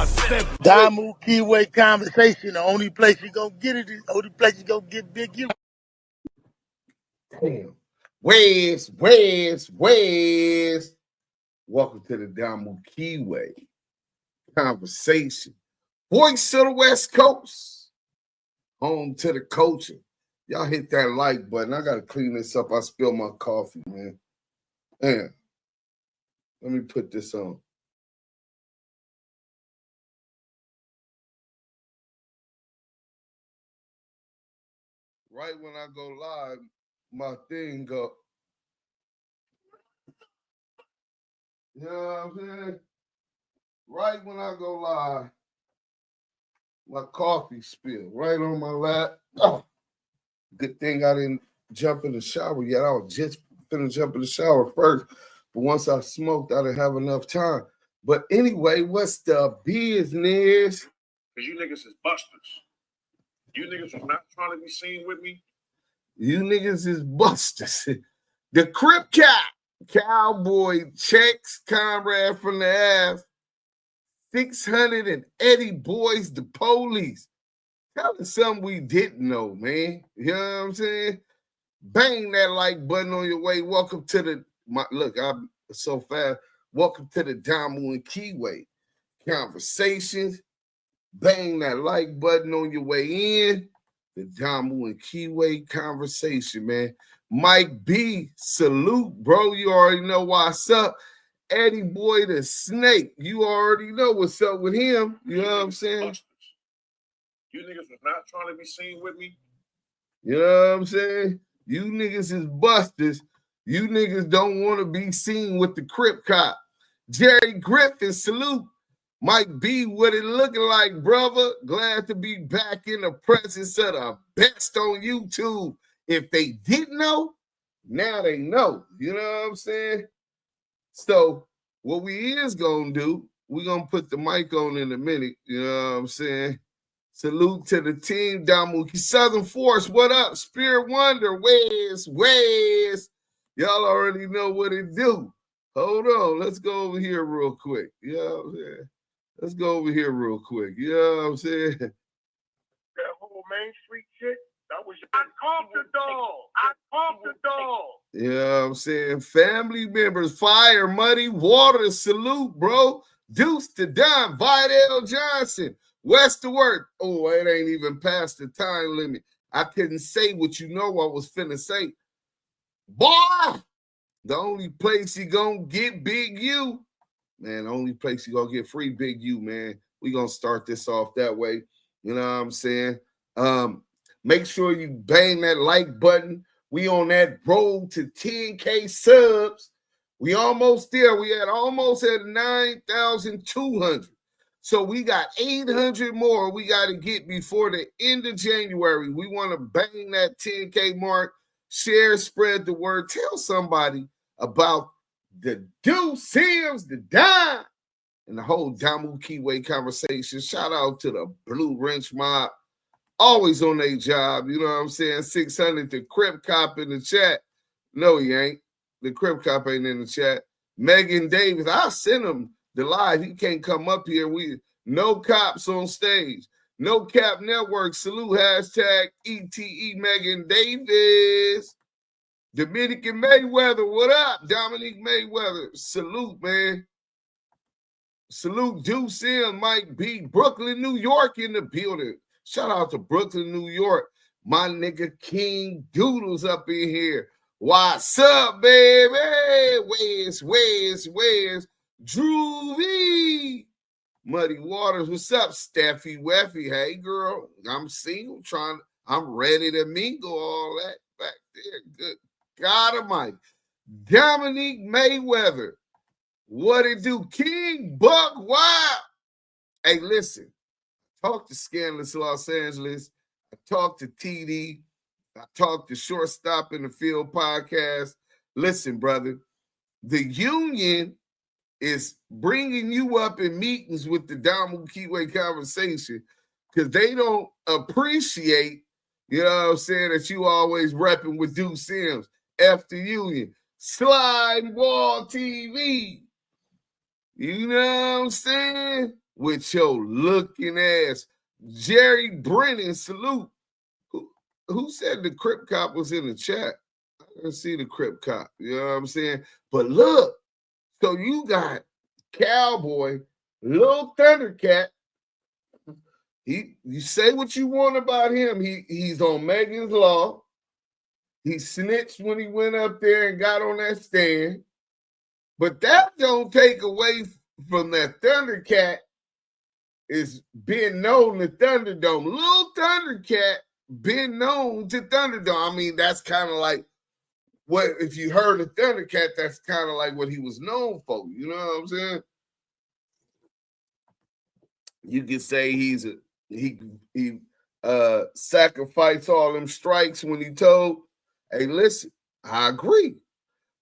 my step. Damu Kiwe Conversation, the only place you gonna get it is the only place you gonna get Big U. Damn. Where's? Welcome to the Damu Kiwe Conversation. Voice of the West Coast. Home to the culture. Y'all hit that like button. I gotta clean this up. I spilled my coffee, man. Damn. Let me put this on. Right when I go live, my thing go. You know what I'm saying? Right when I go live, my coffee spilled right on my lap. Oh, good thing I didn't jump in the shower yet. I was just finna jump in the shower first. But once I smoked, I didn't have enough time. But anyway, what's the business? Because you niggas is busters. You niggas was not trying to be seen with me. You niggas is busters. The Crip Cat, Cowboy checks ComradFrmDaAves, SixHunnet and EddieBoy the police. Tell us something we didn't know, man. You know what I'm saying? Bang that like button on your way. Welcome to the look, I'm so fast. Welcome to the Damu Kiwe Conversations. Bang that like button on your way in. The Damu Kiwe Conversation, man. Mike B, salute, bro. You already know what's up. EddieBoy the Snake. You already know what's up with him. You know what I'm saying? Busters. You niggas was not trying to be seen with me. You know what I'm saying? You niggas is busters. You niggas don't want to be seen with the Crip Cop. Jerry Griffin, salute. Mike B, what it looking like, brother? Glad to be back in the presence of the best on YouTube. If they didn't know, now they know. You know what I'm saying? So what we is going to do, we're going to put the mic on in a minute. You know what I'm saying? Salute to the team, Damu. Southern Force, what up? Spirit Wonder, Wes. Y'all already know what it do. Hold on. Let's go over here real quick. You know what I'm saying? Let's go over here real quick. You know what I'm saying? That whole Main Street shit, that was I caught the dog. You know what I'm saying? Family members, fire, muddy water, salute, bro. Deuce to Don, Vidal Johnson, West to work. Oh, it ain't even past the time limit. I couldn't say what you know I was finna say. Boy, the only place you gonna get Big U, man, the only place you gonna get free Big U, man. We gonna start this off that way. You know what I'm saying? Make sure you bang that like button. We on that road to 10K subs. We almost there. We almost at 9,200. So we got 800 more we got to get before the end of January. We want to bang that 10K mark. Share, spread the word. Tell somebody about the Duse M, the Dime, and the whole Damu Kiwe Conversation. Shout out to the Blue Wrench Mob. Always on their job. You know what I'm saying? 600, the Crip Cop in the chat. No, he ain't. The Crip Cop ain't in the chat. Megan Davis, I'll send him the live. He can't come up here. We no cops on stage. No Cap Network. Salute hashtag ETE Megan Davis. Dominican Mayweather, what up? Dominique Mayweather. Salute, man. Salute Duse M, Mike B. Brooklyn, New York in the building. Shout out to Brooklyn, New York. My nigga King Doodles up in here. What's up, baby? Where's Drew V? Muddy Waters, what's up, Steffi Weffy? Hey, girl, I'm single, I'm ready to mingle all that back there. Good God Almighty. Dominique Mayweather, what it do? King Buck Wild. Hey, listen, talk to Scandalous Los Angeles. I talked to TD. I talked to Shortstop in the Field podcast. Listen, brother, the union is bringing you up in meetings with the Damu Kiwe Conversation because they don't appreciate, you know what I'm saying, that you always repping with Duse M. F the union. Slide Wall TV. You know what I'm saying? with your looking ass. Jerry Brennan, salute. Who said the Crip Cop was in the chat? I didn't see the Crip Cop. You know what I'm saying? But look, so you got Cowboy, Lil Thundercat. You say what you want about him. He's on Megan's Law. He snitched when he went up there and got on that stand. But that don't take away from that Thundercat is being known to Thunderdome. Lil Thundercat been known to Thunderdome. I mean, that's kind of like what, if you heard of Thundercat, that's kind of like what he was known for. You know what I'm saying? You could say he sacrificed all them strikes when he told, hey, listen, I agree.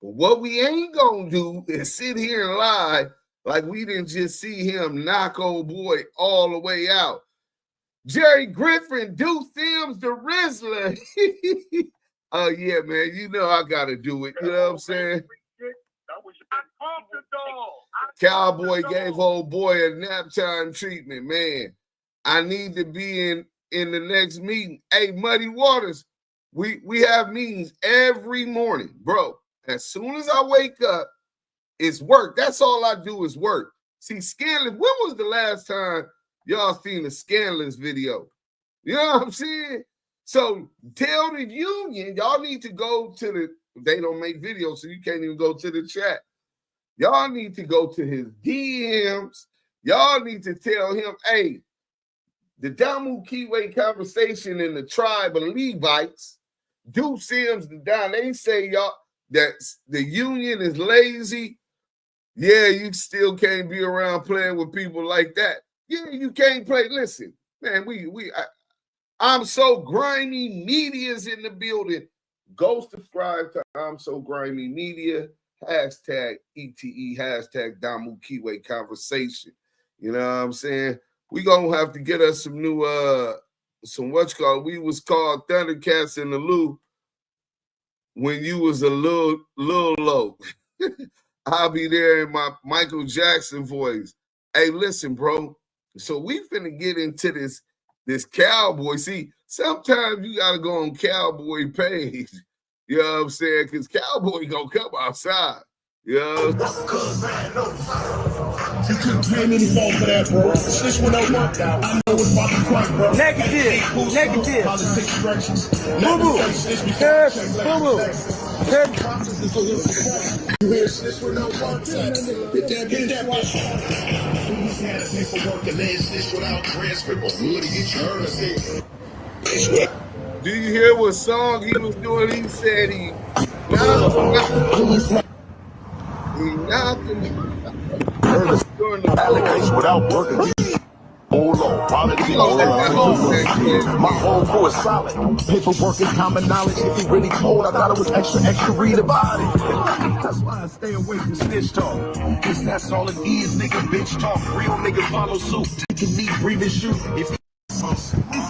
But what we ain't gonna do is sit here and lie like we didn't just see him knock old boy all the way out. Jerry Griffin, Duse M's the Rizzler. Oh, yeah, man. You know I got to do it. You know what I'm saying? Cowboy gave old boy a nap time treatment, man. I need to be in the next meeting. Hey, Muddy Waters, we have meetings every morning, bro. As soon as I wake up, it's work. That's all I do is work. See, Scandalous, when was the last time y'all seen a Scandalous video? You know what I'm saying? So tell the union, y'all need to go to the, they don't make videos, so you can't even go to the chat. Y'all need to go to his DMs. Y'all need to tell him, hey, the Damu Kiwe Conversation in the tribe of Levites, Duse M's the down. They say y'all that the union is lazy. Yeah, you still can't be around playing with people like that. Yeah, you can't play. Listen, man, I'm So Grimy Media's in the building. Go subscribe to I'm So Grimy Media. Hashtag ETE, hashtag Damu Kiwe Conversation. You know what I'm saying? We gonna have to get us some new we was called Thundercats in the Lou when you was a little low. I'll be there in my Michael Jackson voice. Hey, listen, bro. So we finna get into this Cowboy. See, sometimes you gotta go on Cowboy page. You know what I'm saying? Because Cowboy gonna come outside. You know? You couldn't pay any phone for that, bro. This one don't work out. I know it's about to crack, bro. Negative. Politics directions. Boo-boo. Boo-boo. You hear this one don't work out. Hit that bitch. Who's had a paperwork and then snitch without transcript or would he get your heard? Do you hear what song he was doing? He said he alleges without working. Hold on, my whole crew is solid. Paperwork is common knowledge. If he really told, I thought it was extra. Read about it. That's why I stay away from snitch talk. Cause that's all it is, nigga. Bitch talk. Real nigga follow suit. Take a knee, breathe and shoot. If it's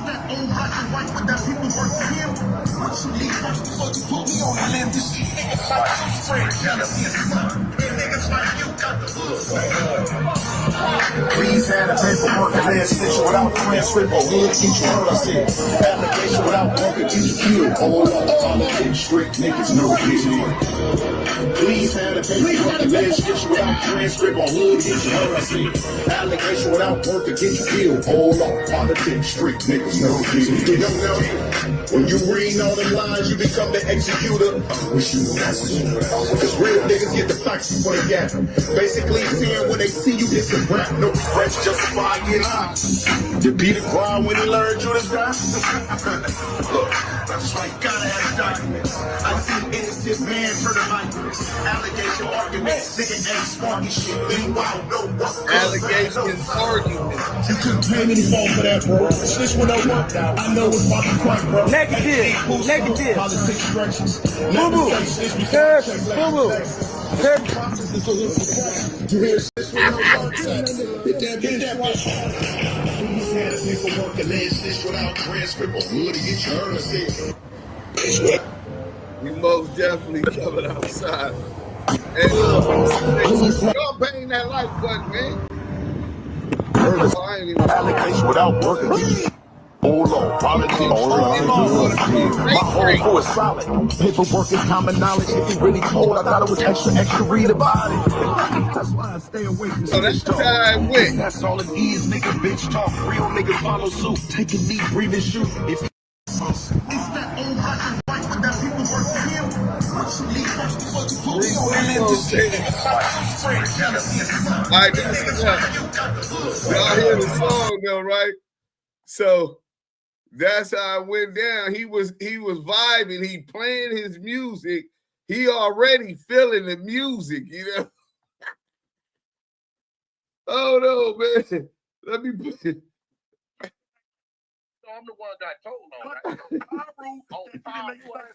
that old black and white with that people work for him. What you need first before you put me on the list? This shit niggas like you spread jealousy and stuff. And niggas like you got the hood. Please have the paperwork and then snitch without transcript or would get you heard. I said, application without working, get you killed. All up, politics, strict niggas, no vision. Please have the paperwork and then snitch without transcript or would get you heard. I said, application without working, get you killed. All up, politics, strict niggas, no vision. You don't know, when you read all the lines, you become the executor. I wish you knew that was you. Because real niggas get the facts before they get them. Basically, saying when they see you, it's a rap, no French, justify get out. To be the crowd when he learned you this guy. Look, that's right, gotta have documents. I see innocent man for the migrants. Allegation arguments, nigga ain't sparky shit. Meanwhile, no work. Allegations arguments. You couldn't pay any phone for that, bro. This one don't work out. I know it's about to crack, bro. Negative. Politics directions. Boo-boo. Boo-boo. You hear this one don't work out. Hit that bitch. Who's had a paperwork and then snitch without transcript or would he get your heard? I said, We most definitely coming outside. And y'all bang that like button, man. serious. Allegation without working. Hold on, politics, my whole crew is solid. Paperwork is common knowledge. If you really cold, I thought it was extra, read about it. That's why I stay away from this talk. That's all it is, nigga, bitch talk. Real nigga follow suit. Take a knee, breathe and shoot. If it's that old black and white with that paperwork feel. What you need first before you put me on Y'all hear the song though, right? So that's how it went down. He was vibing. He playing his music. He already feeling the music, you know. Oh no, man. Let me put it. I'm the one that told on that. On Pyru, I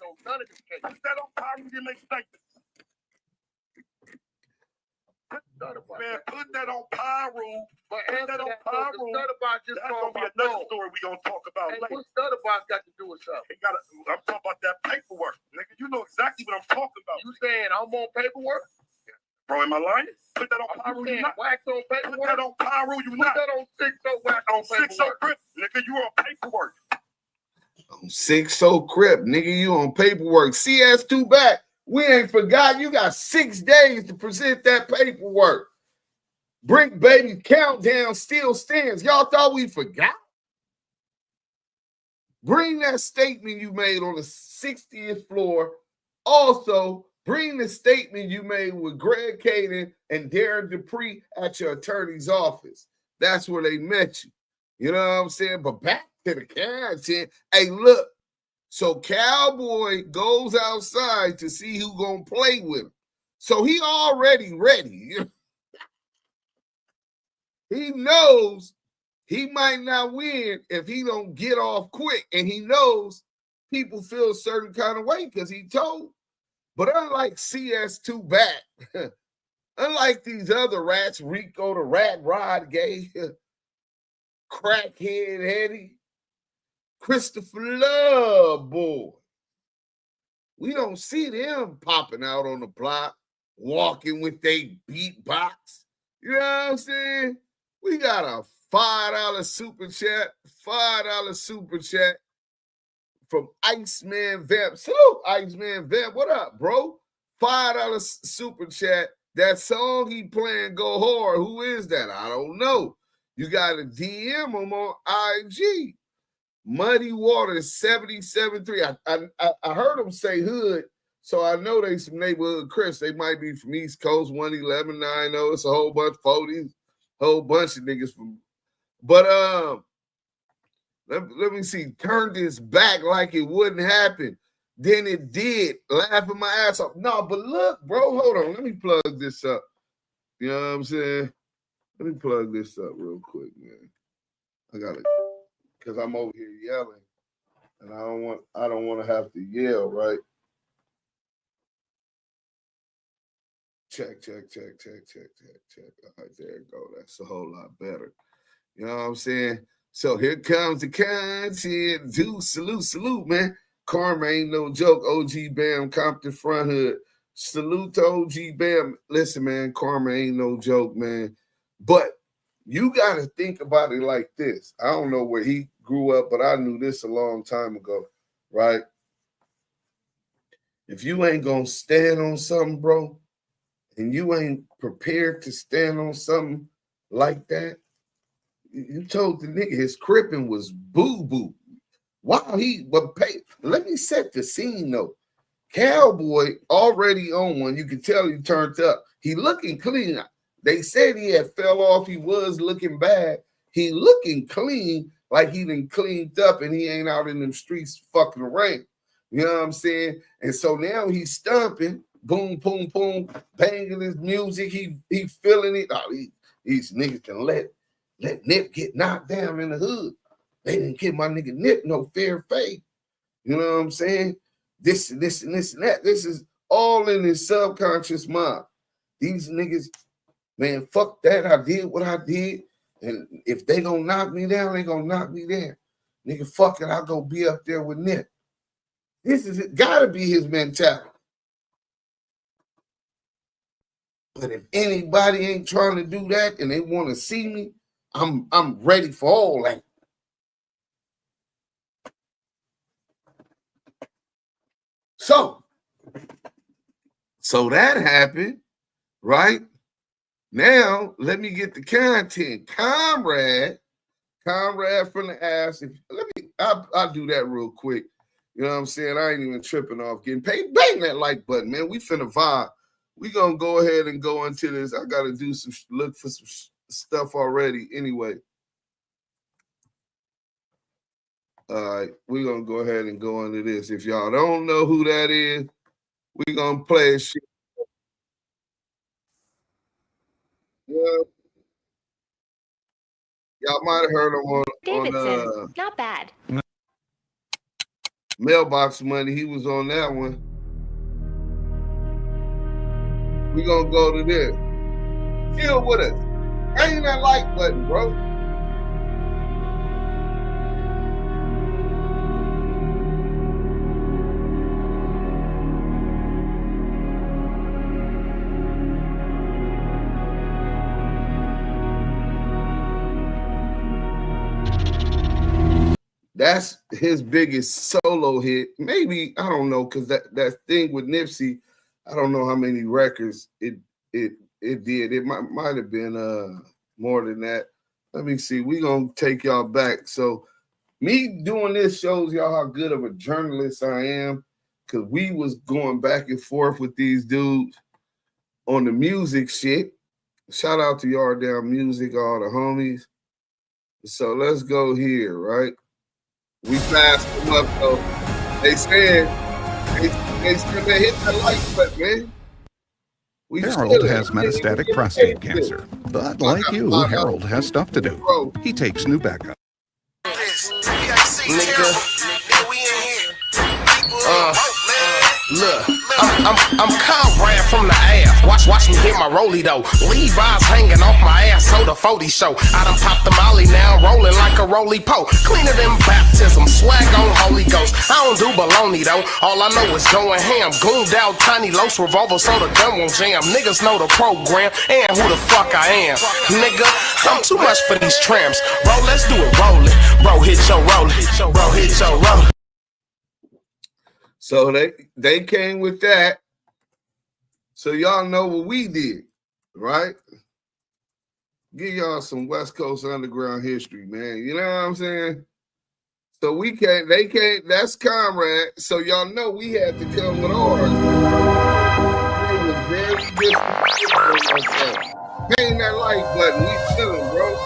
know none of this case. Put that on Pyru, didn't make statements. Man, put that on Pyru. But put that on Pyru. That's gonna be another story we gonna talk about later. What's Thunderbox got to do with something? I'm talking about that paperwork, nigga. You know exactly what I'm talking about. You saying I'm on paperwork? Bro, am I lying? Put that on Pyru, you not. Wax on paperwork? Put that on Pyru, you not. Put that on 6-0 wax on paperwork. 6-0 grip, nigga, you on paperwork. On 6-0 Crip, nigga, you on paperwork. CS2 back. We ain't forgot. You got 6 days to present that paperwork. Brick Baby countdown still stands. Y'all thought we forgot? Bring that statement you made on the 60th floor. Also, bring the statement you made with Greg Caden and Darren Dupree at your attorney's office. That's where they met you. You know what I'm saying? But back to the content. Hey, look. So Cowboy goes outside to see who gonna play with him. So he already ready. He knows he might not win if he don't get off quick. And he knows people feel a certain kind of way because he told. But unlike CS2 back, unlike these other rats, Rico the Rat Rod Gay, Crackhead Eddie, Christopher Lovejoy, we don't see them popping out on the block, walking with they beatbox. You know what I'm saying? We got a $5 super chat, $5 super chat from Iceman Vamp. Salute, Iceman Vamp. What up, bro? $5 super chat. That song he playing go hard. Who is that? I don't know. You got to DM him on IG. Muddy Waters 77.3. I heard him say hood, so I know they some neighborhood Crips. They might be from East Coast 11190. It's a whole bunch of 40s, whole bunch of niggas from. But let me see. Turned his back like it wouldn't happen. Then it did. Laughing my ass off. No, but look, bro. Hold on. Let me plug this up. You know what I'm saying? Let me plug this up real quick, man. I got it. Because I'm over here yelling, and I don't want to have to yell, right? Check. All right, there you go. That's a whole lot better. You know what I'm saying? So here comes the content. Dude, salute, man. Karma ain't no joke. OG Bam, Compton Front Hood. Salute to OG Bam. Listen, man, karma ain't no joke, man. But you got to think about it like this. I don't know where he grew up, but I knew this a long time ago, right? If you ain't going to stand on something, bro, and you ain't prepared to stand on something like that, you told the nigga his cripping was boo-boo. While let me set the scene, though. Cowboy already on one. You can tell he turned up. He looking clean. They said he had fell off. He was looking bad. He looking clean, like he done cleaned up and he ain't out in them streets fucking around. You know what I'm saying? And so now he's stomping, boom, boom, boom, banging his music. He feeling it. Oh, these niggas can let Nip get knocked down in the hood. They didn't give my nigga Nip no fair fade. You know what I'm saying? This and this and this and that. This is all in his subconscious mind. These niggas, man, fuck that. I did what I did. And if they gonna knock me down, they gonna knock me down. Nigga, fuck it. I'll go be up there with Nip. This is it. Gotta be his mentality. But if anybody ain't trying to do that and they want to see me, I'm ready for all that. So that happened, right? Now let me get the content. ComradFrmDaAves. I'll do that real quick. You know what I'm saying? I ain't even tripping off getting paid. Bang that like button, man. We finna vibe. We gonna go ahead and go into this. I gotta do some look for some stuff already. Anyway, all right, we're gonna go ahead and go into this. If y'all don't know who that is, we gonna play a shit. Yeah. Y'all might have heard him on not bad. Mailbox Money. He was on that one. We gonna go to this. Chill with us. Hang that like button, bro. That's his biggest solo hit. Maybe, I don't know, because that thing with Nipsey, I don't know how many records it did. It might have been more than that. Let me see. We're gonna take y'all back. So me doing this shows y'all how good of a journalist I am, because we was going back and forth with these dudes on the music shit. Shout out to y'all down music, all the homies. So let's go here, right? We passed them up, though. They said they hit the like button, man. Harold has metastatic prostate cancer, but like you, Harold has stuff to do. He takes Nubeca. Look, I'm ComradFrmDaAves. Watch me hit my rollie though. Levi's hanging off my ass, so the 40 show. I done popped the molly now, rolling like a roly-po. Cleaner than baptism, swag on Holy Ghost. I don't do baloney though. All I know is going ham. Gooned out, tiny los, revolver, so the gun won't jam. Niggas know the program and who the fuck I am. Nigga, I'm too much for these tramps. Bro, let's do it rolling. Bro, hit your rolling. Bro, hit your rolling. So they came with that. So y'all know what we did, right? Give y'all some West Coast underground history, man. You know what I'm saying? So they can't, that's Comrade. So y'all know we had to come with ours. It was very different. Paying that like button, we chilling, bro.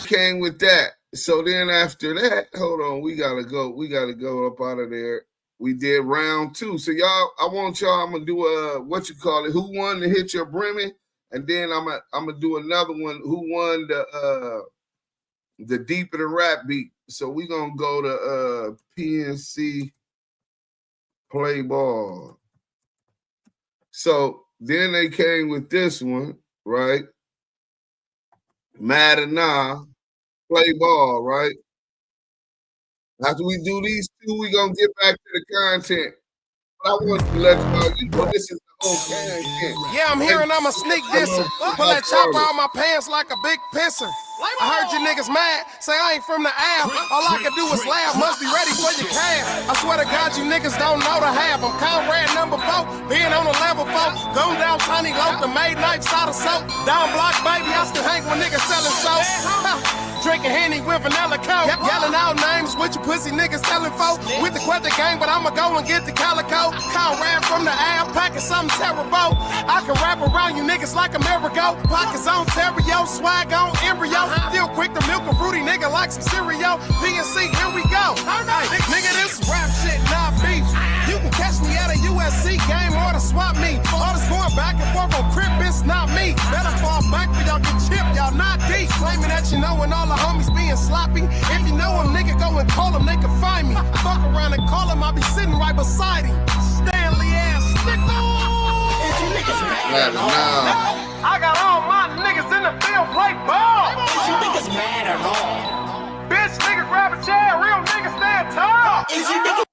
Came with that. So then after that, hold on, we gotta go up out of there. We did round 2. So y'all, I'm gonna do a who won the Hit Your Brimmy, and then I'm gonna do another one, who won the Deeper the Rap beat. So we gonna go to PNC Play Ball. So then they came with this one, right? Mad or Nah. Play ball, right? After we do these 2, we gonna get back to the content. But I want to let you know this is the whole content. Yeah, I'm hearing I'm a sneak disser. Pull that chopper out my pants like a big pisser. I heard you niggas mad, say I ain't from the Ave. All I can do is laugh, must be ready for your cab. I swear to God, you niggas don't know to have. I'm Comrade number 4, being on a level 4. Going down tiny loaf, the made knives out of soap. Down block, baby, I still hang with niggas selling soap. Drinking Henny with vanilla coke. Yelling out names with you pussy niggas telling folk. With the quit the game, but I'ma go and get the calico. ComradFrmDaAves, packing something terrible. I can rap around you niggas like a miracle. Pockets on Terrio, swag on embryo. Still quick to milk a fruity nigga like some cereal. PNC, here we go. Hey, nigga, this rap shit, not beef. You can catch me at a USC game or the swap meet. All this going back and forth on crib, it's not me. Better fall back for y'all get chipped, y'all not deep. Claiming that you know and all the homies being sloppy. If you know him, nigga, go and call him, they can find me. Fuck around and call him, I'll be sitting right beside him. Stanley ass nigga. I got all my niggas in the field play ball. Is you niggas mad or not? Bitch, nigga, grab a chair. Real niggas stand tall. Is you niggas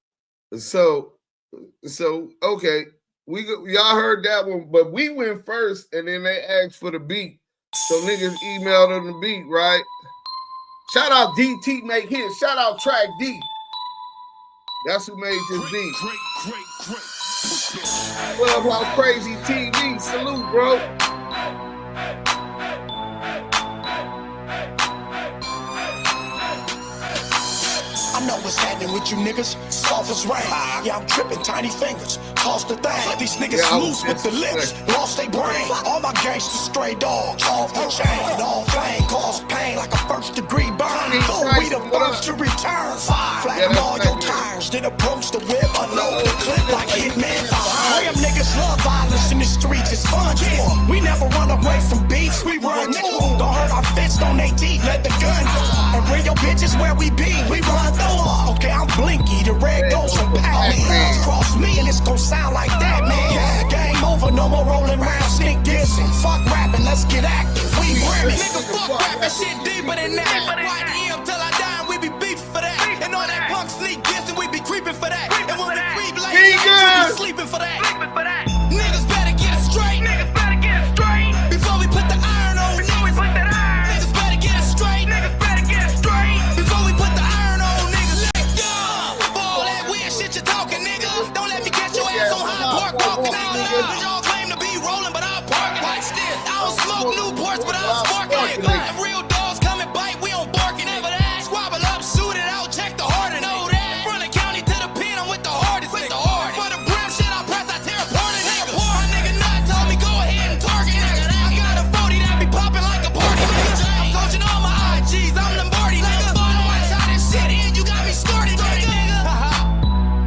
So okay. Y'all heard that one, but we went first, and then they asked for the beat. So niggas emailed them the beat, right? Shout out DT Make Hits. Shout out Track D. That's who made this beat. Clubhouse Crazy TV. Salute, bro. I know what's happening with you niggas. Soft as rain. Yeah, I'm tripping, tiny fingers. Toss the thing. These niggas loose with the lips. Lost they brain. All my gangsters stray dogs. Off the chain. All flame. Cause pain like a first degree burn. We the first to return. Flatten all your tires. Then approach the whip. Unload the clip like hitman. Ram niggas love violence in the streets. It's fun. We never run away from beats. We run through. Don't hurt our fists on they teeth. Let the gun go. And bring your bitches where we be. We run through. Okay, I'm Blinky, the red ghost from Pac-Man. Cross me and it's gon' sound like that, man. Yeah, game over, no more rolling around, sneak dissing. Fuck rapping, let's get active. We rimming. Nigga, fuck rapping, shit deeper than that. YDM till I die, and we be beefing for that. And all that punk sneak dissing, we be creeping for that. And when we creep like that, we be sleeping for that. Niggas better get it straight. Before we put the iron on niggas. Niggas better get it straight. Before we put the iron on niggas. For all that weird shit you're talking, nigga. Don't let me catch your ass on Hyde Park walking out. Cause y'all claim to be rolling, but I'm parking like still. I don't smoke Newports, but I'm sparking. If real dogs come and bite, we don't bark it. Squabble up, shoot it out, check the heart and know that. From the county to the pen, I'm with the hardest. For the brim shit, I press, I tear apart a nigga. My nigga Nut told me go ahead and target nigga. I got a 40 that be popping like a party nigga. I'm coaching all my IGs, I'm Lombardi nigga. Watch how this shit in, you got me started nigga.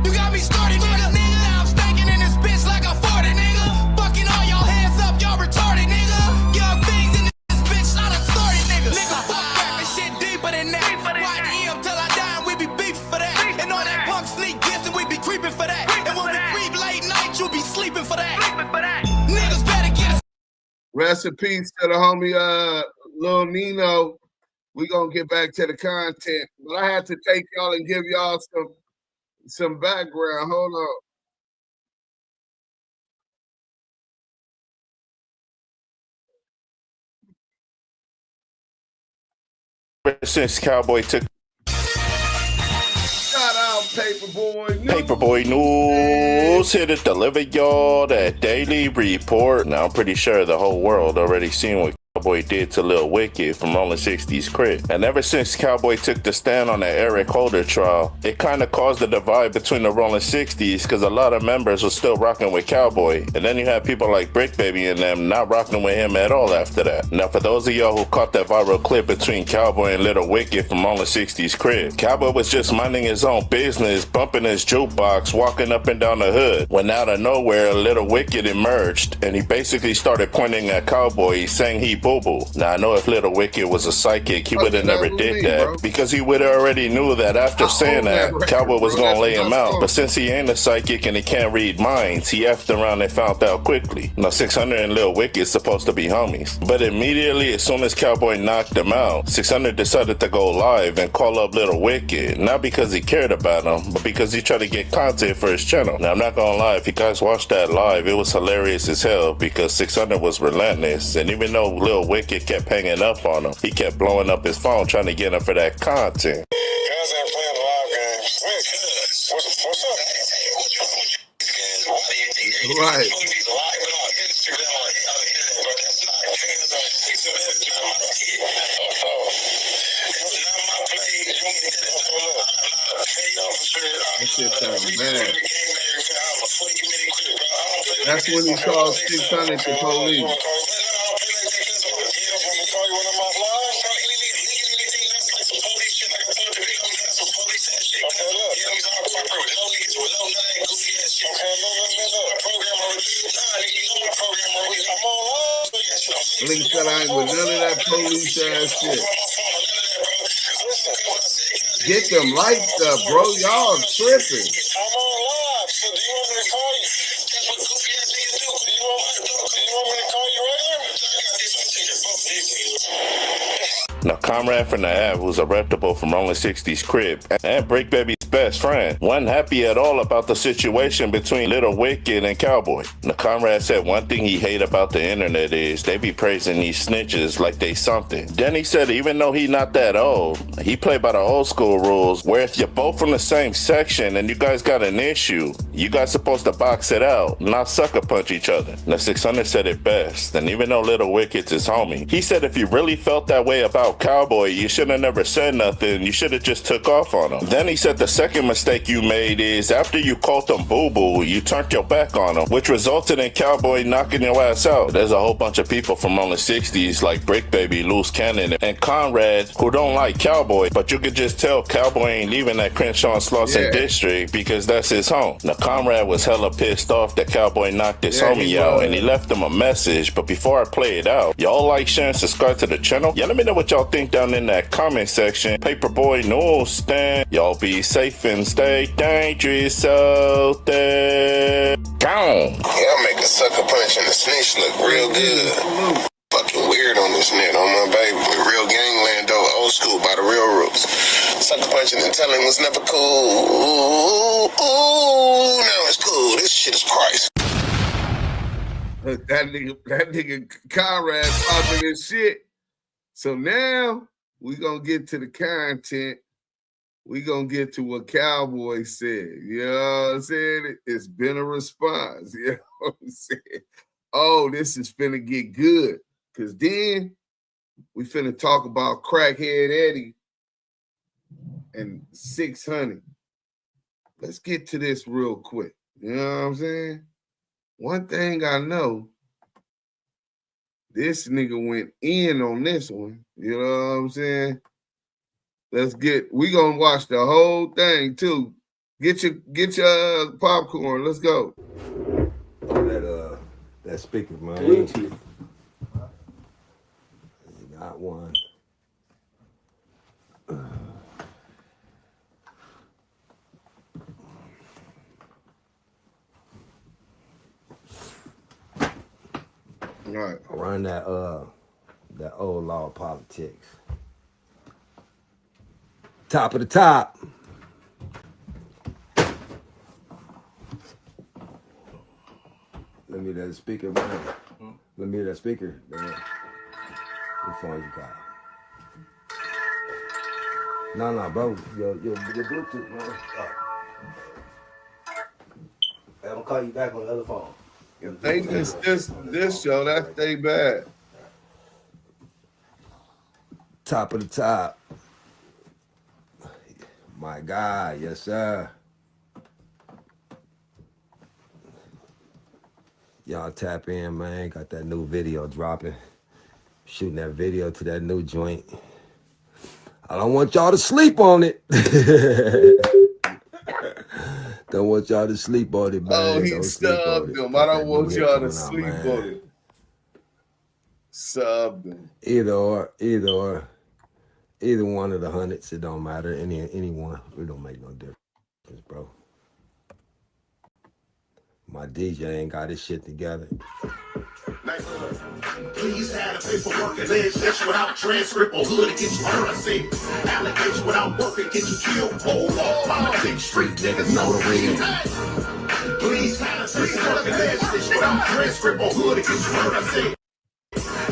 You got me started nigga. Now I'm stinking in this bitch like a 40 nigga. Fucking all y'all hands up, y'all retarded nigga. Young things in this bitch, I done started nigga. Nigga, fuck rapping shit deeper than that. YDM till I die, and we be beefing for that. And all that punk sneak dissing, we be creeping for that. And when we creep late night, you be sleeping for that. Niggas better get it. Rest in peace to the homie Lil Nino. We gonna get back to the content, but I had to take y'all and give y'all some background. Hold on. Since Cowboy took Shout out Paperboy News. Paperboy News here to deliver y'all that daily report. Now I'm pretty sure the whole world already seen what Cowboy did to Lil Wicked from Rollin 60's Crit. And ever since Cowboy took the stand on the Eric Holder trial, it kind of caused a divide between the Rollin 60s because a lot of members were still rocking with Cowboy. And then you have people like Brick Baby and them not rocking with him at all after that. Now for those of y'all who caught that viral clip between Cowboy and Lil Wicked from Rollin 60's Crit, Cowboy was just minding his own business, bumping his jukebox, walking up and down the hood. When out of nowhere, Lil Wicked emerged and he basically started pointing at Cowboy, saying he boo-boo. Now I know if Lil Wicked was a psychic, he would have never did that because he would have already knew that after saying that, Cowboy was gonna lay him out. But since he ain't a psychic and he can't read minds, he effed around and found out quickly. Now 600 and Lil Wicked is supposed to be homies, but immediately as soon as Cowboy knocked him out, 600 decided to go live and call up Lil Wicked, not because he cared about him, but because he tried to get content for his channel. Now I'm not gonna lie, if you guys watched that live, it was hilarious as hell because 600 was relentless, and even though Lil Wicked kept hanging up on him, he kept blowing up his phone trying to get him for that content. Guys ain't playing live games. What's up? Right. That shit sounds bad. That's when he called 600 the police. Link said I ain't with none of that police ass shit. Get them lights up, bro. Y'all tripping. Now ComradFrmDaAves, who's a reputable from Rollin 60's crib, and Brick Baby's best friend, wasn't happy at all about the situation between Lil Wicked and Cowboy. The Comrade said one thing he hate about the internet is they be praising these snitches like they something. Then he said even though he not that old, he play by the old school rules where if you're both from the same section and you guys got an issue, you guys supposed to box it out, not sucker punch each other. The SixHunnet said it best, and even though Lil Wicked's his homie, he said if you really felt that way about Cowboy, you should have never said nothing, you should have just took off on him. Then he said the second mistake you made is after you called him boo-boo, you turned your back on him, which resulted in Cowboy knocking your ass out. There's a whole bunch of people from Rollin 60's like Brick Baby, Loose Cannon, and Conrad who don't like Cowboy, but you could just tell Cowboy ain't leaving that Crenshaw and Slauson district because that's his home. Now Conrad was hella pissed off that Cowboy knocked his homie out, and he left him a message, but before I play it out, y'all like, share, and subscribe to the channel? Yeah, let me know what y'all think down in that comment section. Paperboy Newsstand, y'all be safe and stay dangerous out there. Gone. Y'all make a sucker punch and a snitch look real good. Fucking weird on this net, on my baby. With real gangland though, old school by the real rules. Sucker punching and telling was never cool. Ooh, now it's cool. This shit is Christ. That nigga Conrad popping his shit. So now we gonna get to the content. We gonna get to what Cowboy said. You know what I'm saying? It's been a response. You know what I'm saying? Oh, this is finna get good. Cause then we finna talk about Crackhead Eddie and SixHunnet. Let's get to this real quick. You know what I'm saying? One thing I know, this nigga went in on this one. You know what I'm saying? We gonna watch the whole thing too. Get your popcorn. Let's go. That speaker, man. You got one. Right. Run that old law of politics. Top of the top. Let me that speaker, man. Let me that speaker. What phone you got? No, bro. Your Bluetooth, man. I'm gonna call you back on the other phone. If they miss this show, that's they bad. Top of the top. My God, yes, sir. Y'all tap in, man. Got that new video dropping. Shooting that video to that new joint. I don't want y'all to sleep on it. Don't want y'all to sleep on it, man. Oh, he subbed him. I don't want y'all to sleep on it. Subbed him. Either one of the hundreds, it don't matter. Anyone, it don't make no difference, bro. My DJ ain't got his shit together. Please have the paperwork and legislation without transcript or hood to get you hurt. I say allegation without work and get you killed. Hold on, politics, street niggas know the real. Please have the paperwork and legislation without transcript or hood to get you hurt. I say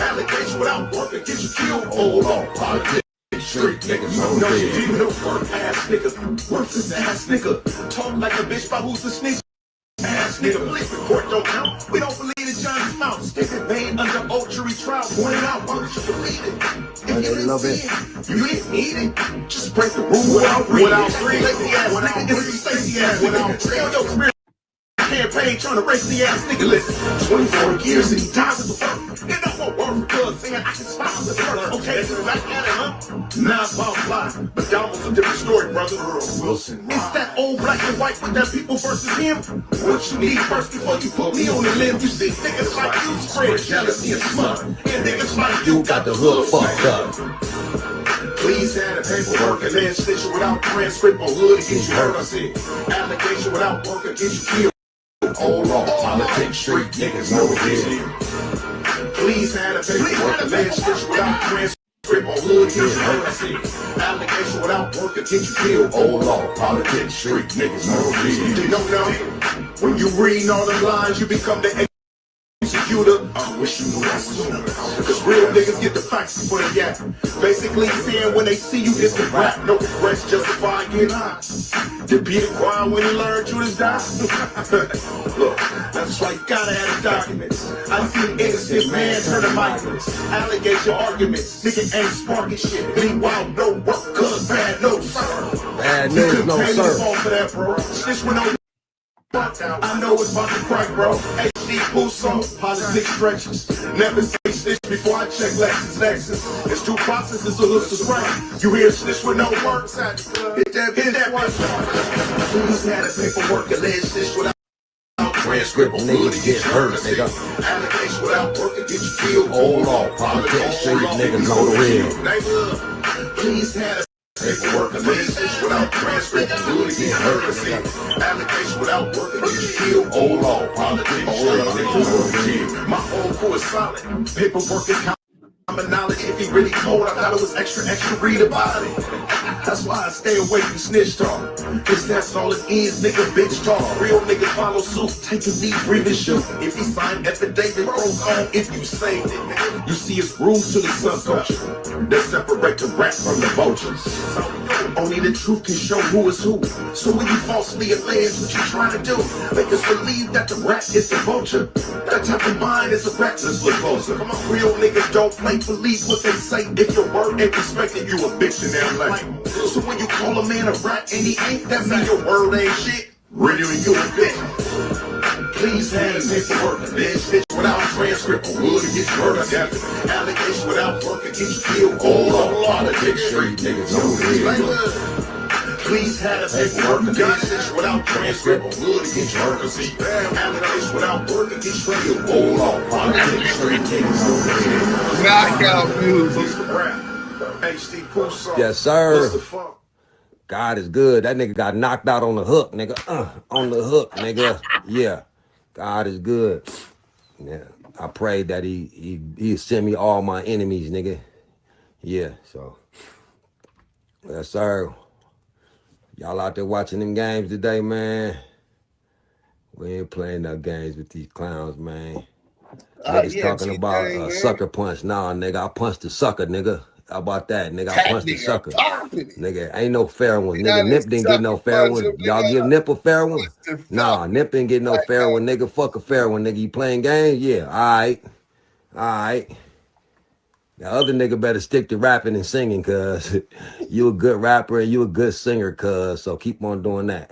allegation without work and get you killed. Hold on, politics. Street niggas know the real. Work ass nigga, worthless ass nigga. Talk like a bitch about who's the snitch. Ass nigga, police report don't count. We don't believe in John's mouth. Stick it paid under old jury trial. Point it out, why don't you believe it? If you didn't see it, you didn't need it. Just break the rule without reading. Lazy ass nigga, it's a Stacy ass nigga. Tell your career campaign trying to race the ass nigga. Listen, 24 years and he dies at the work. It don't want word for good saying I can smile the first. Okay, so that's at it, huh? Nah, it's about fly. But that was a different story, brother. Wilson. It's that old black and white with that people versus him. What you need first before you put me on the limb. You see niggas like you spread jealousy and smut. And niggas like you got the hood fucked up. Please have the paperwork and legislation without transcript or hood to get you hurt. I said allegation without work and get you killed. All wrong, politics, street niggas know the deal. Please have the paperwork and legislation without transcript transcript on hood, get hurt. Allegation without work, get you killed. Old law, politics, street niggas, no deal. You don't know, when you read all the lines, you become the executor. I wish you knew that sooner. Cause real niggas get the facts before they get. Basically saying when they see you, it's the rap. No regrets, justify getting high. To be the choir when you learn you to die. Look, that's why you gotta have the documents. I see an innocent man turn to migrants. Allegation arguments, nigga ain't sparking shit. Meanwhile, no work, cause bad news, sir. Bad news, no sir. For that, bro. This one over. I know it's about to crack, bro. HD Puso, politics stretches. Never say snitch before I check Lexus. It's two processes of hooks to scrap. You hear snitch with no words. Hit that one. Who's had a paperwork alleged snitch without transcript? Niggas get hurt, nigga. Allegation without work and get you killed. Hold on, politics, street niggas on the real. Please have a paperwork alleged snitch without transcript. Get hurt. Allegation without work and get you killed. Hold on, politics, street niggas on the real. My whole crew is solid. Paperwork is common knowledge. If he really told, I thought it was extra read about it. That's why I stay away from snitch talk. Cause that's all it is, nigga, bitch talk. Real niggas follow suit, take a knee, breathe and shoot. If he signed affidavit, roll on if you saved it. You see it's rules to the subculture that separate the rat from the vultures. Only the truth can show who is who. So when you falsely allege what you're trying to do, make us believe that the rat is the vulture. That type of mind is a rat, let's look closer. Come on, real niggas don't make believe what they say. If your word ain't respected, you a bitch in their life. So when you call a man a rat and he ain't, that mean your word ain't shit. Really, you a bitch. Please hand paperwork, bitch without transcript, or would get murdered. Allegation without work and get you killed. All on politics, street niggas on the please have a paperwork, bitch without transcript, or would get murdered. Allegation without work and get you killed. All on politics, street niggas on the Knockout music. HD Puso. Yes, sir. God is good. That nigga got knocked out on the hook, nigga. On the hook, nigga. Yeah. God is good. Yeah. I pray that he send me all my enemies, nigga. Yeah, so. Yes, sir. Y'all out there watching them games today, man? We ain't playing no games with these clowns, man. Niggas talking about a sucker punch. Nah, nigga, I punched the sucker, nigga. How about that, nigga? I punched the sucker. Nigga, ain't no fair one. Nigga, Nip didn't get no fair one. Y'all give Nip a fair one? Nah, Nip didn't get no fair one, nigga. Fuck a fair one, nigga. You playing games? Yeah, all right. The other nigga better stick to rapping and singing, cuz you a good rapper and you a good singer, cuz. So keep on doing that.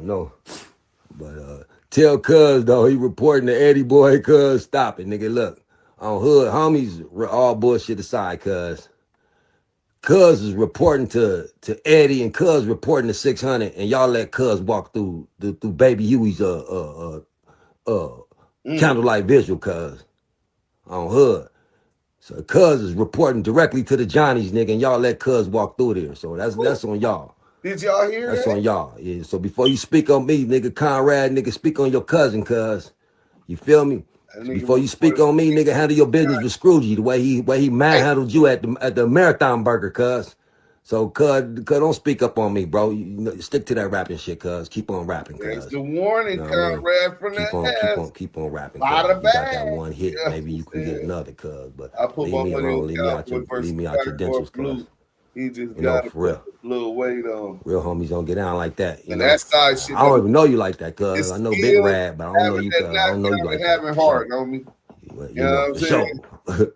No. But tell cuz, though, he reporting to EddieBoy, cuz. Stop it, nigga. Look. On hood, homies, all bullshit aside, cuz is reporting to Eddie and cuz reporting to SixHunnet, and y'all let cuz walk through Baby Huey's candlelight visual, cuz on hood. So cuz is reporting directly to the Johnnies, nigga, and y'all let cuz walk through there. So that's on y'all. Did y'all hear that? That's on y'all. Yeah. So before you speak on me, nigga, Conrad, nigga, speak on your cousin, cuz. You feel me? Before you speak on me, nigga, handle your business with Scroogey the way he manhandled you at the Marathon Burger, cuz. So, cuz don't speak up on me, bro. You stick to that rapping shit, cuz. Keep on rapping, cuz. That's the warning, Comradefrmdaaves. Keep on rapping, cuz. You got that one hit, maybe you can get another, cuz. But leave me alone. Leave me out your dentures, cuz. He just got for real. A little weight on. Real homies don't get down like that. You know? That side shit. I don't even know you like that, cuz. I know Big Rad, but I don't know you, cuz. I don't know you like that. Having heart, homie. You know what I'm saying?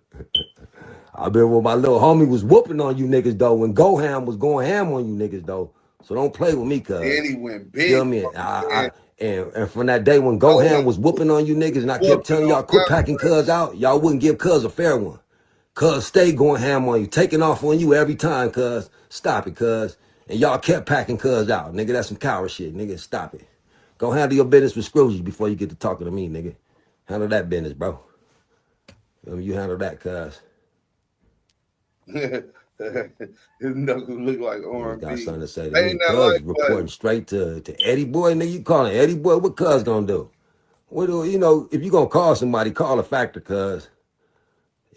I been with my little homie was whooping on you niggas, though, when Goham was going ham on you niggas, though. So don't play with me, cuz. Eddie went big. You know what I mean? And from that day when Goham was whooping on you niggas, and I kept telling y'all, quit packing cuz out, y'all wouldn't give cuz a fair one. Cuz stay going ham on you, taking off on you every time, cuz. Stop it, cuz. And y'all kept packing cuz out. Nigga, that's some coward shit. Nigga, stop it. Go handle your business with Scroogey before you get to talking to me, nigga. Handle that business, bro. You handle that, cuz. His knuckles look like R&B. Got something to say to me. Cuz reporting straight to EddieBoy, nigga. You calling EddieBoy? What cuz gonna do? What do you know? If you gonna call somebody, call a factor, cuz.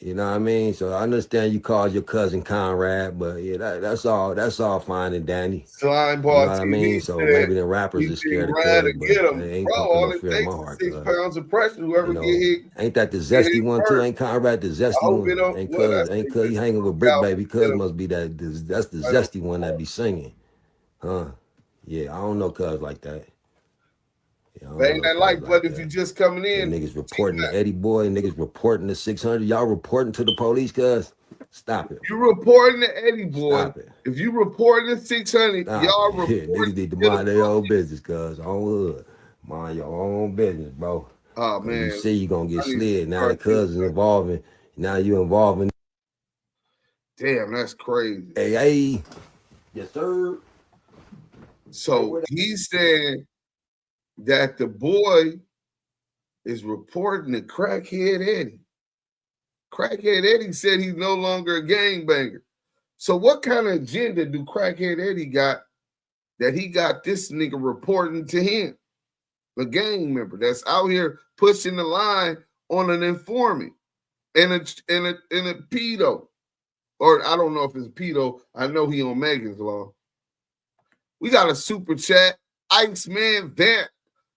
You know what I mean? So I understand you called your cousin Conrad, but yeah, that's all fine and dandy. Slime You know Ball what I TV mean? So said maybe the rappers he are scared of ride cuz, to but get him. they ain't Bro, gonna put all no it fear in my takes heart, is 6 cuz. pounds of pressure. Whoever You get know, hit, ain't that the it zesty ain't one too? hurt. Ain't Conrad the I zesty hope it one? don't. Ain't Well, cuz that's ain't the cuz he hanging with Brick out Baby? get Cuz him. must be that's the I don't zesty one that be singing. Huh? Yeah, I don't know cuz like that. Yeah, I They don't ain't know that cuz like, like but if you that. just coming And in, niggas reporting to EddieBoy, niggas reporting to 600. Y'all reporting to the police, cuz? Stop it. you reporting to EddieBoy. Stop it. If you reporting to 600, Stop y'all it. Yeah, niggas reporting need to to the mind their own business, cuz. On hood. Mind your own business, bro. Oh Cause you man, see you gonna get I need to slid. Now the start thinking cousin's like, involving. Now you involving damn, that's crazy. a.k.a. Yes, sir. So he's saying that the boy is reporting to Crackhead Eddie. Crackhead Eddie said he's no longer a gangbanger. So what kind of agenda do Crackhead Eddie got that he got this nigga reporting to him? A gang member that's out here pushing the line on an informant and a pedo. Or I don't know if it's pedo. I know he on Megan's Law. We got a super chat. Iceman Vamp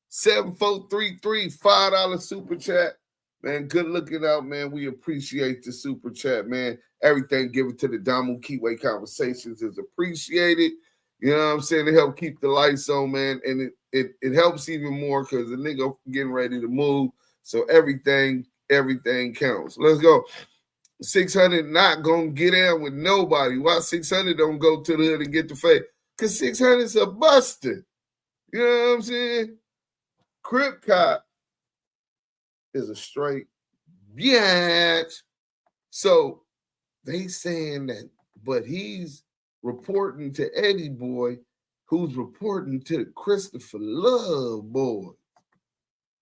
7433 $5 super chat. Man, good looking out, man. We appreciate the super chat, man. Everything given to the Damu Kiwe Conversations is appreciated. You know what I'm saying? To help keep the lights on, man. And it helps even more because the nigga getting ready to move. So everything counts. Let's go. 600 not gonna get in with nobody. Why 600 don't go to the hood and get the fade? Because 600's a buster. You know what I'm saying? Crip Cop is a straight bitch. So they saying that, but he's reporting to EddieBoy, who's reporting to Christopher Lovejoy.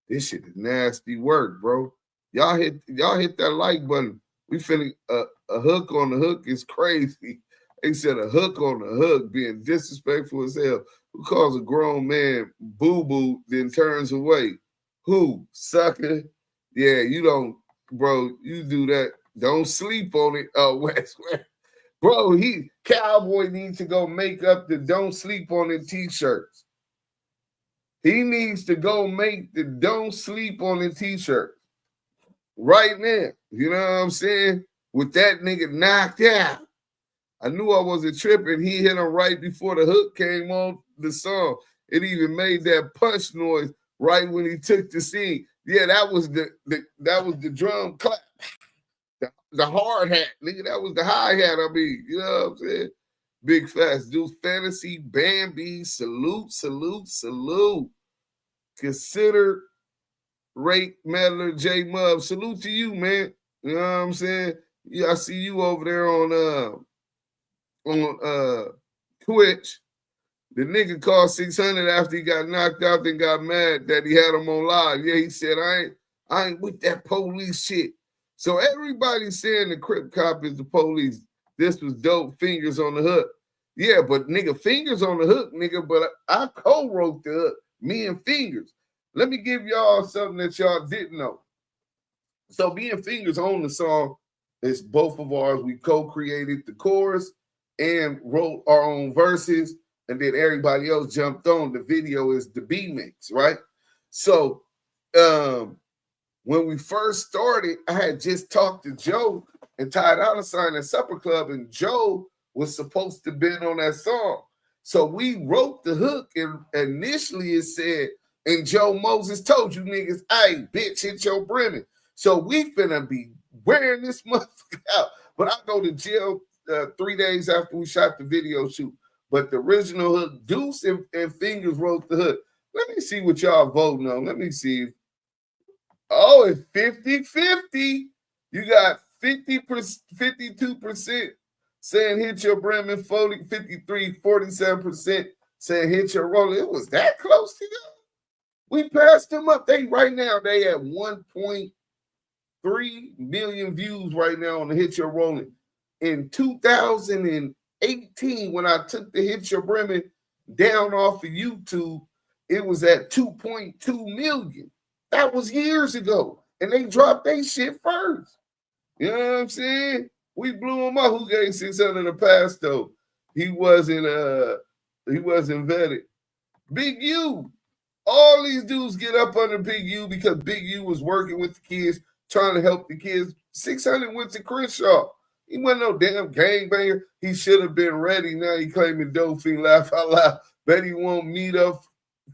This shit is nasty work, bro. Y'all hit that like button. We finna a hook on the hook is crazy. They said a hook on the hook being disrespectful as hell. Who calls a grown man boo-boo, then turns away? Who? Sucker? Yeah, you don't, bro. You do that. Don't sleep on it. West. Bro, Cowboy needs to go make up the don't sleep on it t-shirts. He needs to go make the don't sleep on it t-shirt right now. You know what I'm saying? With that nigga knocked out. I knew I wasn't tripping. He hit him right before the hook came on the song. It even made that punch noise right when he took the scene. Yeah, that was the drum clap. The hard hat, nigga. That was the high hat. I mean, you know what I'm saying? Big fast Deuce Fantasy, Bambi, salute. Consider Rate Meddler, J Mub. Salute to you, man. You know what I'm saying? Yeah, I see you over there on Twitch. The nigga called 600 after he got knocked out and got mad that he had him on live. Yeah, he said, I ain't with that police shit. So everybody's saying the Crip Cop is the police. This was dope. Fingers on the hook. Yeah, but nigga, Fingers on the hook, nigga. But I co-wrote the hook. Me and Fingers. Let me give y'all something that y'all didn't know. So me and Fingers on the song. It's both of ours. We co-created the chorus and wrote our own verses. And then everybody else jumped on. The video is the B-Mix, right? So when we first started, I had just talked to Joe and Ty Dolla $ign at Supper Club, and Joe was supposed to have been on that song. So we wrote the hook, and initially it said, and Joe Moses told you niggas, hey, bitch, hit your brimming. So we finna be wearing this motherfucker out. But I go to jail 3 days after we shot the video shoot. But the original hook, Deuce and Fingers wrote the hook. Let me see what y'all voting on. Let me see. Oh, it's 50-50. You got 52% saying hit your Bremen, 47% saying hit your Rollin. It was that close to y'all. We passed them up. They right now, they at 1.3 million views right now on the Hit Your Rollin. In 2018, when I took the Hit Your Bremen down off of YouTube, it was at 2.2 million. That was years ago. And they dropped their shit first. You know what I'm saying? We blew him up. Who gave 600 a pass though? He wasn't vetted. Big U. All these dudes get up under Big U because Big U was working with the kids, trying to help the kids. 600 went to Crenshaw. He wasn't no damn gangbanger. He should have been ready. Now he claiming dope fiend, laugh out loud. Bet he won't meet up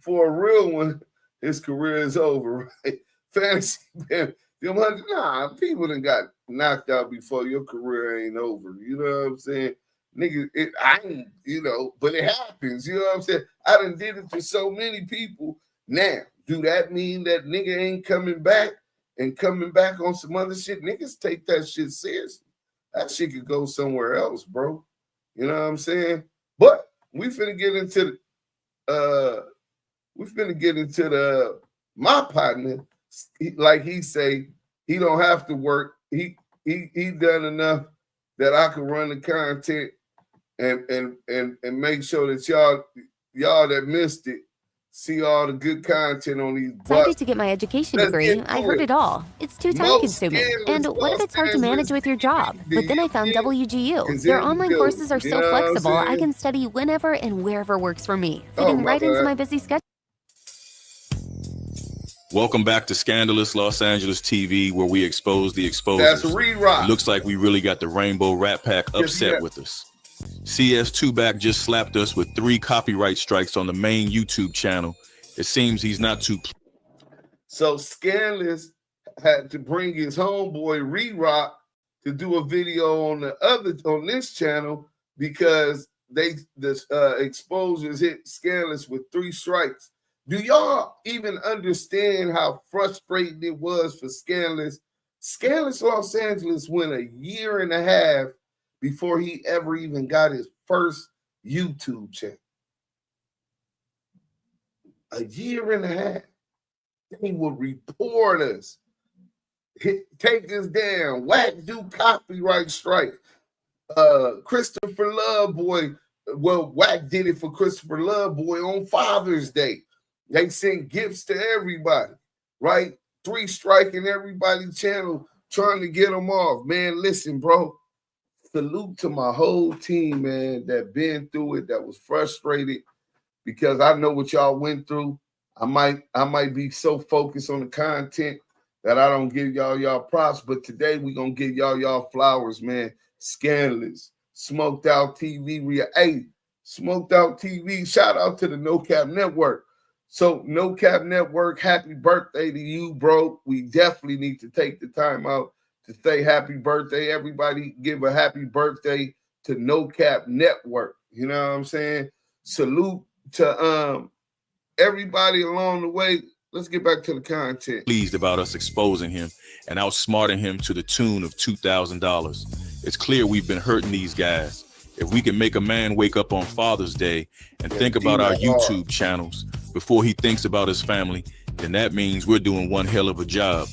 for a real one. His career is over, right? Fantasy, man. Nah, people done got knocked out before your career ain't over. You know what I'm saying? Nigga, but it happens. You know what I'm saying? I done did it to so many people. Now, do that mean that nigga ain't coming back and coming back on some other shit? Niggas take that shit seriously. That shit could go somewhere else, bro. You know what I'm saying? But we finna get into my partner. Like he say, he don't have to work. He done enough that I can run the content and make sure that y'all that missed it see all the good content on these. Excited to get my education degree. I heard it all. It's too time consuming. And what if it's hard to manage with your job? But then I found WGU. Their online courses are so flexible, I can study whenever and wherever works for me, fitting right into my busy schedule. Welcome back to Scandalous Los Angeles TV, where we expose the exposers. That's Re-Rock. Looks like we really got the Rainbow Rat Pack upset with us. CS2back just slapped us with 3 copyright strikes on the main YouTube channel. It seems he's not too. So Scandalous had to bring his homeboy Re-Rock to do a video on this channel because the exposers hit Scandalous with 3 strikes. Do y'all even understand how frustrating it was for Scandalous? Scandalous Los Angeles went a year and a half before he ever even got his first YouTube channel. A year and a half. They would report us, take us down, whack, do copyright strike. Christopher Lovejoy, whack did it for Christopher Lovejoy on Father's Day. They sent gifts to everybody, right? 3 striking everybody's channel, trying to get them off. Man, listen, bro. Salute to my whole team, man, that been through it, that was frustrated, because I know what y'all went through. I might be so focused on the content that I don't give y'all props, but today we gonna give y'all flowers, man. Scandalous, Smoked Out TV, hey, Smoked Out TV. Shout out to the No Cap Network. So No Cap Network, happy birthday to you, bro. We definitely need to take the time out to say happy birthday. Everybody give a happy birthday to No Cap Network. You know what I'm saying? Salute to everybody along the way. Let's get back to the content. Pleased about us exposing him and outsmarting him to the tune of $2,000. It's clear we've been hurting these guys. If we can make a man wake up on Father's Day and think about our YouTube channels before he thinks about his family, then that means we're doing one hell of a job.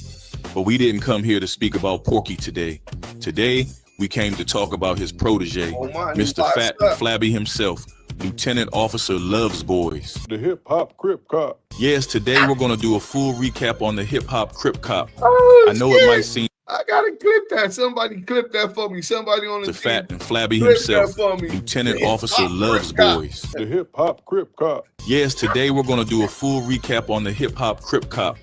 But we didn't come here to speak about Porky today. Today, we came to talk about his protege, Mr. Fat and Flabby himself, Lieutenant Officer Loves Boys. The Hip Hop Crip Cop. Yes, today we're going to do a full recap on the Hip Hop Crip Cop. I know it might seem... I gotta clip that. Somebody clip that for me. Somebody on the Fat and Flabby himself, Lieutenant Officer Loves Boys. The Hip Hop Crip Cop. Yes, today we're going to do a full recap on the Hip Hop Crip Cop.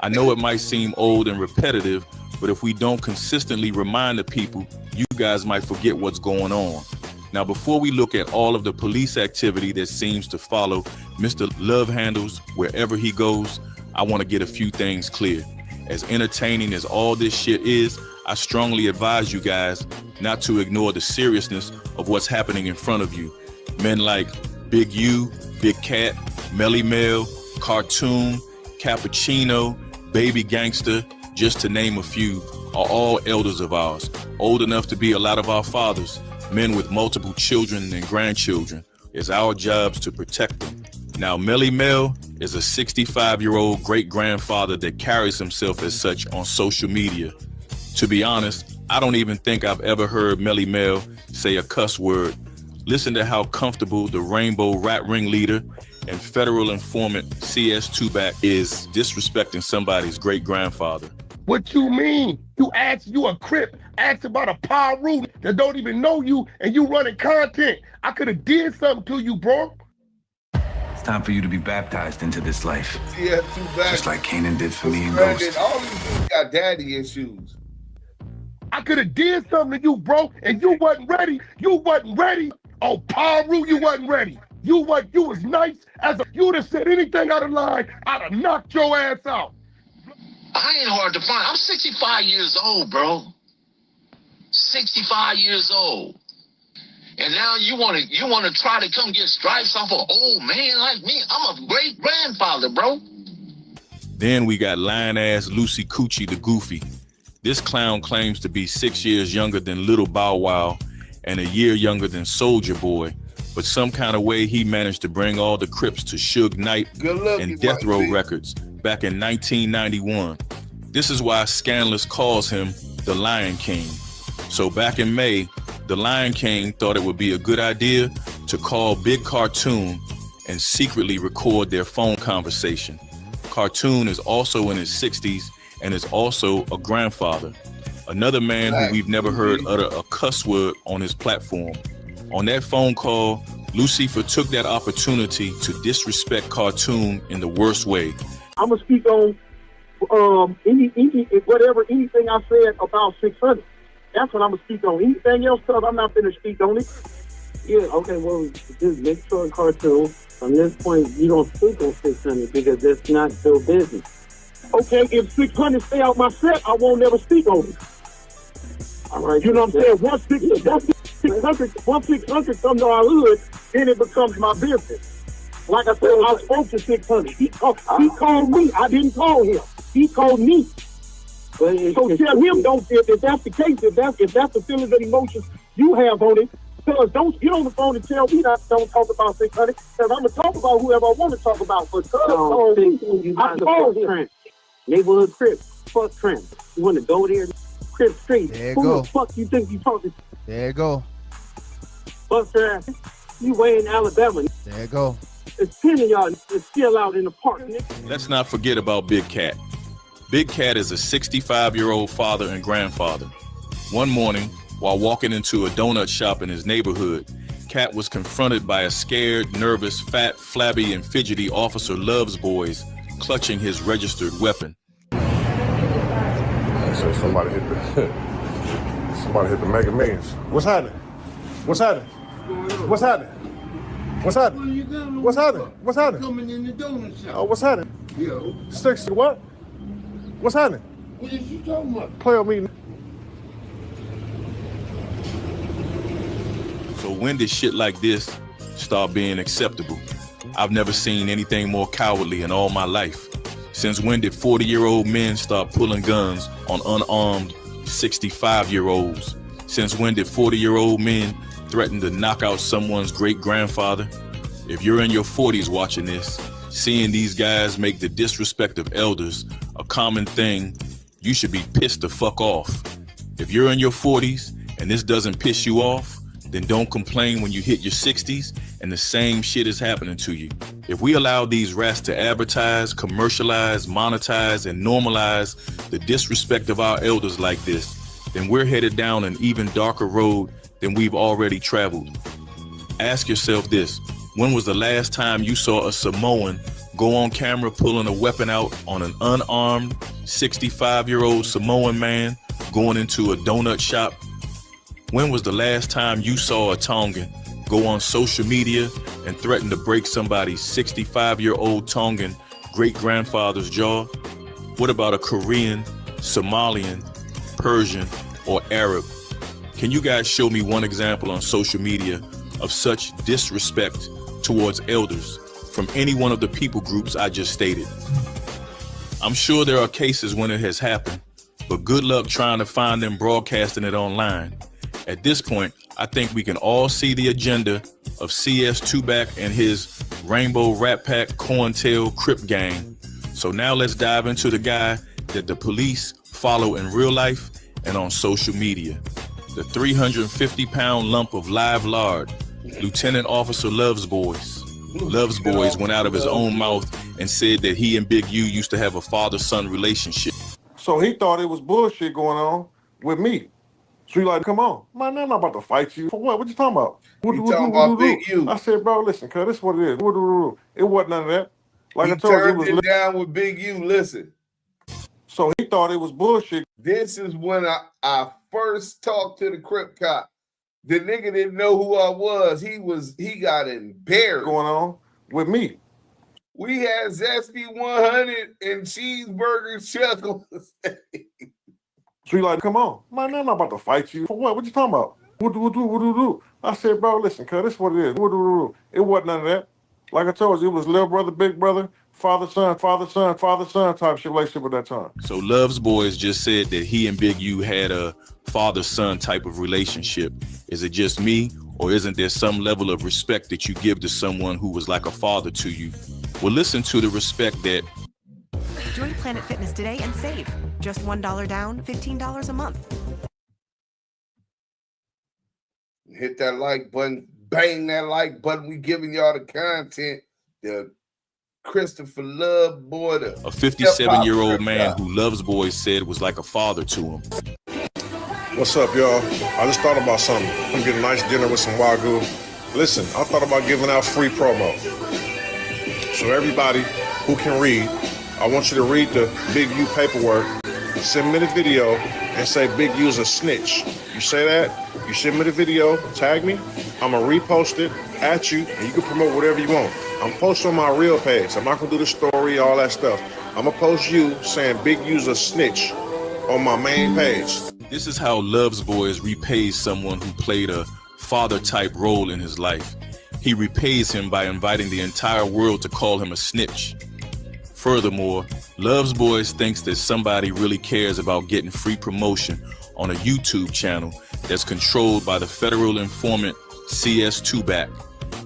I know it might seem old and repetitive, but if we don't consistently remind the people, you guys might forget what's going on. Now, before we look at all of the police activity that seems to follow Mr. Love Handles wherever he goes, I want to get a few things clear. As entertaining as all this shit is, I strongly advise you guys not to ignore the seriousness of what's happening in front of you. Men like Big U, Big Cat, Melly Mel, Cartoon, Cappuccino, Baby Gangster, just to name a few, are all elders of ours, old enough to be a lot of our fathers, men with multiple children and grandchildren. It's our jobs to protect them. Now, Melly Mel is a 65-year-old great-grandfather that carries himself as such on social media. To be honest, I don't even think I've ever heard Melly Mel say a cuss word. Listen to how comfortable the Rainbow Rat Ring leader and federal informant CS2back is disrespecting somebody's great-grandfather. What you mean? You You a Crip, ask about a Paru that don't even know you, and you running content. I could have did something to you, bro. It's time for you to be baptized into this life. Yeah, just like Kanan did for me and Ghost. All these dudes got daddy issues. I could have did something to you, bro, and you wasn't ready. You wasn't ready. Oh, Paru, you wasn't ready. You was nice as a, you would have said anything out of line, I'd have knocked your ass out. I ain't hard to find. I'm 65 years old, bro. 65 years old. And now you wanna try to come get stripes off an old man like me? I'm a great grandfather, bro. Then we got lying-ass Lucy Coochie the Goofy. This clown claims to be 6 years younger than Little Bow Wow and a year younger than Soulja Boy, but some kind of way he managed to bring all the Crips to Suge Knight and Death Row Records back in 1991. This is why Scandalous calls him the Lion King. So back in May, the Lion King thought it would be a good idea to call Big Cartoon and secretly record their phone conversation. Cartoon is also in his 60s and is also a grandfather. Another man who we've never heard utter a cuss word on his platform. On that phone call, Lucifer took that opportunity to disrespect Cartoon in the worst way. I'm gonna speak on anything I said about 600. That's what I'm gonna speak on. Anything else, cause I'm not gonna speak on it. Yeah, okay, well, just make sure Cartoon, from this point, you don't speak on 600 because that's not your business. Okay, if 600 stay out my set, I won't never speak on it. All right, you know what I'm saying? Once 600 comes to our hood, then it becomes my business. Like I said, I spoke to 600. He called me. I didn't call him. He called me. So tell him, don't. If that's the case, if that's the feelings and emotions you have on it, fellas, don't get on the phone and tell me that don't talk about 600. Because I'm gonna talk about whoever I want to talk about. But I told him. Neighborhood Crip, fuck Trim. You want to go there, Crip Street? Who the fuck you think you talking to? There you go. Fuck your ass. You way in Alabama. There you go. It's 10 of y'all that's still out in the park, nigga. Let's not forget about Big Cat. Big Cat is a 65-year-old father and grandfather. One morning, while walking into a donut shop in his neighborhood, Cat was confronted by a scared, nervous, fat, flabby, and fidgety Officer Love's boys clutching his registered weapon. So somebody hit the Mega Millions. What's happening? What's happening? What's happening? What's happening? What's happening? What's happening? Coming in the donut shop. Oh, what's happening? Yo. 60 what? What's happening? What is you talking about? Play on me. So when did shit like this start being acceptable? I've never seen anything more cowardly in all my life. Since when did 40-year-old men start pulling guns on unarmed 65-year-olds? Since when did 40-year-old men threaten to knock out someone's great-grandfather? If you're in your 40s watching this, seeing these guys make the disrespect of elders a common thing, you should be pissed the fuck off. If you're in your 40s and this doesn't piss you off, then don't complain when you hit your 60s and the same shit is happening to you. If we allow these rats to advertise, commercialize, monetize, and normalize the disrespect of our elders like this, then we're headed down an even darker road than we've already traveled. Ask yourself this: when was the last time you saw a Samoan go on camera pulling a weapon out on an unarmed 65-year-old Samoan man going into a donut shop? When was the last time you saw a Tongan go on social media and threaten to break somebody's 65-year-old Tongan great-grandfather's jaw? What about a Korean, Somalian, Persian, or Arab? Can you guys show me one example on social media of such disrespect towards elders from any one of the people groups I just stated? I'm sure there are cases when it has happened, but good luck trying to find them broadcasting it online. At this point, I think we can all see the agenda of CS Tubac and his Rainbow Rat Pack Corntail Crip gang. So now let's dive into the guy that the police follow in real life and on social media. The 350-pound lump of live lard, Lieutenant Officer Love's boys. Love's boys went out of his own mouth and said that he and Big U used to have a father-son relationship. So he thought it was bullshit going on with me. So he like, come on, man, I'm not about to fight you. For what? What you talking about? He talking about Big U. I said, bro, listen, cuz this is what it is. It wasn't none of that. Like He I told you, turned it down with Big U. Listen. So he thought it was bullshit. This is when I first talked to the Crip cop. The nigga didn't know who I was. He got embarrassed. Going on with me. We had Zesty 100 and cheeseburger chuckles. So he like, come on, man, I'm not about to fight you. For what? What you talking about? What? I said, bro, listen, cuz this is what it is. It wasn't none of that. Like I told you, it was little brother, big brother, father, son type shit relationship at that time. So Love's Boys just said that he and Big U had a father-son type of relationship. Is it just me, or isn't there some level of respect that you give to someone who was like a father to you? Well, listen to the respect that... Join Planet Fitness today and save. Just $1 down, $15 a month. Hit that like button, bang that like button. We giving y'all the content. The Christopher Lovejoy, a 57-year-old man who Love's Boys said was like a father to him. What's up, y'all? I just thought about something. I'm getting a nice dinner with some Wagyu. Listen, I thought about giving out free promo. So everybody who can read, I want you to read the Big U paperwork, send me the video, and say Big U's a snitch. You say that, you send me the video, tag me, I'm gonna repost it at you, and you can promote whatever you want. I'm posting on my real page. I'm not gonna do the story, all that stuff. I'm gonna post you saying Big U's a snitch on my main page. This is how Love's Boys repays someone who played a father-type role in his life. He repays him by inviting the entire world to call him a snitch. Furthermore, Love's Boys thinks that somebody really cares about getting free promotion on a YouTube channel that's controlled by the federal informant CS2back.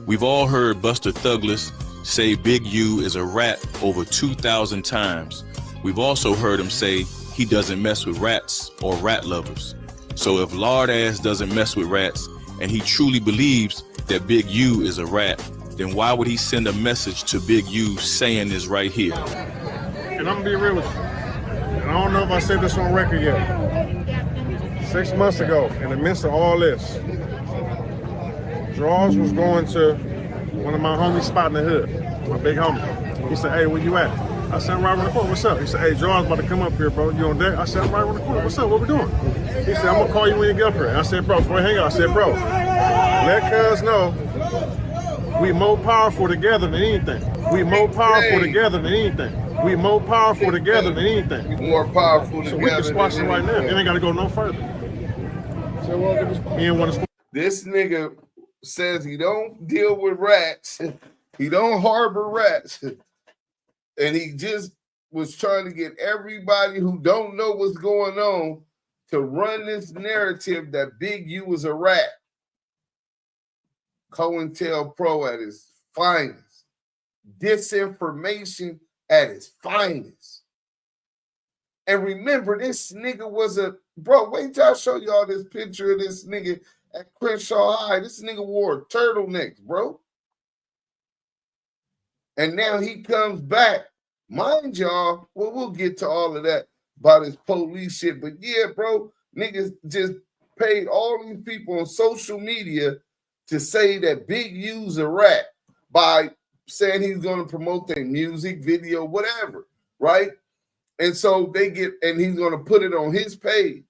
We've all heard Buster Thuglis say Big U is a rat over 2,000 times. We've also heard him say he doesn't mess with rats or rat lovers. So if Lard Ass doesn't mess with rats and he truly believes that Big U is a rat, then why would he send a message to Big U saying this right here? And I'm gonna be real with you. And I don't know if I said this on record yet. 6 months ago, in the midst of all this, Draws was going to one of my homies' spot in the hood, my big homie. He said, hey, where you at? I said, I'm right around the corner. What's up? He said, hey, Draws about to come up here, bro. You on deck? I said, I'm right around the corner. What's up? What we doing? He said, I'm gonna call you when you get up here. I said, bro, before I hang out, I said, bro, let cuz know we more powerful together than anything. We more powerful together than anything. We more powerful together than anything. More powerful together. So we can squash it right now. It ain't gotta go no further. He ain't want to. This nigga says he don't deal with rats. He don't harbor rats. And he just was trying to get everybody who don't know what's going on to run this narrative that Big U was a rat. COINTELPRO at his finest. Disinformation at its finest. And remember, this nigga was a... Bro, wait till I show y'all this picture of this nigga at Crenshaw High. This nigga wore turtlenecks, bro. And now he comes back. Mind y'all, well, we'll get to all of that about his police shit. But yeah, bro, niggas just paid all these people on social media to say that Big U's a rat by saying he's going to promote their music, video, whatever, right? And so they get, and he's going to put it on his page.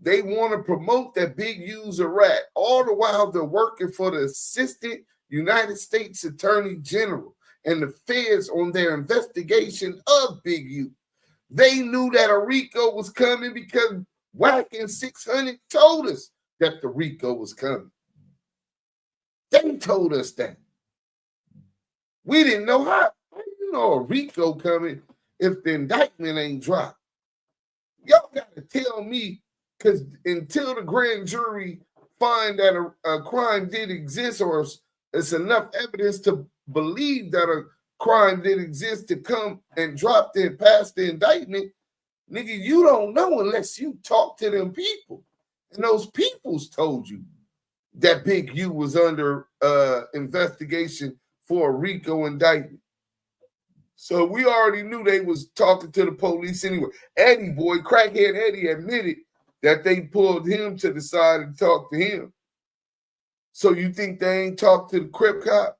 They want to promote that Big U's a rat. All the while they're working for the Assistant United States Attorney General and the feds on their investigation of Big U. They knew that a RICO was coming because Wack and 600 told us that the RICO was coming. They told us that. We didn't know how you know a RICO coming if the indictment ain't dropped. Y'all got to tell me, because until the grand jury find that a crime did exist or it's enough evidence to believe that a crime did exist to come and drop and pass the indictment, nigga, you don't know unless you talk to them people. And those peoples told you that Big U was under investigation for a RICO indictment. So we already knew they was talking to the police anyway. EddieBoy, crackhead Eddie, admitted that they pulled him to the side and talked to him. So you think they ain't talked to the Crip cop?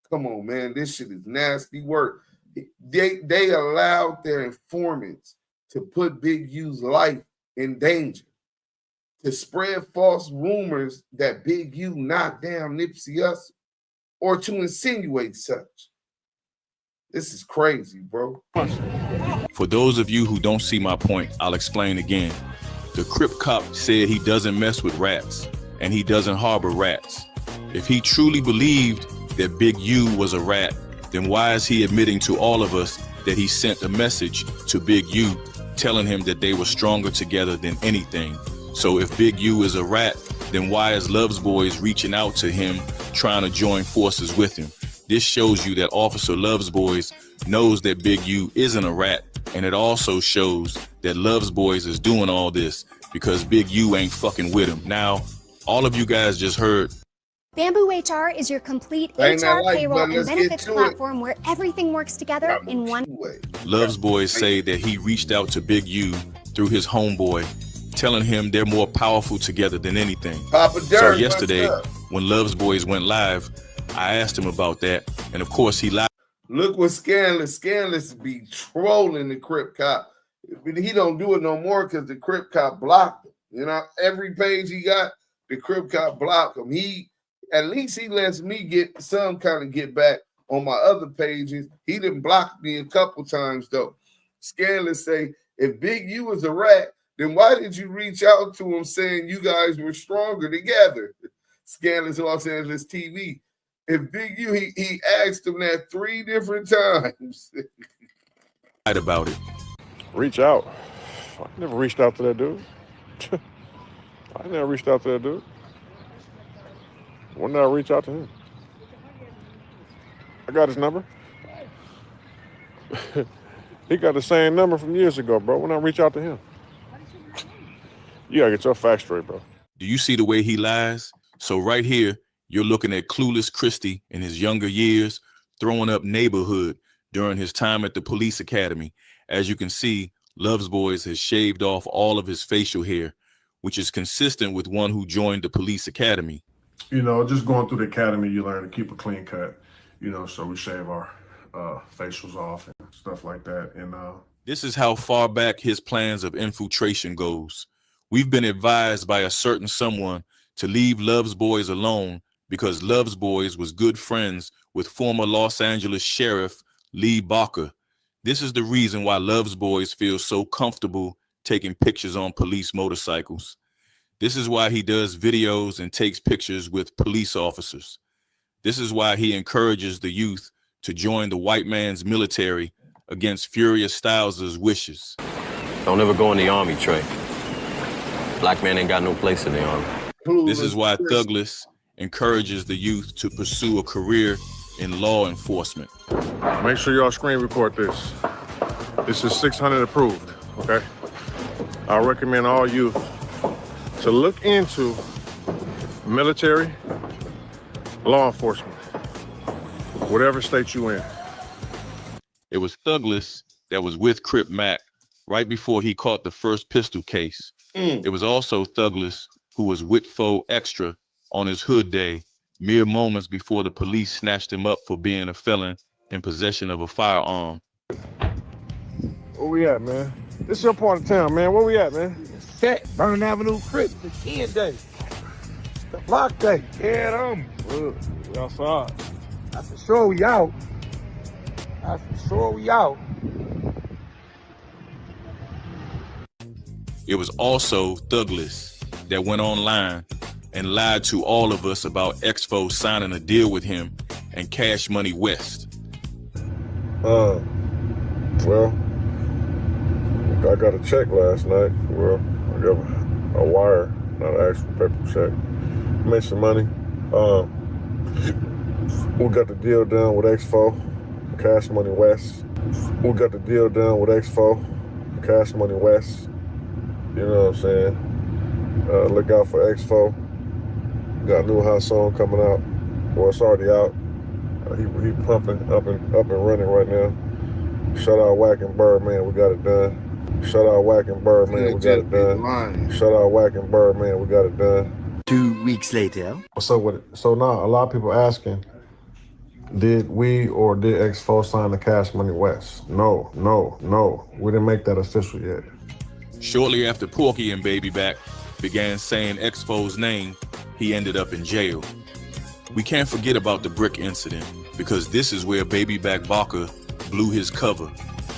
Come on, man. This shit is nasty work. They allowed their informants to put Big U's life in danger, to spread false rumors that Big U knocked down Nipsey Hussle, or to insinuate such. This is crazy, bro. For those of you who don't see my point, I'll explain again. The Crip cop said he doesn't mess with rats, and he doesn't harbor rats. If he truly believed that Big U was a rat, then why is he admitting to all of us that he sent a message to Big U telling him that they were stronger together than anything? So if Big U is a rat, then why is Love's Boys reaching out to him, trying to join forces with him? This shows you that Officer Love's Boys knows that Big U isn't a rat, and it also shows that Love's Boys is doing all this because Big U ain't fucking with him. Now, all of you guys just heard. Bamboo HR is your complete HR, payroll, and benefits platform where everything works together in one way. Love's Boys say that he reached out to Big U through his homeboy, telling him they're more powerful together than anything. So yesterday, when Love's Boys went live, I asked him about that, and of course he lied. Look what Scandalous be trolling the Crip cop. He don't do it no more because the Crip cop blocked him. You know, every page he got, the Crip cop blocked him. At least he lets me get some kind of get back on my other pages. He done blocked me a couple times though. Scandalous say, if Big U was a rat, then why did you reach out to him saying you guys were stronger together? Scandalous Los Angeles TV. If Big U, he asked him that 3 different times. Lied about it. Reach out. I never reached out to that dude. I never reached out to that dude. When did I reach out to him? I got his number. He got the same number from years ago, bro. When I reach out to him. You gotta get your facts straight, bro. Do you see the way he lies? So right here, you're looking at clueless Christie in his younger years, throwing up neighborhood during his time at the police academy. As you can see, Love's Boys has shaved off all of his facial hair, which is consistent with one who joined the police academy. You know, just going through the academy, you learn to keep a clean cut, you know, so we shave our facials off and stuff like that. And this is how far back his plans of infiltration goes. We've been advised by a certain someone to leave Love's Boys alone because Love's Boys was good friends with former Los Angeles Sheriff Lee Barker. This is the reason why Love's Boys feel so comfortable taking pictures on police motorcycles. This is why he does videos and takes pictures with police officers. This is why he encourages the youth to join the white man's military against Furious Styles's wishes. Don't ever go in the army, Trey. Black man ain't got no place in the army. This is why Thuglis encourages the youth to pursue a career in law enforcement. Make sure y'all screen record this. This is 600 approved, okay? I recommend all youth to look into military, law enforcement, whatever state you in. It was Thuglis that was with Crip Mac right before he caught the first pistol case. It was also Thuglis who was with Fo Extra on his hood day, mere moments before the police snatched him up for being a felon in possession of a firearm. Where we at, man? This your part of town, man. Where we at, man? Set, Vernon Avenue, Crip, the 10 day. The block day. Yeah, them. We outside. That's for sure we out. That's for sure we out. It was also Thuglis that went online and lied to all of us about Exfo signing a deal with him and Cash Money West. Well, I got a check last night. Well, I got a wire, not an actual paper check. Made some money. We got the deal done with Exfo, Cash Money West. We got the deal done with Exfo, Cash Money West. You know what I'm saying? Look out for Exfo. Got a new hot song coming out. Well, it's already out. He pumping up and running right now. Shout out Wack and Birdman, we got it done. Shout out Wack and Birdman, we got it done. Shout out Wack and Birdman, we got it done. 2 weeks later. What's up with it? So now a lot of people asking, did we or did X4 sign the Cash Money West? No. We didn't make that official yet. Shortly after Porky and Baby Back began saying X4's name, he ended up in jail. We can't forget about the brick incident because this is where Baby Back Barker blew his cover.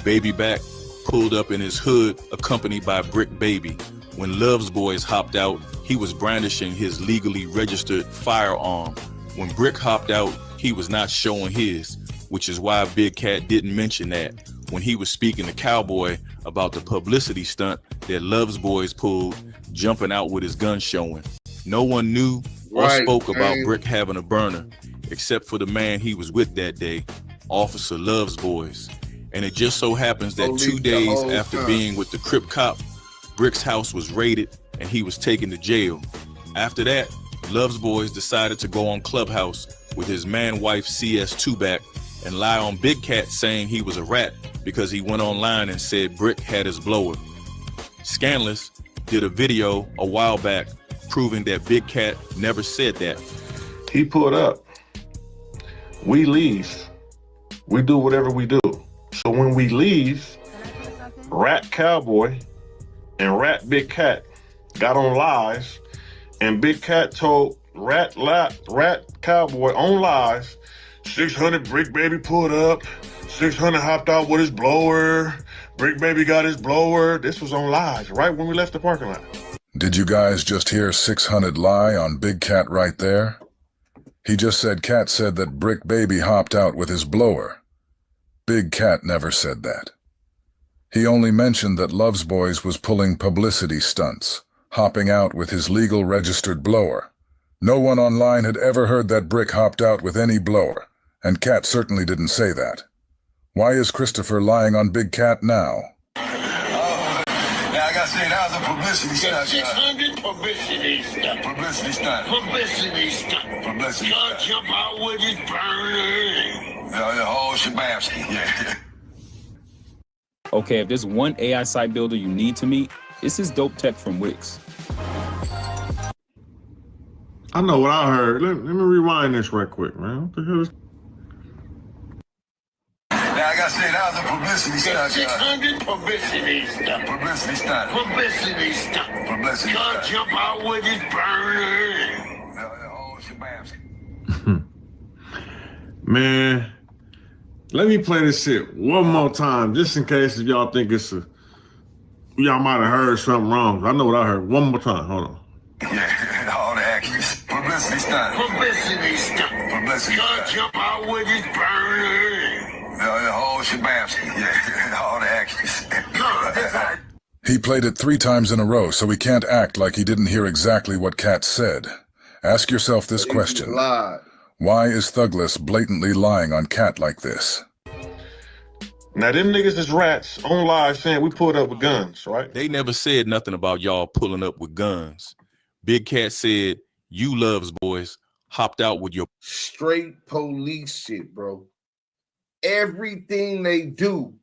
Baby Back pulled up in his hood accompanied by Brick Baby. When Love's Boys hopped out, he was brandishing his legally registered firearm. When Brick hopped out, he was not showing his, which is why Big Cat didn't mention that when he was speaking to Cowboy about the publicity stunt that Love's Boys pulled, jumping out with his gun showing. No one knew or spoke about Brick having a burner, except for the man he was with that day, Officer Love's Boys. And it just so happens that 2 days after being with the Crip cop, Brick's house was raided and he was taken to jail. After that, Love's Boys decided to go on Clubhouse with his man-wife CS2 back and lie on Big Cat saying he was a rat because he went online and said Brick had his blower. Scandalous did a video a while back proving that Big Cat never said that. He pulled up. We leave. We do whatever we do. So when we leave, Rat Cowboy and Rat Big Cat got on live, and Big Cat told Rat Cowboy on live, 600 Brick Baby pulled up, 600 hopped out with his blower, Brick Baby got his blower. This was on live, right when we left the parking lot. Did you guys just hear 600 lie on Big Cat right there? He just said Cat said that Brick Baby hopped out with his blower. Big Cat never said that. He only mentioned that Love's Boys was pulling publicity stunts, hopping out with his legal registered blower. No one online had ever heard that Brick hopped out with any blower, and Cat certainly didn't say that. Why is Christopher lying on Big Cat now? I gotta say, that was a publicity stunt. 600 publicity stunt. Publicity stunt. Publicity stunt. Publicity God stunt. jump out with his burner. The whole Shabamski, yeah. Okay, if there's one AI site builder you need to meet, it's this dope tech from Wix. I know what I heard. Let me rewind this right quick, man. What the hell is... I gotta say, that was a publicity stunt. 600 publicity stunt. Publicity stunt. Publicity stunt. Publicity God stunt. jump out with his burner. The whole Shabamski. Man, let me play this shit one more time, just in case if y'all think it's a... Y'all might have heard something wrong. I know what I heard. One more time. Hold on. Yeah, all the actions. Publicity stunt. Publicity stunt. Publicity God stunt. jump out with his burner. The whole Shabamski, yeah, all the actions. He played it 3 times in a row, so he can't act like he didn't hear exactly what Cat said. Ask yourself this question. Why is Thugless blatantly lying on Cat like this? Now, them niggas is rats on live saying we pulled up with guns, right? They never said nothing about y'all pulling up with guns. Big Cat said, you Love's Boys hopped out with your... Straight police shit, bro. Everything they do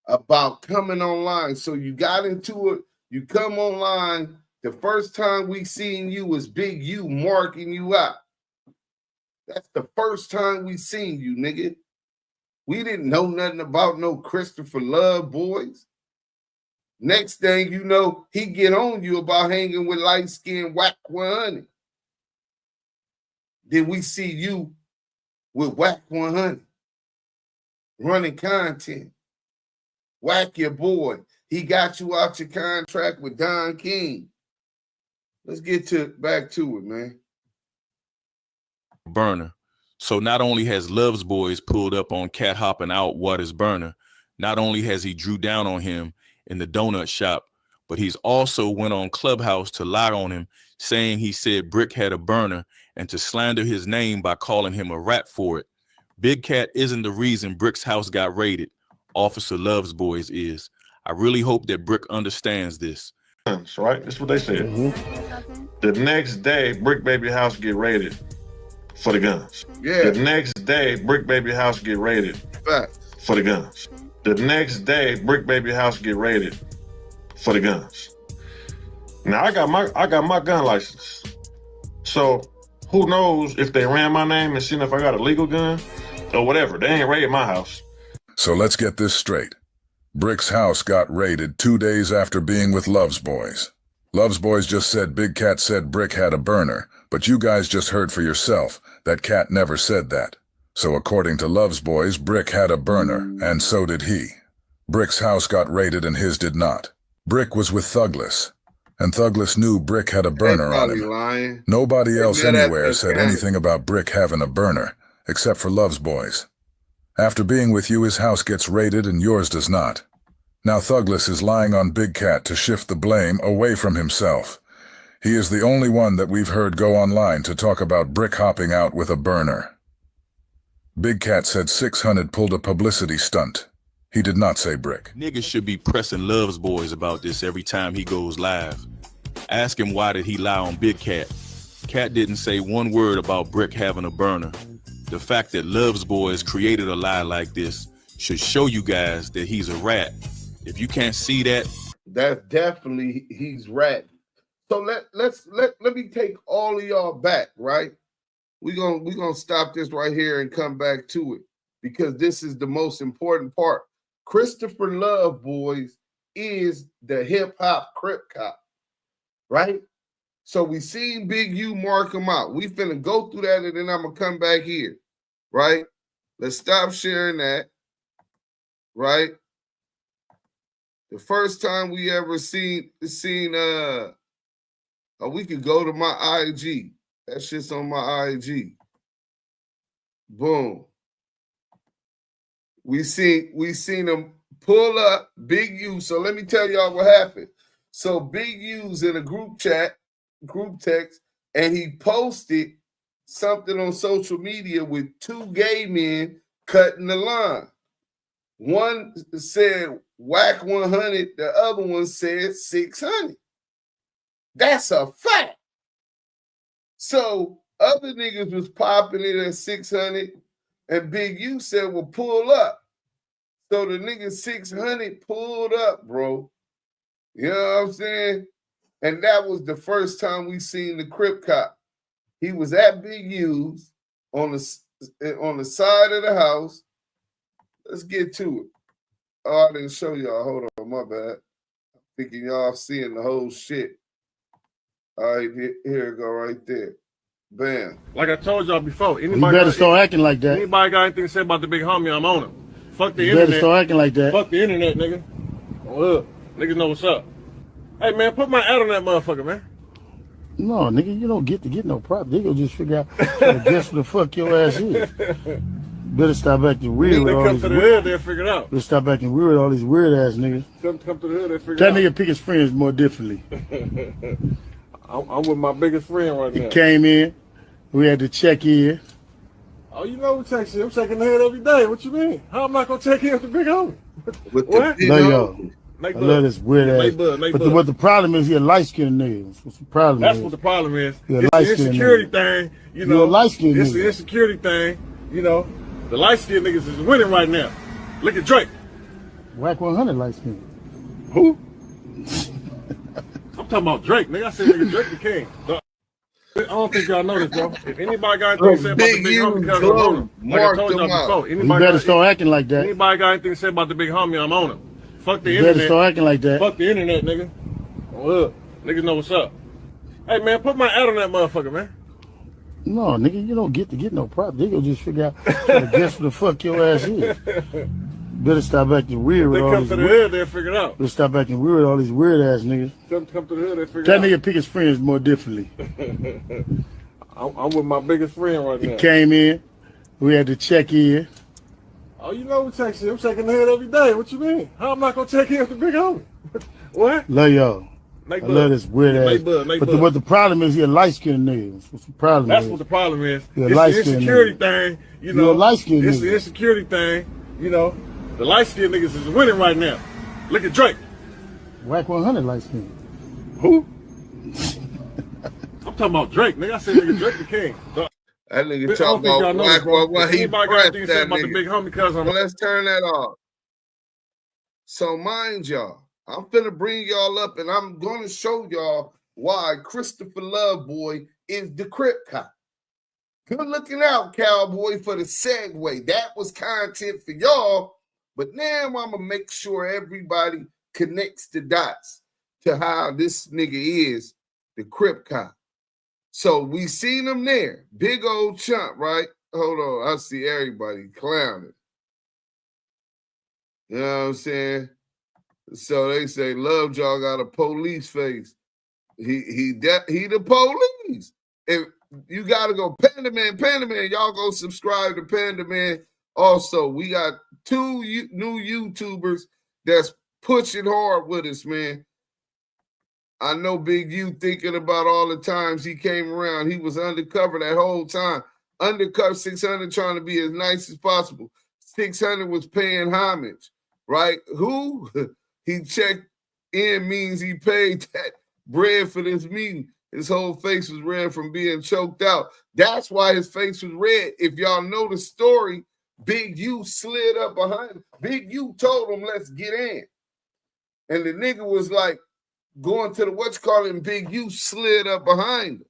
about coming online. So you got into it, you come online, the first time we seen you was Big U marking you out. That's the first time we seen you, nigga. We didn't know nothing about no Christopher Love Boys. Next thing you know, he get on you about hanging with light-skinned Wack 100. Then we see you with Wack 100. Running content. Whack your boy. He got you out your contract with Don King. Let's get back to it, man. Burner. So not only has Love's Boys pulled up on Cat hopping out Waters burner, not only has he drew down on him in the donut shop, but he's also went on Clubhouse to lie on him, saying he said Brick had a burner and to slander his name by calling him a rat for it. Big Cat isn't the reason Brick's house got raided. Officer Love's Boys is. I really hope that Brick understands this. Right? That's what they said. The next day, Brick Baby house get raided for the guns. Yeah. The next day, Brick Baby house get raided for the guns. The next day, Brick Baby house get raided for the guns. Now I got my gun license. So who knows if they ran my name and seen if I got a legal gun or whatever. They ain't raided my house. So let's get this straight. Brick's house got raided 2 days after being with Love's Boys. Love's Boys just said Big Cat said Brick had a burner, but you guys just heard for yourself that Cat never said that. So according to Love's Boys, Brick had a burner, and so did he. Brick's house got raided and his did not. Brick was with Thugless, and Thugless knew Brick had a burner on him. Lying. Nobody else anywhere said anything about Brick having a burner, except for Love's Boys. After being with you, his house gets raided and yours does not. Now Thugless is lying on Big Cat to shift the blame away from himself. He is the only one that we've heard go online to talk about Brick hopping out with a burner. Big Cat said SixHunnet pulled a publicity stunt. He did not say Brick. Niggas should be pressing Love's Boys about this every time he goes live. Ask him why did he lie on Big Cat. Cat didn't say one word about Brick having a burner. The fact that Love's Boys created a lie like this should show you guys that he's a rat. If you can't see that, that's definitely he's rat. So let me take all of y'all back, right? We're gonna stop this right here and come back to it because this is the most important part. Christopher Lovejoy is the hip-hop Crip cop, right? So we seen Big U mark him out. We finna go through that and then I'm gonna come back here, right? Let's stop sharing that, right? The first time we ever seen we could go to my IG. That shit's on my IG. Boom. We seen him pull up Big U. So let me tell y'all what happened. So Big U's in a group text, and he posted something on social media with two gay men cutting the line. One said whack 100, the other one said 600. That's a fact. So other niggas was popping it at 600, and Big U said, well, pull up. So the nigga 600 pulled up, bro. You know what I'm saying? And that was the first time we seen the Crip cop. He was at Big U's on the side of the house. Let's get to it. Oh, I didn't show y'all. Hold on, my bad. I'm thinking y'all seeing the whole shit. All right, here it go right there. Bam. Like I told y'all before, You better start acting like that. Anybody got anything to say about the big homie, I'm on him. Fuck the You internet. better start acting like that. Fuck the internet, nigga. Look, niggas know what's up. Hey, man, put my ad on that motherfucker, man. No, nigga, you don't get to get no prop. They gonna just figure out guess what the fuck your ass is. Better stop acting weird with all come these to the weird. hood, they'll figure it out. Better stop acting weird with all these weird ass niggas. Come to the hood, they'll figure it That out. nigga pick his friends more differently. I'm with my biggest friend right now. He came in, we had to check in. Oh, you know what checks in. I'm checking the head every day. What you mean? How am I gonna check in with the big homie? With what? Love y'all. I love this weird ass. But the problem is he a light-skinned nigga. What's the problem? That's what the problem is. He a It's the light-skinned insecurity nigga. thing, you You know. a light-skinned It's nigga. the insecurity thing, you know. The light-skinned niggas is winning right now. Look at Drake. Whack 100 light-skinned. Who? I'm talking about Drake, nigga. I said nigga Drake the king. I don't think y'all know this, bro. If anybody got anything to say about the big homie, because I'm on him. Like I told y'all before. You better start acting like that. Anybody got anything to say about the big homie, I'm on him. Fuck the You internet. better start acting like that. Fuck the internet, nigga. Look, niggas know what's up. Hey, man, put my ad on that motherfucker, man. No, nigga, you don't get to get no prop. They gonna just figure out guess what the fuck your ass is. Better stop acting weird with They all come these to the weird. hood, they'll figure it out. Better stop acting weird with all these weird ass niggas. Come to the hood, they'll figure That it nigga pick his friends more differently. out. I'm with my biggest friend right He now. came in, we had to check in. Oh, you know what checks in. I'm checking the head every day. What you mean? How am I gonna check in with the big homie? What? Love y'all. Make I bud. love this weird Make ass. bud, make But bud. the problem is he a light-skinned nigga. What's the problem That's is? what the problem is. He a It's the light-skinned insecurity nigga. thing, you You a know. light-skinned It's nigga. the insecurity thing, you know. The light-skinned niggas is winning right now. Look at Drake. Whack 100 light-skinned. Who? I'm talking about Drake, nigga. I said nigga Drake the king. That nigga I don't talking think y'all about know whack this, bro. what If he anybody got pressed anything to say that about the nigga. big homie, cuz I'm Well, let's turn that off. So mind y'all, I'm finna bring y'all up and I'm gonna show y'all why Christopher Lovejoy is the Crip cop. Good looking out, Cowboy, for the segue. That was content for y'all, but now I'm gonna make sure everybody connects the dots to how this nigga is the Crip cop. So we seen him there, big old chump, right? Hold on, I see everybody clowning. You know what I'm saying? So they say Lovejoy got a police face. He the police. If you gotta go Panda Man, y'all go subscribe to Panda Man. Also, we got 2 new YouTubers that's pushing hard with us, man. I know Big U thinking about all the times he came around. He was undercover that whole time. Undercover 600 trying to be as nice as possible. 600 was paying homage, right? Who? He checked in means he paid that bread for this meeting. His whole face was red from being choked out. That's why his face was red. If y'all know the story, Big U slid up behind him. Big U told him, let's get in. And the nigga was like going to the what's-called Big U slid up behind him.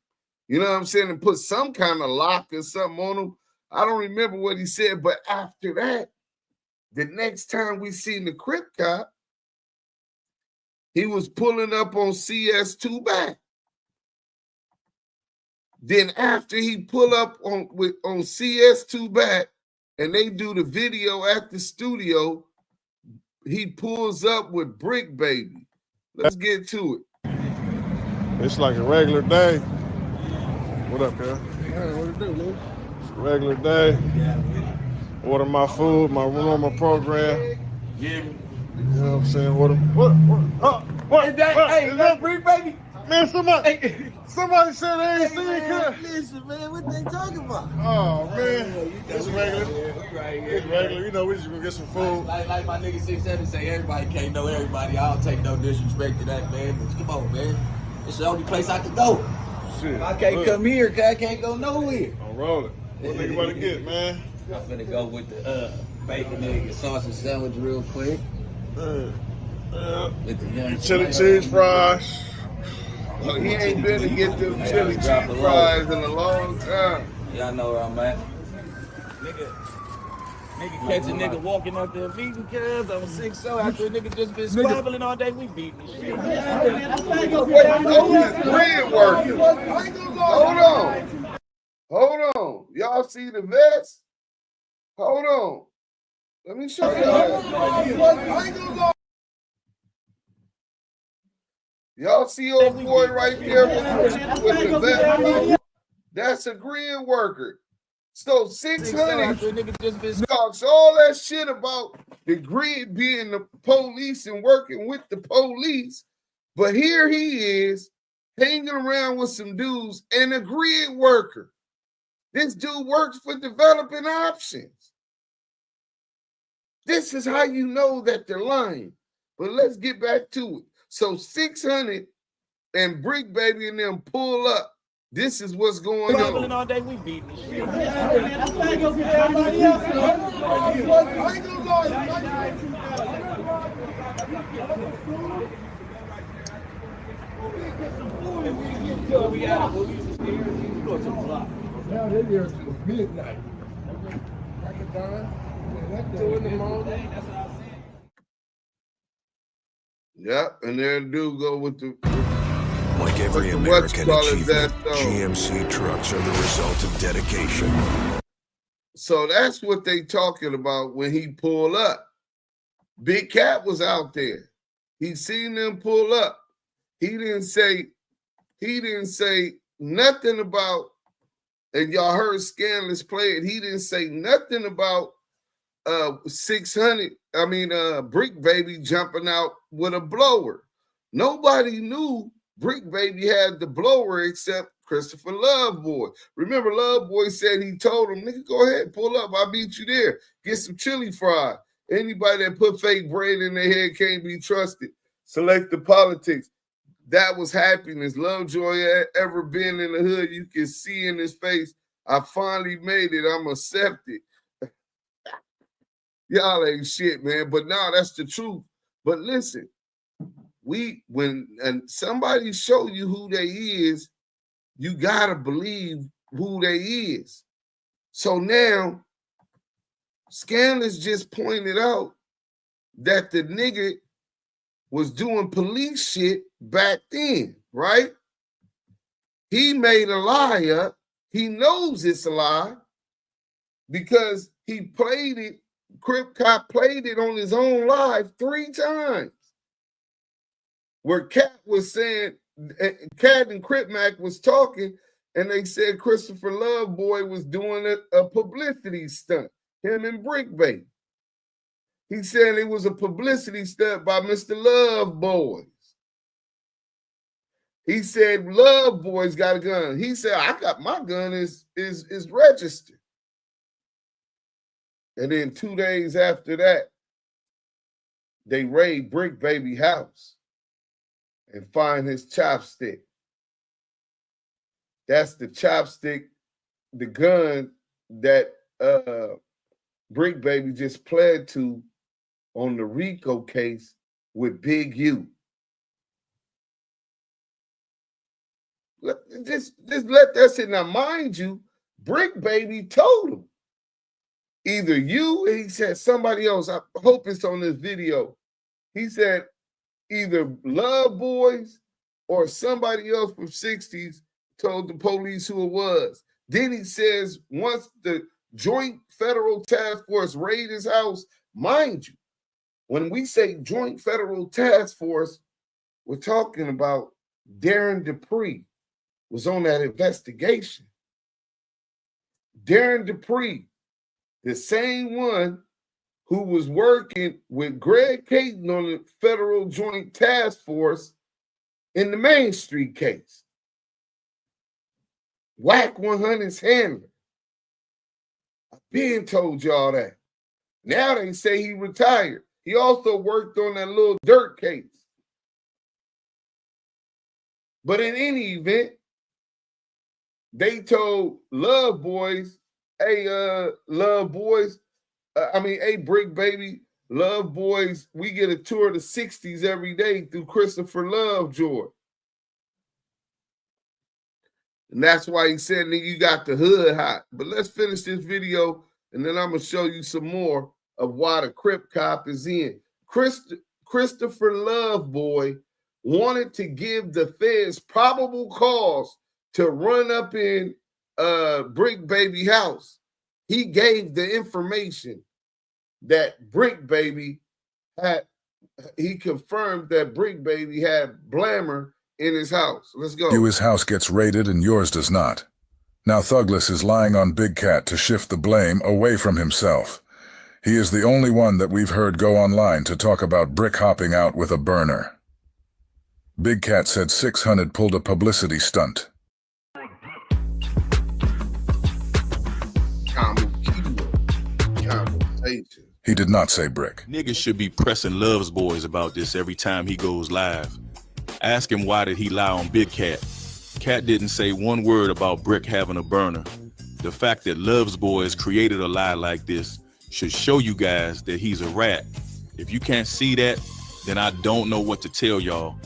You know what I'm saying? And put some kind of lock or something on him. I don't remember what he said, but after that, the next time we seen the Crip cop, he was pulling up on CS2 back. Then after he pull up on CS2 back and they do the video at the studio, he pulls up with Brick Baby. Let's get to it. It's like a regular day. What up, girl? What it do, man? It's a regular day. Order my food, my normal program. Yeah. You know what I'm saying? What? Is that Brick Baby? Man, somebody said they ain't seen it. Listen, man, what they talking about? Oh, man. It's regular. It's regular. You know, we just gonna get some food. Like my nigga 6'7" say, everybody can't know everybody. I don't take no disrespect to that, man. But come on, man. It's the only place I can go. Shit. I can't come here, cause I can't go nowhere. I'm rolling. What nigga about to get, man? I'm finna go with the bacon, egg, and sausage sandwich real quick. With the young chili cheese fries. Well, he ain't been to get them chili cheese fries in a long time. Y'all know where I'm at. Nigga catch a nigga walking out there beating cuz I'm 6'0" after a nigga just been squabbling all day. We beating this shit. Hold on. Y'all see the vest? Hold on. Let me show y'all. Y'all see old boy right there with the vest? That's a grid worker. So 600 talks all that shit about the grid being the police and working with the police, but here he is hanging around with some dudes and a grid worker. This dude works for developing options. This is how you know that they're lying. But let's get back to it. So 600 and Brick Baby and them pull up. This is what's going on. All day, we beating this shit. Now they're here till midnight. Yep, and there do go with the. Like every American achievement, GMC trucks are the result of dedication. So that's what they talking about when he pulled up. Big Cat was out there. He seen them pull up. He didn't say nothing about, and y'all heard Scandalous play it. He didn't say nothing about 600. Brick Baby jumping out with a blower. Nobody knew Brick Baby had the blower except Christopher Lovejoy. Remember, Lovejoy said he told him, nigga, go ahead, pull up. I'll beat you there. Get some chili fries. Anybody that put fake braid in their head can't be trusted. Select the politics. That was happiness. Lovejoy ever been in the hood, you can see in his face, I finally made it. I'm accepted. Y'all ain't shit, man. But nah, that's the truth. But listen, when somebody show you who they is, you gotta believe who they is. So now, Scandalous just pointed out that the nigga was doing police shit back then, right? He made a lie up. He knows it's a lie because he played it. Crip Cop played it on his own live 3 times. Where Cat was saying, Cat and Crip Mac was talking, and they said Christopher Lovejoy was doing a publicity stunt, him and Brick Baby. He said it was a publicity stunt by Mr. Love Boys. He said Love Boys got a gun. He said, I got my gun is registered. And then 2 days after that, they raid Brick Baby house and find his chopstick. That's the chopstick, the gun that Brick Baby just pled to on the RICO case with Big U. Just let that sit. Now, mind you, Brick Baby told him, either you, and he said somebody else, I hope it's on this video. He said either Love Boys or somebody else from 60s told the police who it was. Then he says once the Joint Federal Task Force raided his house, mind you, when we say Joint Federal Task Force, we're talking about Darren Dupree was on that investigation. Darren Dupree, the same one who was working with Greg Caton on the Federal Joint Task Force in the Main Street case. Whack 100's handler. I've been told y'all that. Now they say he retired. He also worked on that little dirt case. But in any event, they told Love Boys, hey, Love Boys, hey, Brick Baby, Love Boys, we get a tour of the 60s every day through Christopher Lovejoy. And that's why he said, nigga, you got the hood hot. But let's finish this video, and then I'm going to show you some more of why the Crip Cop is in. Christopher Lovejoy wanted to give the feds probable cause to run up in Brick Baby house. He gave the information that Brick Baby had. He confirmed that Brick Baby had Blammer in his house. Let's go. His house gets raided and yours does not. Now Thugless is lying on Big Cat to shift the blame away from himself. He is the only one that we've heard go online to talk about Brick hopping out with a burner. Big Cat said SixHunnet pulled a publicity stunt. He did not say Brick. Niggas should be pressing Love's Boys about this every time he goes live. Ask him why did he lie on Big Cat. Cat didn't say one word about Brick having a burner. The fact that Love's Boys created a lie like this should show you guys that he's a rat. If you can't see that, then I don't know what to tell y'all.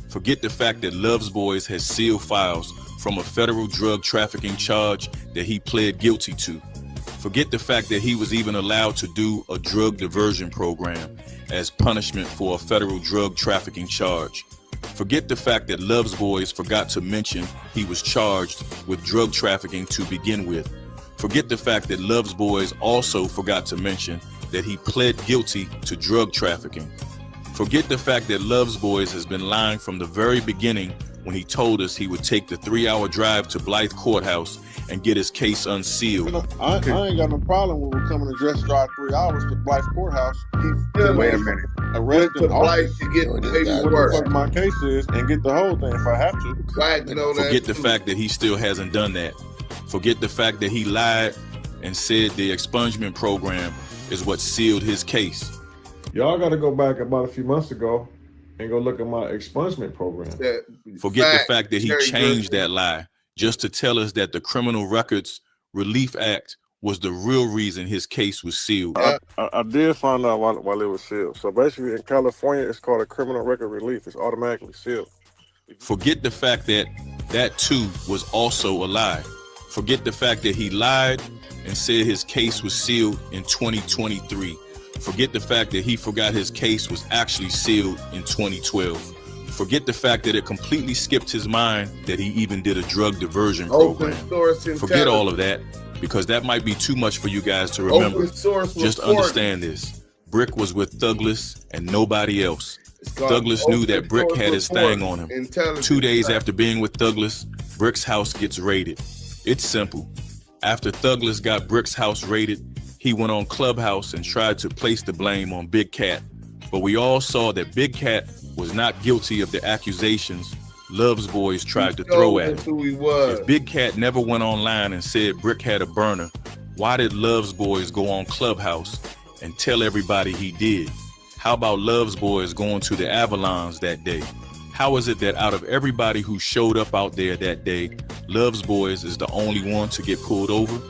Forget the fact that Love's Boys has sealed files from a federal drug trafficking charge that he pled guilty to. Forget the fact that he was even allowed to do a drug diversion program as punishment for a federal drug trafficking charge. Forget the fact that Love's Boys forgot to mention he was charged with drug trafficking to begin with. Forget the fact that Love's Boys also forgot to mention that he pled guilty to drug trafficking. Forget the fact that Love's Boys has been lying from the very beginning when he told us he would take the 3-hour drive to Blythe Courthouse and get his case unsealed. I ain't got no problem with him coming to dress drive 3 hours to Blythe Courthouse. Wait a minute. Went to Blythe to get the paperwork. What my case is and get the whole thing if I have to. Forget the fact that he still hasn't done that. Forget the fact that he lied and said the expungement program is what sealed his case. Y'all got to go back about a few months ago and go look at my expungement program. Forget the fact that he changed that lie just to tell us that the Criminal Records Relief Act was the real reason his case was sealed. I did find out while it was sealed. So basically in California, it's called a criminal record relief. It's automatically sealed. Forget the fact that that too was also a lie. Forget the fact that he lied and said his case was sealed in 2023. Forget the fact that he forgot his case was actually sealed in 2012. Forget the fact that it completely skipped his mind that he even did a drug diversion program. Forget all of that, because that might be too much for you guys to remember. Just understand this. Brick was with Douglas and nobody else. Douglas knew that Brick had his thing on him. 2 days after being with Douglas, Brick's house gets raided. It's simple. After Douglas got Brick's house raided, he went on Clubhouse and tried to place the blame on Big Cat. But we all saw that Big Cat was not guilty of the accusations Love's boys tried to throw at him. If Big Cat never went online and said Brick had a burner, why did Love's boys go on Clubhouse and tell everybody he did? How about Love's boys going to the Avalons that day? How is it that out of everybody who showed up out there that day, Love's boys is the only one to get pulled over?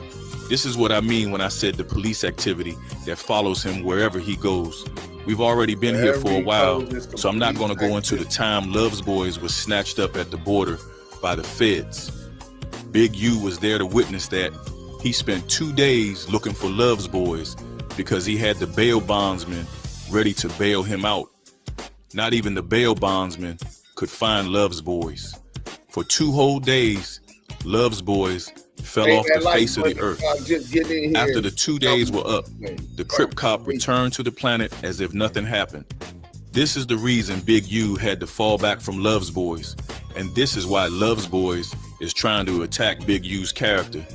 This is what I mean when I said the police activity that follows him wherever he goes. We've already been here for a while, so I'm not going to go into the time Love's boys was snatched up at the border by the feds. Big U was there to witness that. He spent 2 days looking for Love's boys because he had the bail bondsman ready to bail him out. Not even the bail bondsman could find Love's boys. For 2 whole days, Love's boys fell off the face of the earth. After the 2 days were up, the Crip Cop returned to the planet as if nothing happened. This is the reason Big U had to fall back from Love's boys. And this is why Love's boys is trying to attack Big U's character.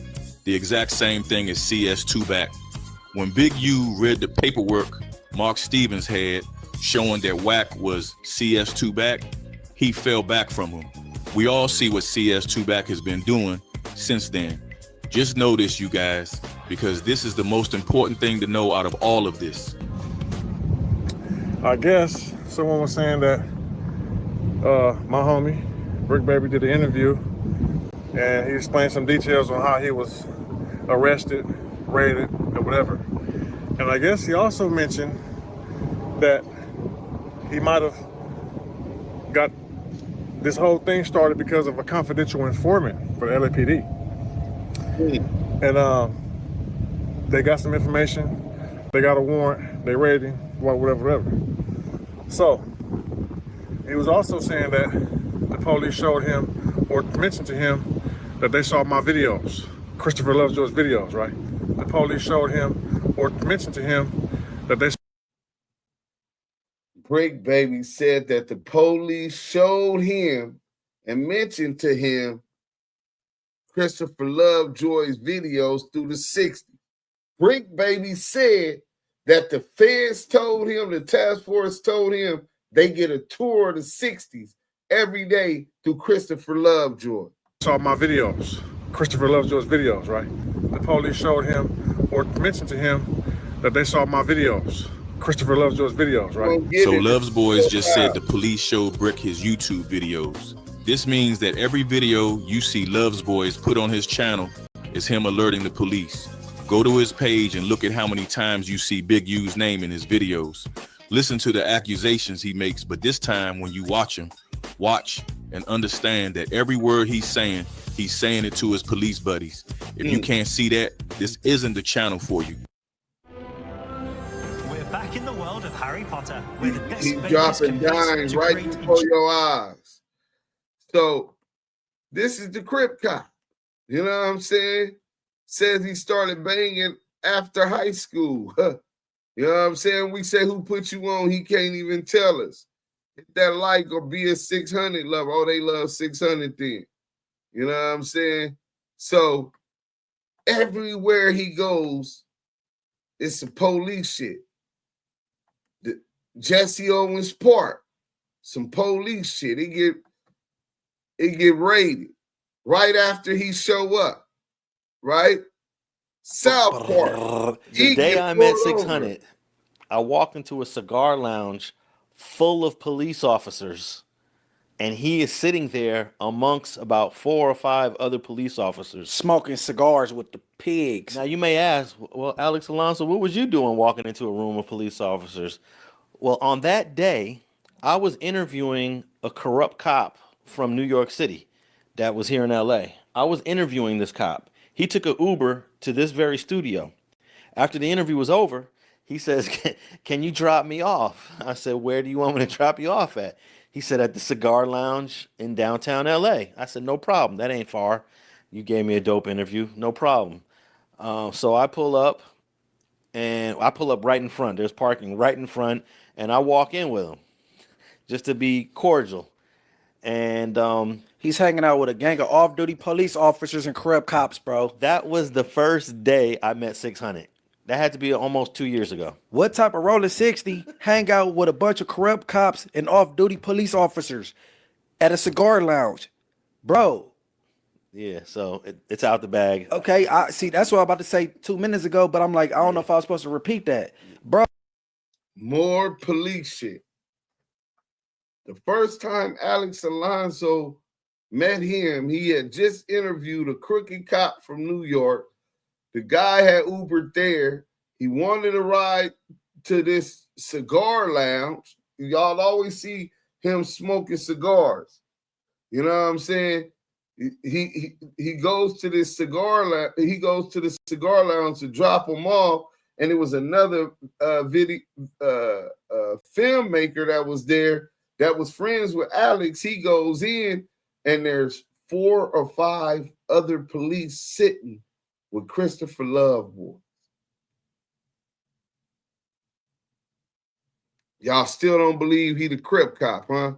The exact same thing as CS2 back. When Big U read the paperwork Mark Stevens had showing that Wack was CS2 back, he fell back from him. We all see what CS2 back has been doing since then. Just know this, you guys, because this is the most important thing to know out of all of this. I guess someone was saying that my homie, Brick Baby, did an interview and he explained some details on how he was arrested, raided, or whatever. And I guess he also mentioned that he might have got this whole thing started because of a confidential informant for the LAPD. And they got some information, they got a warrant, they raided him, whatever. So he was also saying that the police showed him or mentioned to him that they saw my videos, Christopher Lovejoy's videos, right? The police showed him or mentioned to him that they. Brick Baby said that the police showed him and mentioned to him Christopher Lovejoy's videos through the 60s. Brick Baby said that the feds told him, the task force told him they get a tour of the 60s every day through Christopher Lovejoy. Saw my videos, Christopher Lovejoy's videos, right? The police showed him or mentioned to him that they saw my videos, Christopher Lovejoy's videos, right? So Love's boys just said the police showed Brick his YouTube videos. This means that every video you see Love's boys put on his channel is him alerting the police. Go to his page and look at how many times you see Big U's name in his videos. Listen to the accusations he makes, but this time when you watch him, watch and understand that every word he's saying it to his police buddies. If you can't see that, this isn't the channel for you. We're back in the world of Harry Potter, where the best He's dropping dimes right before your eyes. So this is the Crip Cop. You know what I'm saying? Says he started banging after high school. You know what I'm saying? We say who put you on, he can't even tell us. Hit that like or be a 600 lover. Oh, they love 600 then. You know what I'm saying? So everywhere he goes, it's some police shit. Jesse Owens Park, some police shit. It get raided right after he show up, right? South Park. The day I met 600, I walked into a cigar lounge full of police officers, and he is sitting there amongst about 4 or 5 other police officers. Smoking cigars with the pigs. Now, you may ask, well, Alex Alonso, what was you doing walking into a room of police officers? Well, on that day, I was interviewing a corrupt cop from New York City that was here in LA. I was interviewing this cop. He took an Uber to this very studio. After the interview was over, he says, can you drop me off? I said, where do you want me to drop you off at? He said, at the Cigar Lounge in downtown LA. I said, no problem. That ain't far. You gave me a dope interview. No problem. So I pull up, and I pull up right in front. There's parking right in front, and I walk in with him just to be cordial. And he's hanging out with a gang of off-duty police officers and corrupt cops, bro. That was the first day I met SixHunnet. That had to be almost 2 years ago. What type of Rollin 60 hang out with a bunch of corrupt cops and off-duty police officers at a cigar lounge? Bro. Yeah, so it's out the bag. Okay, I see. That's what I was about to say 2 minutes ago, but I'm like, I don't know if I was supposed to repeat that. Bro. More police shit. The first time Alex Alonso met him, he had just interviewed a crooked cop from New York. The guy had Ubered there. He wanted to ride to this cigar lounge. Y'all always see him smoking cigars. You know what I'm saying? He goes to this cigar lounge. He goes to the cigar lounge to drop him off, and it was another filmmaker that was there that was friends with Alex. He goes in, and there's 4 or 5 other police sitting with Christopher Lovejoy. Y'all still don't believe he the Crip cop, huh?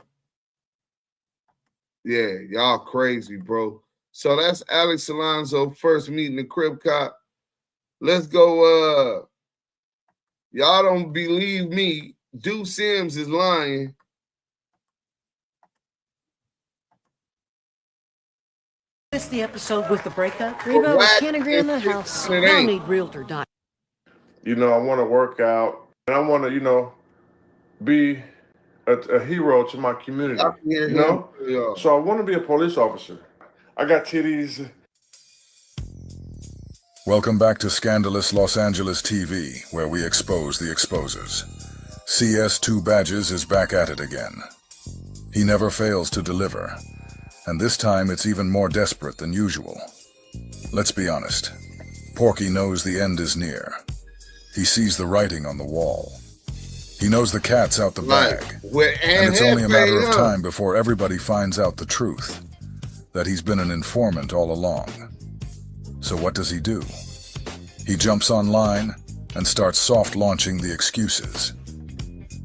Yeah, y'all crazy, bro. So that's Alex Alonso first meeting the Crip cop. Let's go. Y'all don't believe me. Duse M is lying. This the episode with the breakup? Rebo, we can't agree on the house. Y'all need realtor. You know, I want to work out, and I want to, you know, be a hero to my community. You know, so I want to be a police officer. I got titties. Welcome back to Scandalous Los Angeles TV, where we expose the exposers. CS2 Badges is back at it again. He never fails to deliver, and this time it's even more desperate than usual. Let's be honest, Porky knows the end is near. He sees the writing on the wall. He knows the cat's out the bag, and it's only a matter of time before everybody finds out the truth, that he's been an informant all along. So what does he do? He jumps online and starts soft launching the excuses.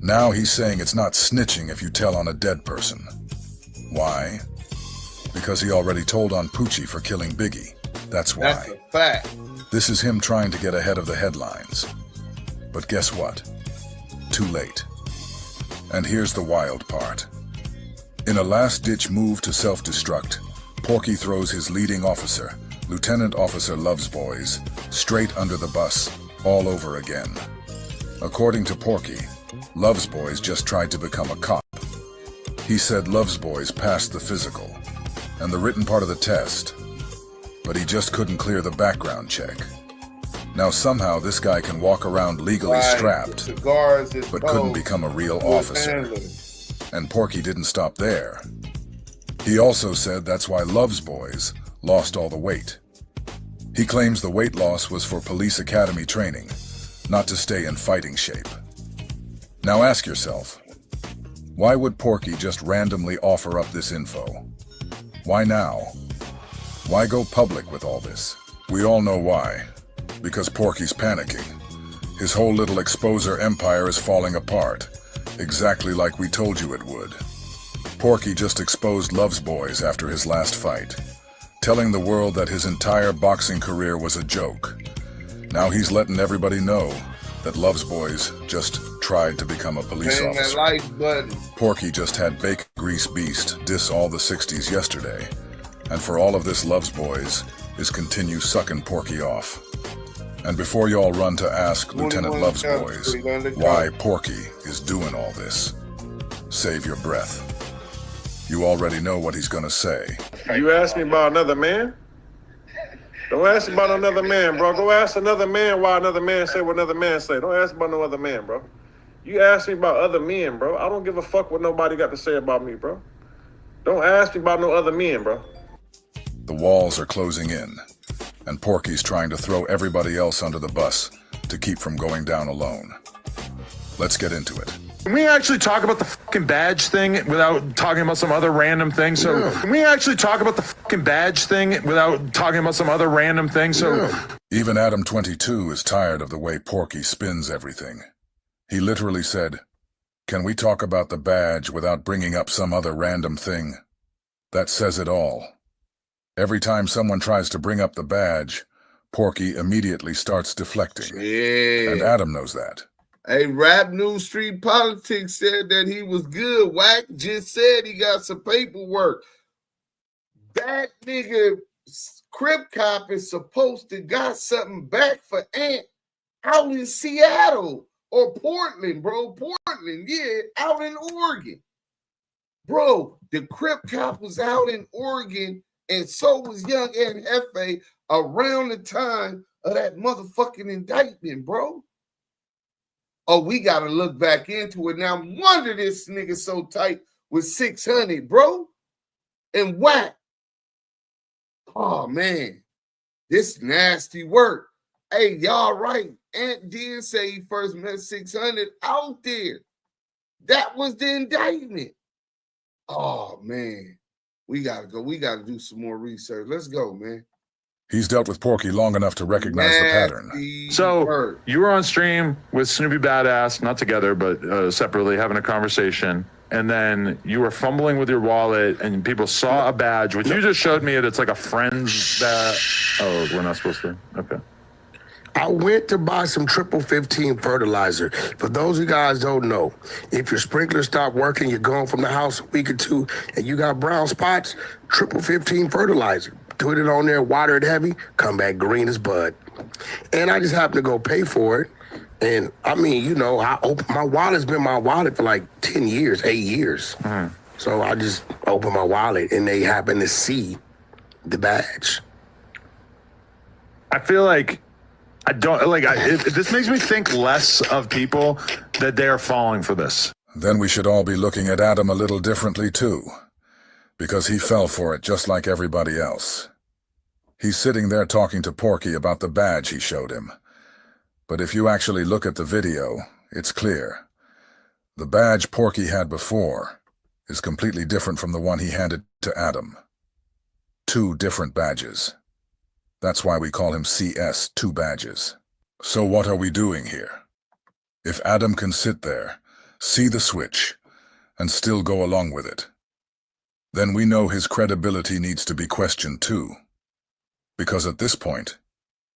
Now he's saying it's not snitching if you tell on a dead person. Why? Because he already told on Poochie for killing Biggie. That's why. That's a fact. This is him trying to get ahead of the headlines. But guess what? Too late. And here's the wild part. In a last-ditch move to self-destruct, Porky throws his leading officer, Lieutenant Officer Lovesboys, straight under the bus, all over again. According to Porky, Lovesboys just tried to become a cop. He said Lovesboys passed the physical and the written part of the test, but he just couldn't clear the background check. Now somehow this guy can walk around legally strapped, but couldn't become a real officer. And Porky didn't stop there. He also said that's why Lovesboys lost all the weight. He claims the weight loss was for police academy training, not to stay in fighting shape. Now ask yourself, why would Porky just randomly offer up this info? Why now? Why go public with all this? We all know why. Because Porky's panicking. His whole little exposer empire is falling apart, exactly like we told you it would. Porky just exposed Lovesboys after his last fight, telling the world that his entire boxing career was a joke. Now he's letting everybody know that Lovesboys just tried to become a police officer. Porky just had Bake Grease Beast diss all the 60s yesterday, and for all of this Lovesboys is continue sucking Porky off. And before y'all run to ask Lieutenant Lovesboys why Porky is doing all this, save your breath. You already know what he's gonna say. You asked me about another man? Don't ask me about another man, bro. Go ask another man why another man say what another man say. Don't ask me about no other man, bro. You ask me about other men, bro. I don't give a fuck what nobody got to say about me, bro. Don't ask me about no other men, bro. The walls are closing in, and Porky's trying to throw everybody else under the bus to keep from going down alone. Let's get into it. Can we actually talk about the fucking badge thing without talking about some other random thing? Can we actually talk about the fucking badge thing without talking about some other random thing? Even Adam 22 is tired of the way Porky spins everything. He literally said, "Can we talk about the badge without bringing up some other random thing?" That says it all. Every time someone tries to bring up the badge, Porky immediately starts deflecting. Yeah. And Adam knows that. Hey, Rap News Street Politics said that he was good. Wack just said he got some paperwork. That nigga Crip Cop is supposed to got something back for Ant out in Seattle or Portland, bro. Portland, yeah, out in Oregon. Bro, the Crip Cop was out in Oregon, and so was Young and Hefe around the time of that motherfucking indictment, bro. Oh, we got to look back into it. Now, wonder this nigga so tight with 600, bro. And Wack. Oh, man. This nasty work. Hey, y'all right. Ant did say he first met 600 out there. That was the indictment. Oh, man. We got to go. We got to do some more research. Let's go, man. He's dealt with Porky long enough to recognize the pattern. So you were on stream with Snoopy Badass, not together, but separately, having a conversation. And then you were fumbling with your wallet and people saw a badge, which you just showed me. It's like a friend's that. Oh, we're not supposed to. Okay. I went to buy some 15 fertilizer. For those of you guys don't know, if your sprinkler stop working, you're gone from the house a week or two, and you got brown spots, 15 fertilizer. Put it on there, water it heavy, come back green as bud. And I just happened to go pay for it. And I mean, you know, my wallet's been my wallet for like 10 years, 8 years. So I just opened my wallet and they happened to see the badge. I feel like I don't like this makes me think less of people that they are falling for this. Then we should all be looking at Adam a little differently too, because he fell for it just like everybody else. He's sitting there talking to Porky about the badge he showed him. But if you actually look at the video, it's clear. The badge Porky had before is completely different from the one he handed to Adam. 2 different badges. That's why we call him CS, 2 badges. So what are we doing here? If Adam can sit there, see the switch, and still go along with it, then we know his credibility needs to be questioned too. Because at this point,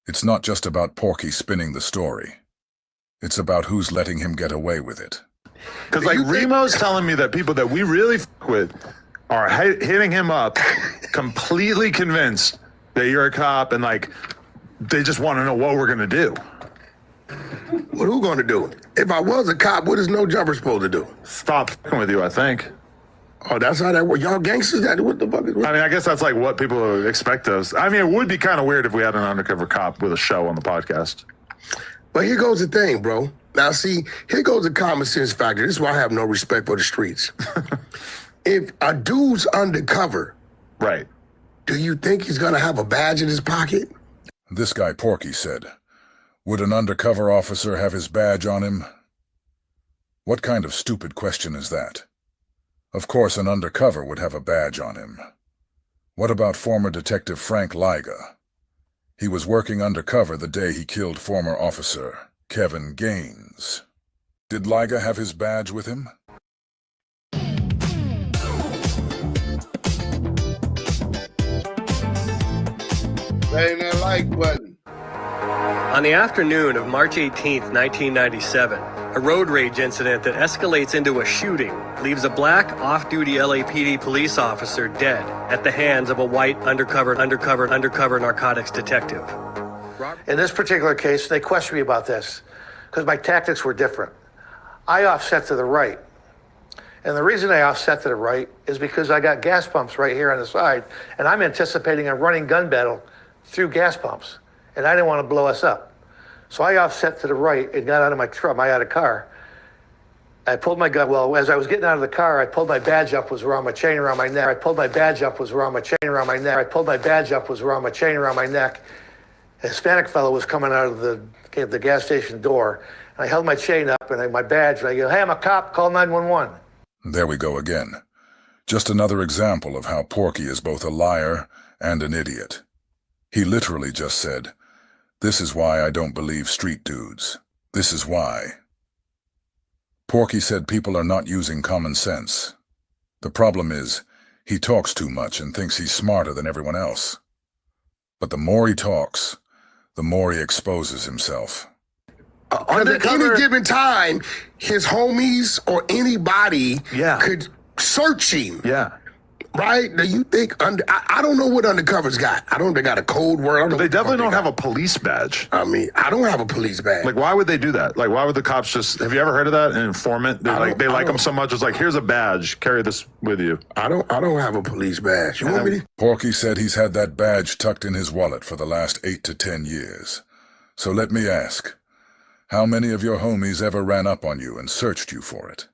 it's not just about Porky spinning the story. It's about who's letting him get away with it. Because like Remo's telling me that people that we really fuck with are hitting him up, completely convinced that you're a cop, and like they just want to know what we're gonna do. What who gonna do? If I was a cop, what is no jumper supposed to do? Stop fucking with you, I think. Oh, that's how that works. Y'all gangsters, that what the fuck is? I mean, I guess that's like what people expect us. I mean, it would be kind of weird if we had an undercover cop with a show on the podcast. But here goes the thing, bro. Now, see, here goes the common sense factor. This is why I have no respect for the streets. If a dude's undercover, right? Do you think he's gonna have a badge in his pocket? This guy Porky said, would an undercover officer have his badge on him? What kind of stupid question is that? Of course, an undercover would have a badge on him. What about former Detective Frank Liga? He was working undercover the day he killed former officer Kevin Gaines. Did Liga have his badge with him? Bang that like button. On the afternoon of March 18th, 1997, a road rage incident that escalates into a shooting leaves a black off-duty LAPD police officer dead at the hands of a white undercover narcotics detective. In this particular case, they questioned me about this because my tactics were different. I offset to the right, And the reason I offset to the right is because I got gas pumps right here on the side, and I'm anticipating a running gun battle through gas pumps, and I didn't want to blow us up. So I offset to the right and got out of my truck, I had a car. I pulled my gun, well, as I was getting out of the car, I pulled my badge up, was around my chain around my neck. I pulled my badge up, was around my chain around my neck. I pulled my badge up, was around my chain around my neck. A Hispanic fellow was coming out of the gas station door. And I held my chain up and my badge, and I go, hey, I'm a cop, call 911. There we go again. Just another example of how Porky is both a liar and an idiot. He literally just said, "This is why I don't believe street dudes. This is why." Porky said people are not using common sense. The problem is, he talks too much and thinks he's smarter than everyone else. But the more he talks, the more he exposes himself. At any given time, his homies or anybody could search him. Yeah. Right? Now you think, I don't know what undercovers got. I don't know if they got a code word. But they definitely don't have a police badge. I mean, I don't have a police badge. Like, why would they do that? Like, why would the cops just, have you ever heard of that? An informant? They like them so much, it's like, here's a badge, carry this with you. I don't have a police badge. You want me to? Porky said he's had that badge tucked in his wallet for the last 8 to 10 years. So let me ask, how many of your homies ever ran up on you and searched you for it?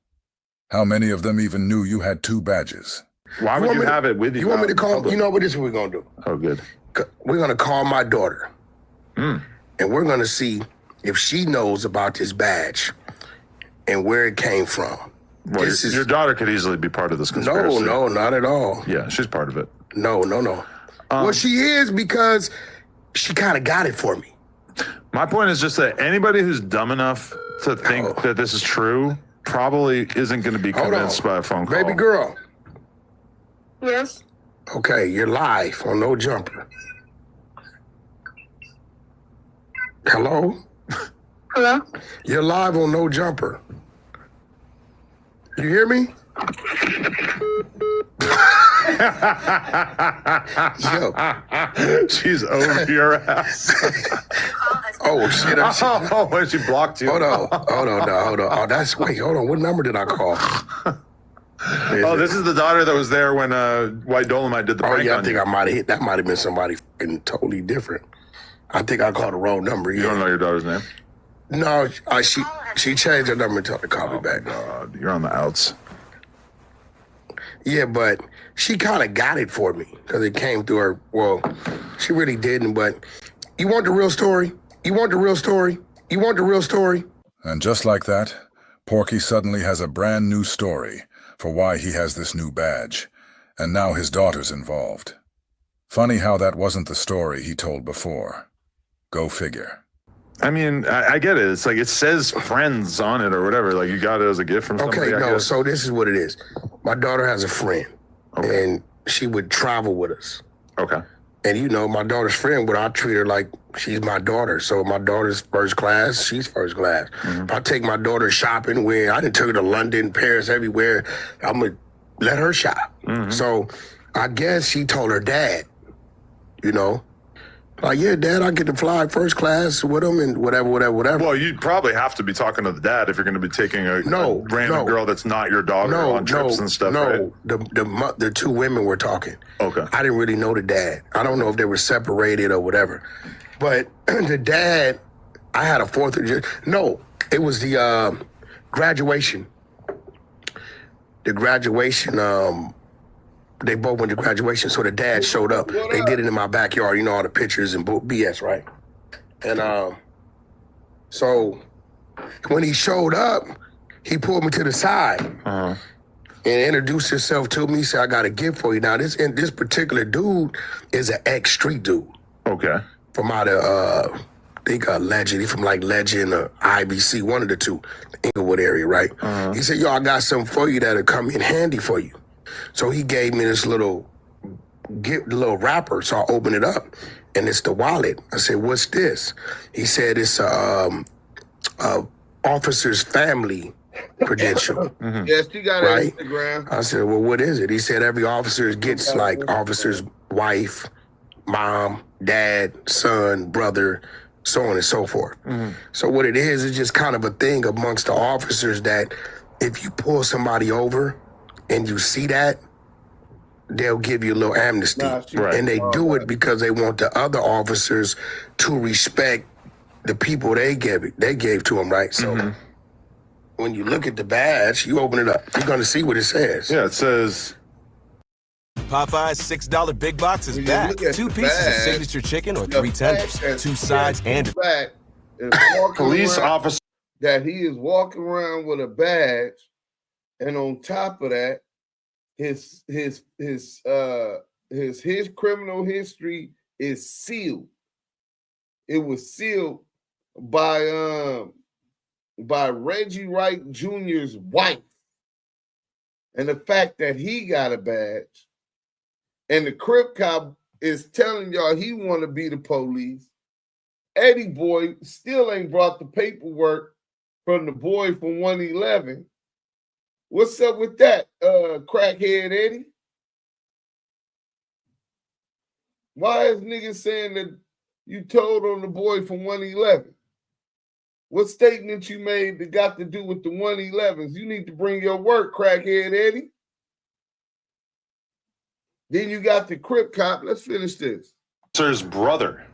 How many of them even knew you had 2 badges? Why would you have it with you? You want me to call? You know what? This is what we're gonna do. Oh, good. We're gonna call my daughter, and we're gonna see if she knows about this badge and where it came from. Well, your daughter could easily be part of this conspiracy. No, not at all. Yeah, she's part of it. No. Well, she is because she kind of got it for me. My point is just that anybody who's dumb enough to think that this is true probably isn't going to be convinced by a phone call. Baby girl. Yes. Okay, you're live on No Jumper. Hello? Hello? You're live on No Jumper. You hear me? Yo. She's over your ass. Oh, shit. Oh, she blocked you. Hold on. Oh, hold on. What number did I call? This is the daughter that was there when White Dolomite did the prank on I think you. I might have hit. That might have been somebody fucking totally different. I think I called the wrong number. You don't know your daughter's name? No, she changed her number and told her to call me back. God, you're on the outs. Yeah, but she kind of got it for me because it came through her. Well, she really didn't, but you want the real story? You want the real story? You want the real story? And just like that, Porky suddenly has a brand new story for why he has this new badge, and now his daughter's involved. Funny how that wasn't the story he told before. Go figure. I mean, I get it. It's like it says friends on it or whatever. Like you got it as a gift from somebody. Okay, so this is what it is. My daughter has a friend, and she would travel with us. Okay. And you know, my daughter's friend, but I treat her like she's my daughter. So my daughter's first class, she's first class. If I take my daughter shopping, where I done took her to London, Paris, everywhere, I'm gonna let her shop. So I guess she told her dad, you know, like, yeah, Dad, I get to fly first class with him and whatever. Well, you'd probably have to be talking to the dad if you're going to be taking a random girl that's not your daughter on trips and stuff, right? The 2 women were talking. Okay. I didn't really know the dad. I don't know if they were separated or whatever. But the dad, I had a 4th of July. No, it was the graduation. The graduation, they both went to graduation, so the dad showed up. They did it in my backyard, you know, all the pictures and BS, right? And so when he showed up, he pulled me to the side and introduced himself to me. He said, I got a gift for you. Now, this particular dude is an ex-street dude. Okay. From out of, I think Legend. He's from like Legend or IBC, one of the 2, the Inglewood area, right? He said, yo, I got something for you that'll come in handy for you. So he gave me this little wrapper. So I opened it up, and it's the wallet. I said, "What's this?" He said, "It's a officer's family credential." Yes, you got right? Instagram. I said, "Well, what is it?" He said, "Every officer gets like officer's wife, mom, dad, son, brother, so on and so forth." So what it is just kind of a thing amongst the officers that if you pull somebody over and you see that, they'll give you a little amnesty. And they do it because they want the other officers to respect the people they gave to them, right? So when you look at the badge, you open it up, you're going to see what it says. Yeah, it says... Popeye's $6 Big Box is back. 2 pieces of signature chicken or 3 tenders, 2 sides and police officer. That he is walking around with a badge, and on top of that, his criminal history is sealed. It was sealed by Reggie Wright Jr.'s wife. And the fact that he got a badge, and the Crip cop is telling y'all he want to be the police. EddieBoy still ain't brought the paperwork from the boy from 111. What's up with that, crackhead Eddie? Why is niggas saying that you told on the boy from 111? What statement you made that got to do with the 111s? You need to bring your work, crackhead Eddie. Then you got the Crip cop. Let's finish this. Officer's brother.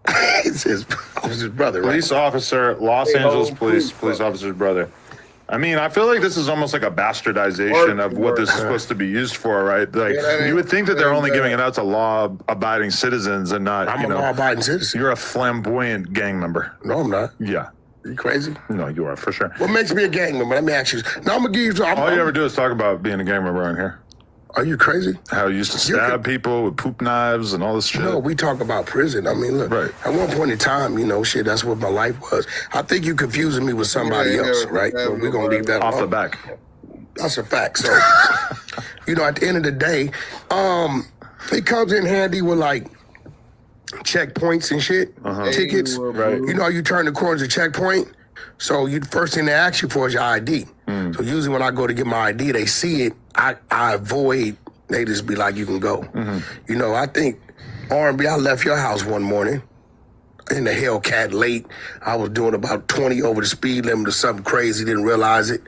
It's his brother, right? Police officer, Los Angeles police officer's brother. I mean, I feel like this is almost like a bastardization of what this is supposed to be used for, right? Like, you would think that they're only giving it out to law-abiding citizens and not, I'm a law-abiding citizen. You're a flamboyant gang member. No, I'm not. Yeah. You crazy? No, you are, for sure. What makes me a gang member? Let me ask you. Now, I'm going to give you... All you ever do is talk about being a gang member around here. Are you crazy? How you used to stab people with poop knives and all this shit. No, we talk about prison. I mean, look, at one point in time, shit, that's what my life was. I think you confusing me with somebody else, right? But we're going to leave that off alone. the back. That's a fact. So, at the end of the day, it comes in handy with, like, checkpoints and shit, tickets. Right. You turn the corners of checkpoint, so first thing they ask you for is your ID. So usually when I go to get my ID, they see it, I avoid, they just be like, you can go. I think, R&B, I left your house one morning in the Hellcat late. I was doing about 20 over the speed limit or something crazy, didn't realize it.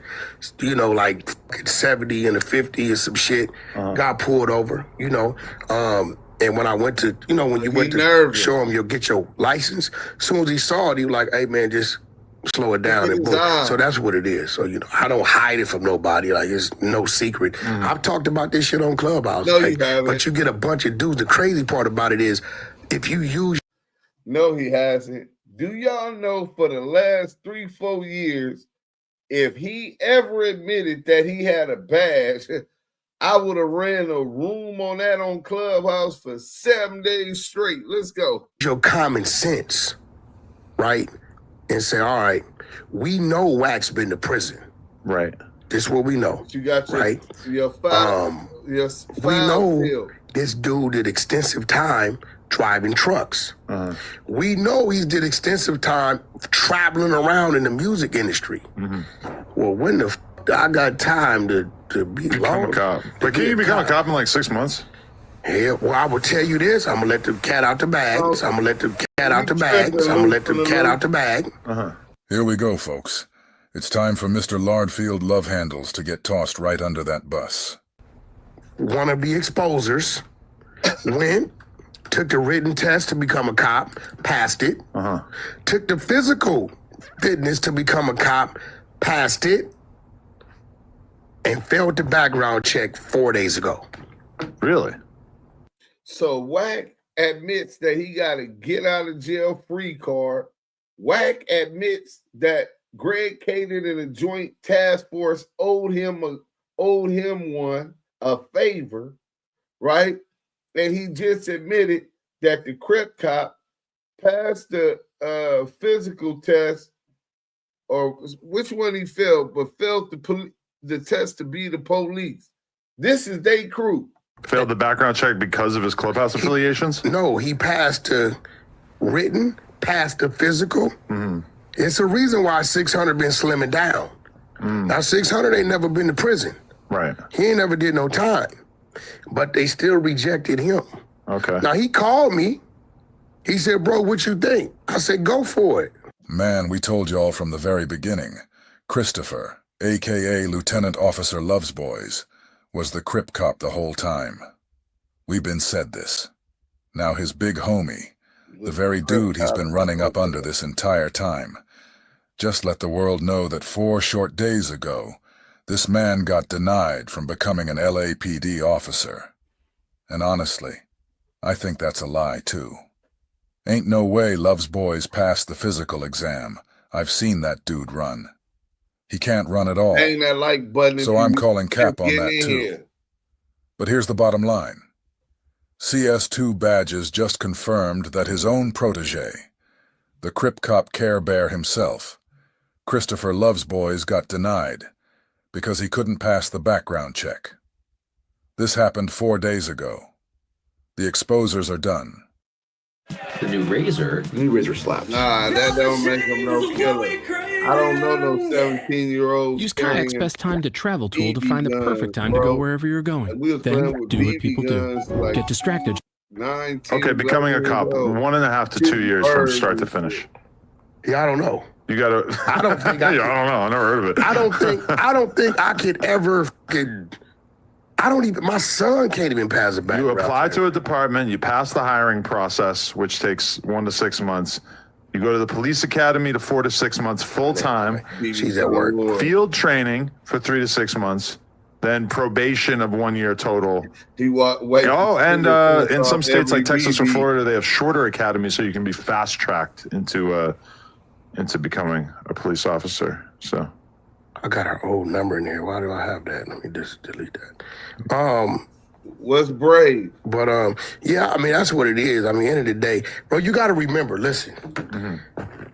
Like 70 and a 50 or some shit. Got pulled over, and when I went to, when you went to show him you'll get your license, as soon as he saw it, he was like, hey man, just slow it down. And boom. So that's what it is. So, I don't hide it from nobody. Like, it's no secret. I've talked about this shit on Clubhouse. No, you haven't. But you get a bunch of dudes. The crazy part about it is, if you use... No, he hasn't. Do y'all know for the last 3-4 years, if he ever admitted that he had a badge, I would have ran a room on that on Clubhouse for 7 days straight. Let's go. Your common sense, right? And say, all right, we know Wack's been to prison. Right. This is what we know. You got your we know this dude did extensive time driving trucks. We know he did extensive time traveling around in the music industry. Well, when the I got time to become a cop. But can you become a cop in like 6 months? Yeah, well, I will tell you this. I'm going to let the cat out the bag. I'm going to let the cat out the bag. I'm going to let the cat out the bag. Here we go, folks. It's time for Mr. Lardfield Love Handles to get tossed right under that bus. Wannabe exposers went, took the written test to become a cop, passed it. Took the physical fitness to become a cop, passed it, and failed the background check 4 days ago. Really? So Wack admits that he got a get out of jail free card. Wack admits that Greg Caden and a joint task force owed him a favor, right? And he just admitted that the Crip cop passed the physical test, or which one he failed, but failed the test to be the police. This is their crew. Failed the background check because of his Clubhouse affiliations? No, he passed the written, passed the physical. It's a reason why 600 been slimming down. Now, 600 ain't never been to prison. Right. He ain't never did no time. But they still rejected him. Okay. Now, he called me. He said, bro, what you think? I said, go for it. Man, we told y'all from the very beginning. Christopher, a.k.a. Lieutenant Officer Lovesboys, was the Crip cop the whole time. We been said this. Now his big homie, the very dude he's been running up under this entire time, just let the world know that 4 short days ago, this man got denied from becoming an LAPD officer. And honestly, I think that's a lie too. Ain't no way Lovesboys passed the physical exam. I've seen that dude run. He can't run at all. Ain't that like button? So I'm calling cap on that too. Here. But here's the bottom line. CS2 Badges just confirmed that his own protege, the Crip cop Care Bear himself, Christopher Lovejoy, got denied because he couldn't pass the background check. This happened 4 days ago. The exposers are done. The new razor slaps. Nah, that don't make him no killer. I don't know no 17-year-old. Use Kayak's best time to travel tool to find the perfect time to go wherever you're going. Then do what people do. Get distracted. Okay, becoming a cop, 1.5 to 2 years from start to finish. Yeah, I don't know. You gotta. I don't think I. I don't know. I never heard of it. I don't think I could ever. I don't even. My son can't even pass a background. You apply to a department. You pass the hiring process, which takes 1 to 6 months. You go to the police academy to 4 to 6 months full time. She's at work. Field training for 3 to 6 months. Then probation of 1 year total. And in some states like Texas or Florida, they have shorter academies, so you can be fast tracked into becoming a police officer. So I got our old number in here. Why do I have that? Let me just delete that. What's brave? But yeah, I mean that's what it is. I mean, end of the day, bro, you got to remember. Listen,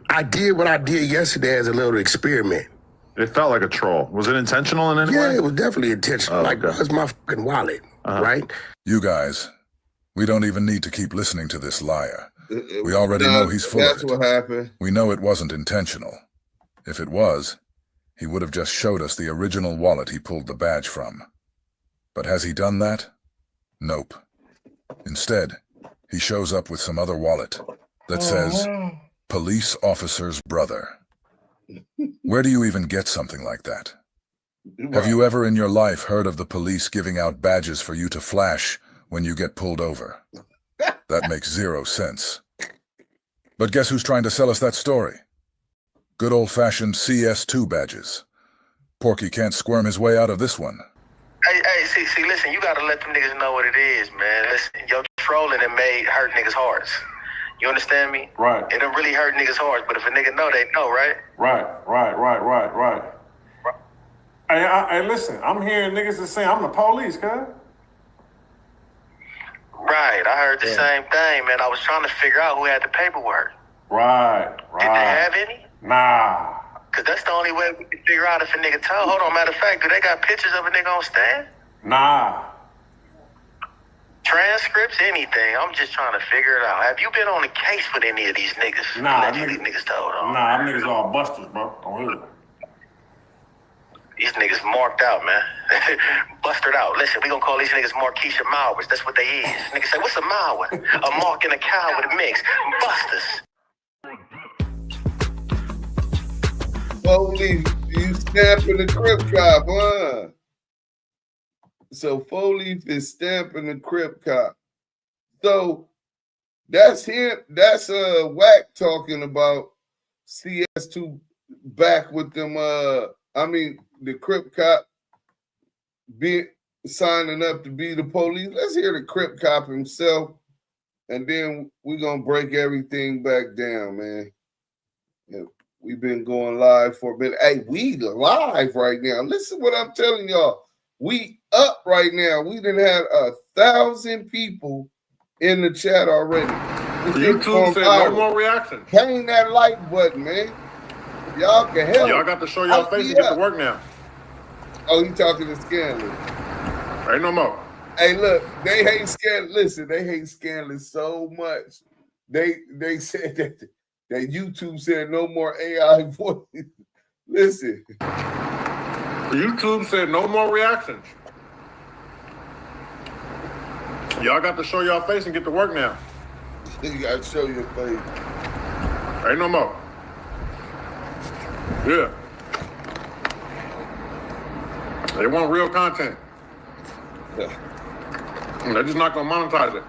I did what I did yesterday as a little experiment. It felt like a troll. Was it intentional in any way? Yeah, it was definitely intentional. That's my fucking wallet, right? You guys, we don't even need to keep listening to this liar. We already know he's full of it. That's what happened. We know it wasn't intentional. If it was, he would have just showed us the original wallet he pulled the badge from. But has he done that? Nope. Instead, he shows up with some other wallet that says, Police Officer's Brother. Where do you even get something like that? Have you ever in your life heard of the police giving out badges for you to flash when you get pulled over? That makes 0 sense. But guess who's trying to sell us that story? Good old-fashioned CS2 badges. Porky can't squirm his way out of this one. Hey, see, listen, you gotta let them niggas know what it is, man. Listen, your trolling and made hurt niggas' hearts. You understand me? Right. It don't really hurt niggas' hearts, but if a nigga know, they know, right? Right. Hey, listen, I'm hearing niggas that say I'm the police, cuz. Right, I heard the same thing, man. I was trying to figure out who had the paperwork. Right. Did they have any? Nah. Cause that's the only way we can figure out if a nigga told. Hold on, matter of fact, do they got pictures of a nigga on stand? Nah. Transcripts, anything. I'm just trying to figure it out. Have you been on a case with any of these niggas? Nah, niggas told on. Nah, them niggas all busters, bro. Don't hear it. These niggas marked out, man. Bustered out. Listen, we gonna call these niggas Marquisha Mowers. That's what they is. Niggas say, what's a Mower? A mark and a cow with a mix. Busters. Foley, you stamping the Crip cop, huh? So Foley is stamping the Crip cop. So that's him. That's Whack talking about CS2 back with them. The Crip cop signing up to be the police. Let's hear the Crip cop himself, and then we're gonna break everything back down, man. Yeah. We've been going live for a minute. Hey, we live right now. Listen what I'm telling y'all. We up right now. We done had 1,000 people in the chat already. YouTube said no more reactions. Hang that like button, man. Y'all can help. Y'all got to show y'all face and get to work now. Oh, you talking to Scanlon. Ain't no more. Hey, look, they hate Scanlon. Listen, they hate Scanlon so much. They said that YouTube said no more AI voice. Listen. YouTube said no more reactions. Y'all got to show y'all face and get to work now. You got to show your face. Ain't no more. Yeah. They want real content. Yeah. They're just not gonna monetize it.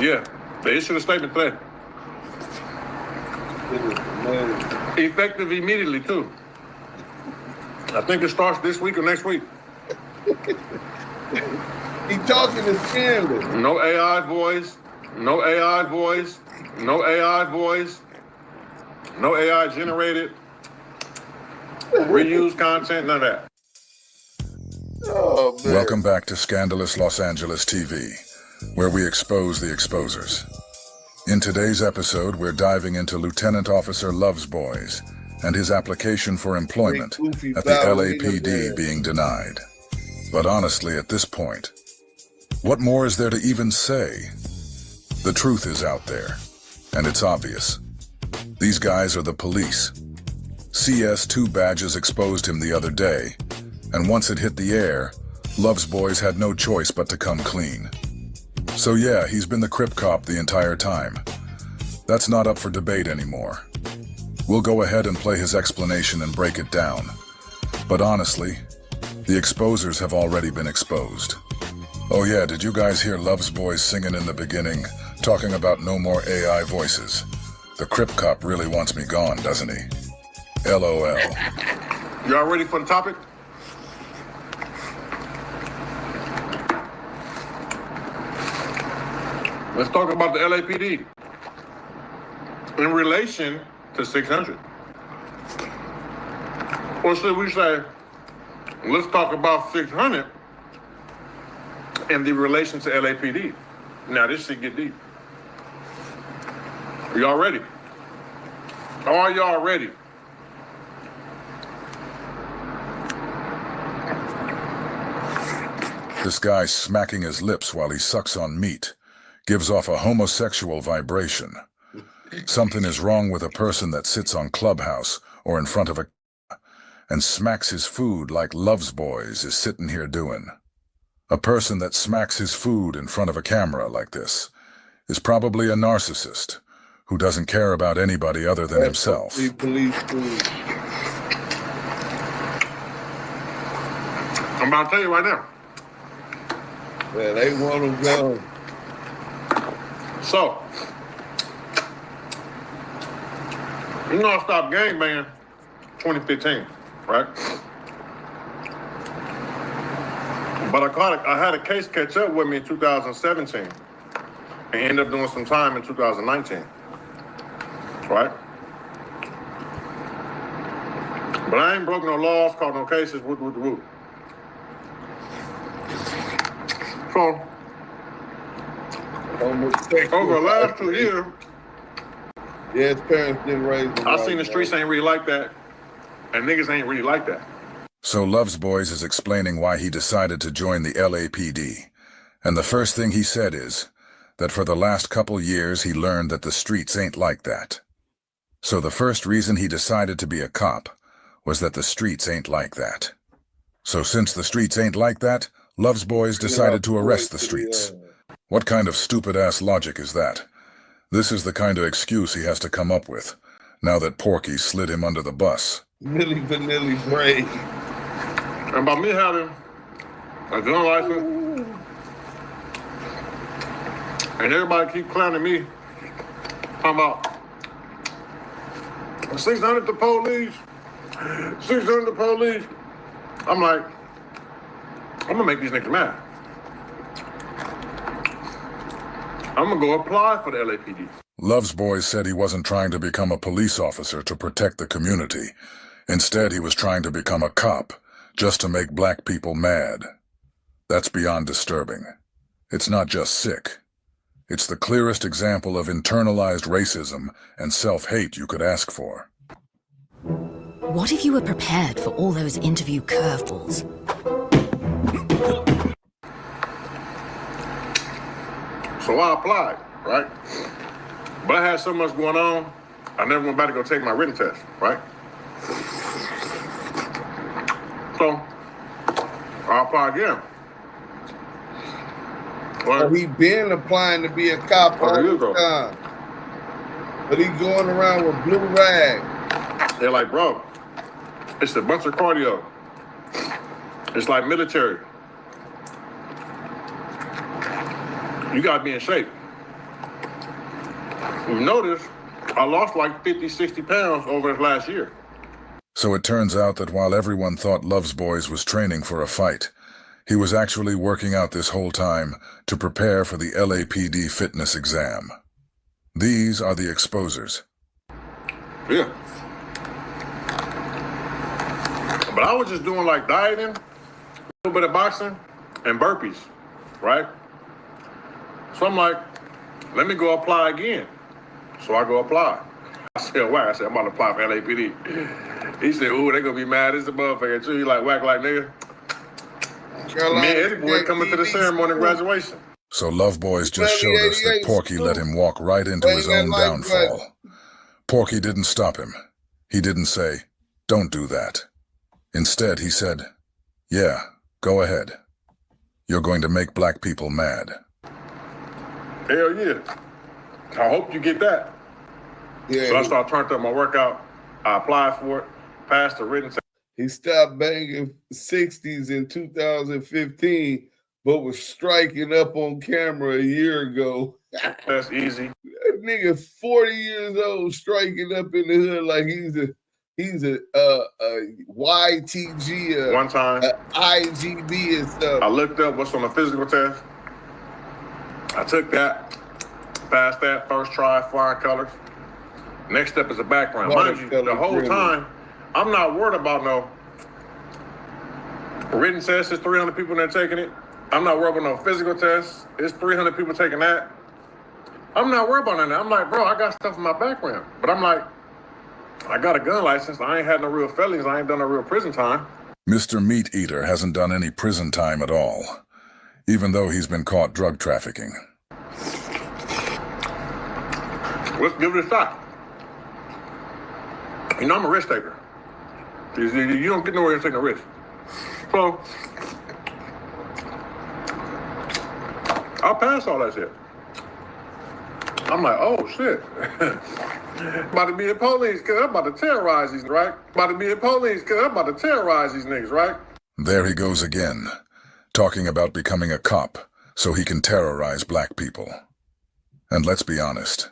Yeah, they issued a statement today. Effective immediately too. I think it starts this week or next week. He talking to scandal. No AI voice. No AI voice. No AI voice. No AI generated. Reused content. None of that. Oh, man. Welcome back to Scandalous Los Angeles TV, where we expose the exposers. In today's episode, we're diving into Lieutenant Officer Love's Boys and his application for employment at the LAPD being denied. But honestly, at this point, what more is there to even say? The truth is out there, and it's obvious. These guys are the police. CS2 badges exposed him the other day, and once it hit the air, Love's Boys had no choice but to come clean. So yeah, he's been the Crip Cop the entire time. That's not up for debate anymore. We'll go ahead and play his explanation and break it down. But honestly, the exposers have already been exposed. Oh yeah, did you guys hear Love's Boys singing in the beginning, talking about no more AI voices? The Crip Cop really wants me gone, doesn't he? LOL. Y'all ready for the topic? Let's talk about the LAPD in relation to 600. Or should we say, let's talk about 600 and the relation to LAPD. Now this shit get deep. Are y'all ready? Are y'all ready? This guy smacking his lips while he sucks on meat gives off a homosexual vibration. Something is wrong with a person that sits on Clubhouse or in front of a and smacks his food like Love's Boys is sitting here doing. A person that smacks his food in front of a camera like this is probably a narcissist who doesn't care about anybody other than himself. I'm about to tell you right now. Yeah, they want them gone. So, you know I stopped gangbanging 2015, right? But I had a case catch up with me in 2017 and ended up doing some time in 2019, right? But I ain't broke no laws, caught no cases, whoop. So, over the last 2 years, yeah, his parents didn't raise him. I seen the streets ain't really like that, and niggas ain't really like that. So Love's Boys is explaining why he decided to join the LAPD. And the first thing he said is that for the last couple years he learned that the streets ain't like that. So the first reason he decided to be a cop was that the streets ain't like that. So since the streets ain't like that, Love's Boys decided to arrest the streets. What kind of stupid-ass logic is that? This is the kind of excuse he has to come up with, now that Porky slid him under the bus. Milli Vanilli brave. And by me having a gun license, and everybody keep clowning me, talking about 600 the police, 600 the police. I'm like, I'm gonna make these niggas mad. I'm gonna go apply for the LAPD. Love's Boys said he wasn't trying to become a police officer to protect the community. Instead, he was trying to become a cop, just to make black people mad. That's beyond disturbing. It's not just sick. It's the clearest example of internalized racism and self-hate you could ask for. What if you were prepared for all those interview curveballs? So I applied, right? But I had so much going on, I never went back to go take my written test, right? So I applied again. Well, he been applying to be a cop all the time. But he going around with blue rag. They're like, bro, it's a bunch of cardio. It's like military. You gotta be in shape. You've noticed I lost like 50, 60 pounds over this last year. So it turns out that while everyone thought Love's Boys was training for a fight, he was actually working out this whole time to prepare for the LAPD fitness exam. These are the exposers. Yeah. But I was just doing like dieting, a little bit of boxing, and burpees, right? So I'm like, let me go apply again. So I go apply. I said, whack. I said, I'm about to apply for LAPD. He said, ooh, they gonna be mad as a motherfucker too. He like, whack like nigga. Me and EddieBoy coming to the ceremony graduation. So Love Boys just showed us that Porky let him walk right into his own downfall. Porky didn't stop him. He didn't say, don't do that. Instead, he said, yeah, go ahead. You're going to make black people mad. Hell yeah. I hope you get that. Yeah. So I started turning up my workout. I applied for it, passed the written test. He stopped banging 60s in 2015, but was striking up on camera a year ago. That's easy. That nigga 40 years old striking up in the hood like he's a YTG, one time, IGB and stuff. I looked up what's on the physical test. I took that, passed that, first try, flying colors. Next step is a background. Mind you, the whole time, I'm not worried about no written test. There's 300 people that are taking it. I'm not worried about no physical test. There's 300 people taking that. I'm not worried about none of that. I'm like, bro, I got stuff in my background. But I'm like, I got a gun license. I ain't had no real felonies. I ain't done no real prison time. Mr. Meat Eater hasn't done any prison time at all, even though he's been caught drug trafficking. Let's give it a shot. You know, I'm a risk taker. You don't get nowhere to take a risk. So, I'll pass all that shit. I'm like, oh shit. About to be the police, cause I'm about to terrorize these, right? About to be the police, cause I'm about to terrorize these niggas, right? There he goes again, talking about becoming a cop so he can terrorize black people. And let's be honest,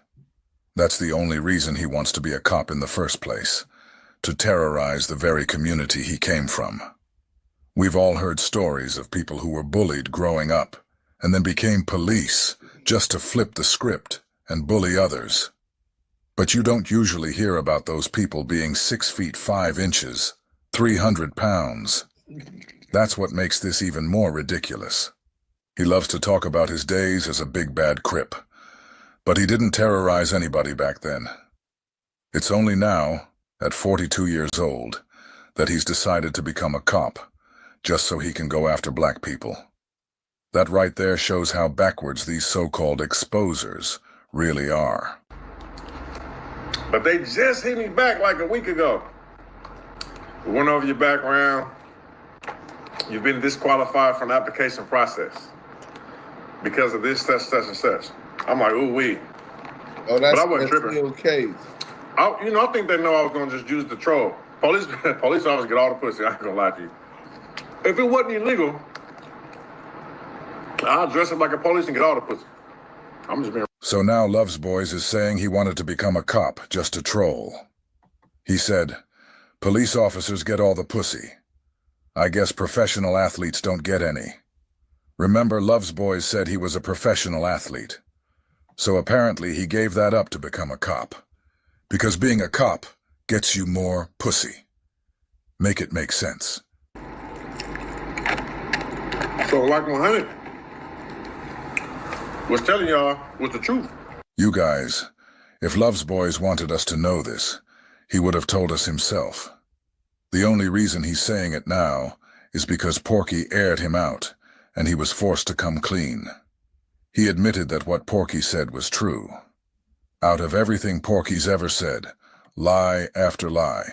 that's the only reason he wants to be a cop in the first place, to terrorize the very community he came from. We've all heard stories of people who were bullied growing up and then became police just to flip the script and bully others. But you don't usually hear about those people being 6 feet 5 inches, 300 pounds. That's what makes this even more ridiculous. He loves to talk about his days as a big bad Crip, but he didn't terrorize anybody back then. It's only now, at 42 years old, that he's decided to become a cop, just so he can go after black people. That right there shows how backwards these so-called exposers really are. But they just hit me back like a week ago. We went over your background. You've been disqualified from the application process because of this, such, and such. I'm like, ooh, wee. Oh, that's, but I wasn't tripping. Okay. I think they know I was going to just use the troll. Police officers get all the pussy. I ain't going to lie to you. If it wasn't illegal, I'll dress up like a police and get all the pussy. I'm just being... So now Love's Boys is saying he wanted to become a cop just to troll. He said, police officers get all the pussy. I guess professional athletes don't get any. Remember, Love's Boys said he was a professional athlete. So apparently he gave that up to become a cop. Because being a cop gets you more pussy. Make it make sense. So like 100 was telling y'all was the truth. You guys, if Love's Boys wanted us to know this, he would have told us himself. The only reason he's saying it now is because Porky aired him out, and he was forced to come clean. He admitted that what Porky said was true. Out of everything Porky's ever said, lie after lie.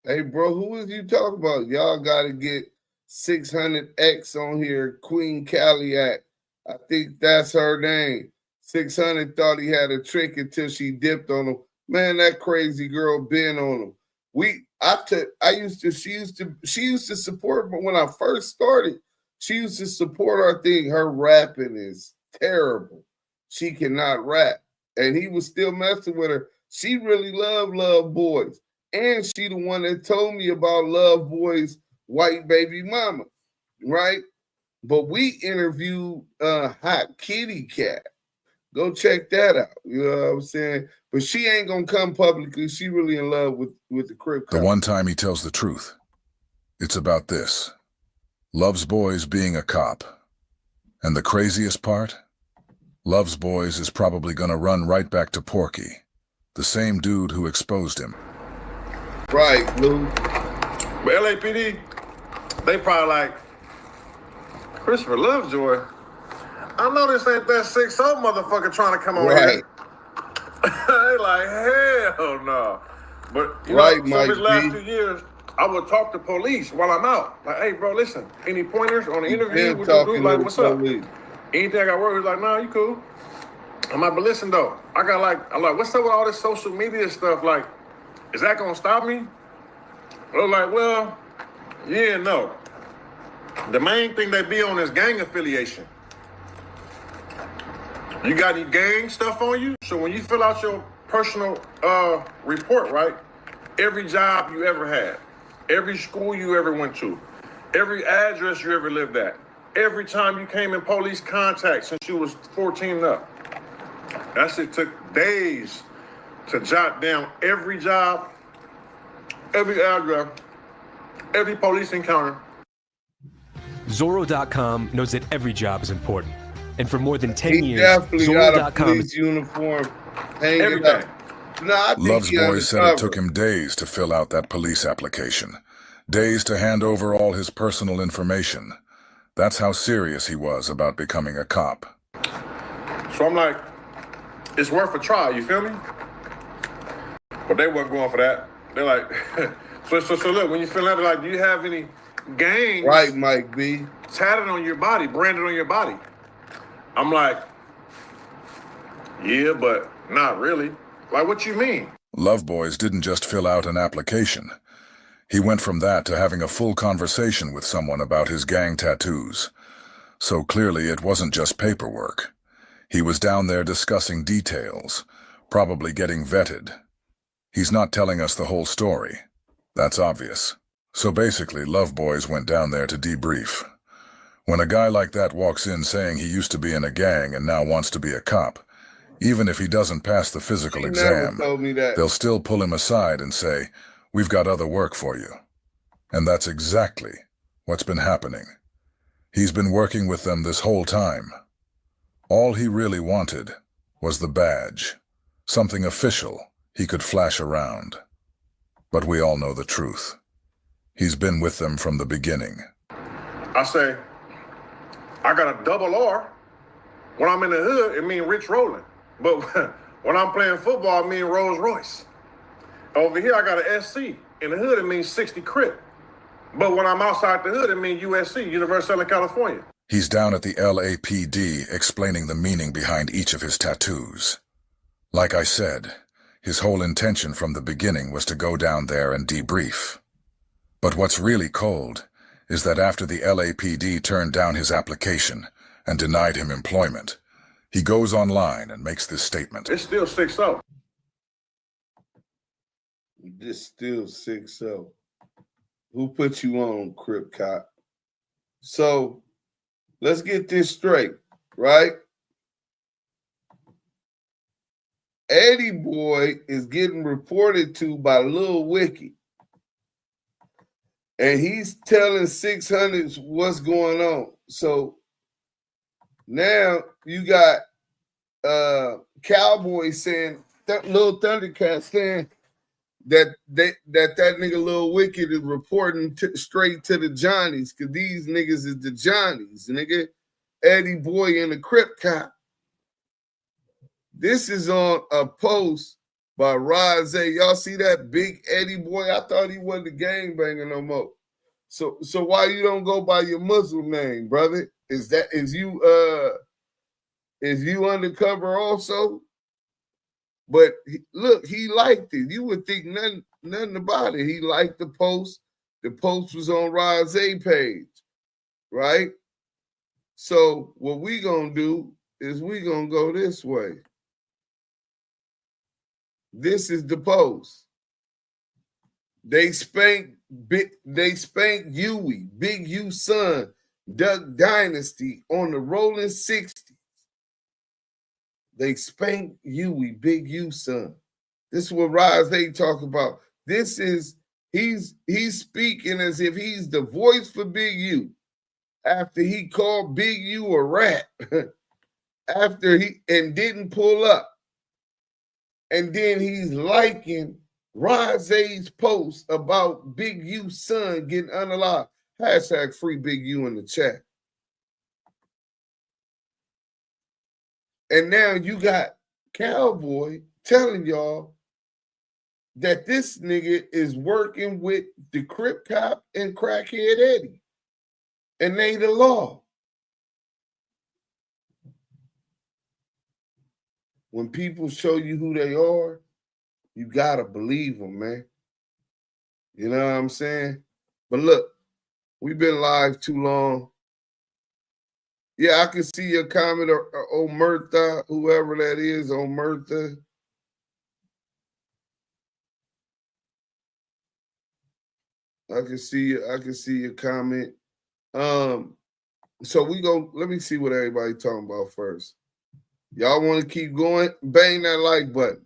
Hey, bro, who is you talking about? Y'all got to get 600X on here, Queen Caliac. I think that's her name. 600 thought he had a trick until she dipped on him. Man, that crazy girl been on him. She used to support, but when I first started, she used to support our thing. Her rapping is terrible. She cannot rap. And he was still messing with her. She really loved Love Boys. And she the one that told me about Love Boys' white baby mama, right? But we interviewed Hot Kitty Cat. Go check that out. You know what I'm saying? But she ain't gonna come publicly. She really in love with the Crip. The one time he tells the truth, it's about this. Love's Boys being a cop. And the craziest part? Love's Boys is probably gonna run right back to Porky, the same dude who exposed him. Right, Lou. But LAPD, they probably like, Christopher Lovejoy, I know this ain't that 6'0" motherfucker trying to come over here. They like, hell no. But you know, some of his last 2 years, I would talk to police while I'm out. Like, hey, bro, listen, any pointers on the interview with this dude? Like, what's up? Anything I got worried, like, nah, you cool. I'm like, but listen though, I'm like, what's up with all this social media stuff? Like, is that gonna stop me? I'm like, well, yeah, no. The main thing they be on is gang affiliation. You got any gang stuff on you? So when you fill out your personal report, right? Every job you ever had, every school you ever went to, every address you ever lived at, every time you came in police contact since you was 14 and up. That shit took days to jot down every job, every address, every police encounter. Zorro.com knows that every job is important. And for more than 10 years, Zorro.com is uniform. Everything. Love's Boys said it took him days to fill out that police application. Days to hand over all his personal information. That's how serious he was about becoming a cop. So I'm like, it's worth a try, you feel me? But they wasn't going for that. They're like, so look, when you fill out, like, do you have any gangs? Right, Mike B. Tatted on your body, branded on your body. I'm like, yeah, but not really. Like, what you mean? Love Boys didn't just fill out an application. He went from that to having a full conversation with someone about his gang tattoos. So clearly it wasn't just paperwork. He was down there discussing details, probably getting vetted. He's not telling us the whole story. That's obvious. So basically, Love Boys went down there to debrief. When a guy like that walks in saying he used to be in a gang and now wants to be a cop, even if he doesn't pass the physical exam, they'll still pull him aside and say, "We've got other work for you." And that's exactly what's been happening. He's been working with them this whole time. All he really wanted was the badge, something official he could flash around. But we all know the truth. He's been with them from the beginning. I say, I got a double R. When I'm in the hood, it means Rich Rollin. But when I'm playing football, it means Rolls Royce. Over here, I got an SC. In the hood, it means 60 Crip. But when I'm outside the hood, it means USC, University of Southern California. He's down at the LAPD explaining the meaning behind each of his tattoos. Like I said, his whole intention from the beginning was to go down there and debrief. But what's really cold is that after the LAPD turned down his application and denied him employment, he goes online and makes this statement. It's still 6-0. It's still 6-0. Who put you on, Crip Cop? So, let's get this straight, right? EddieBoy is getting reported to by Lil Wicked. And he's telling 600 what's going on. So now you got Cowboy saying, Lil Thundercat saying that nigga Lil Wicked is reporting straight to the Johnnies, because these niggas is the Johnnies, nigga. EddieBoy and the Crip Cop. This is on a post by Roz. Y'all see that big EddieBoy? I thought he wasn't a gangbanger no more. So why you don't go by your Muslim name, brother? Is you Is you undercover also? But look, he liked it. You would think nothing about it. He liked the post. The post was on Rod's page, right? So what we gonna do is we gonna go this way. This is the post. They spanked Huey, Big U son, Duck Dynasty on the Rollin 60s. They spanked Huey, Big U son. This is what Rise A talk about. This is he's speaking as if he's the voice for Big U. After he called Big U a rat, after he and didn't pull up. And then he's liking Rise post about Big U's son getting unalive. Hashtag free Big U in the chat. And now you got Cowboy telling y'all that this nigga is working with the Crip Cop and Crackhead Eddie. And they the law. When people show you who they are, you gotta believe them, man. You know what I'm saying? But look, we've been live too long. Yeah, I can see your comment, Omertha, whoever that is, Omertha. I can see your comment. So let me see what everybody talking about first. Y'all want to keep going? Bang that like button.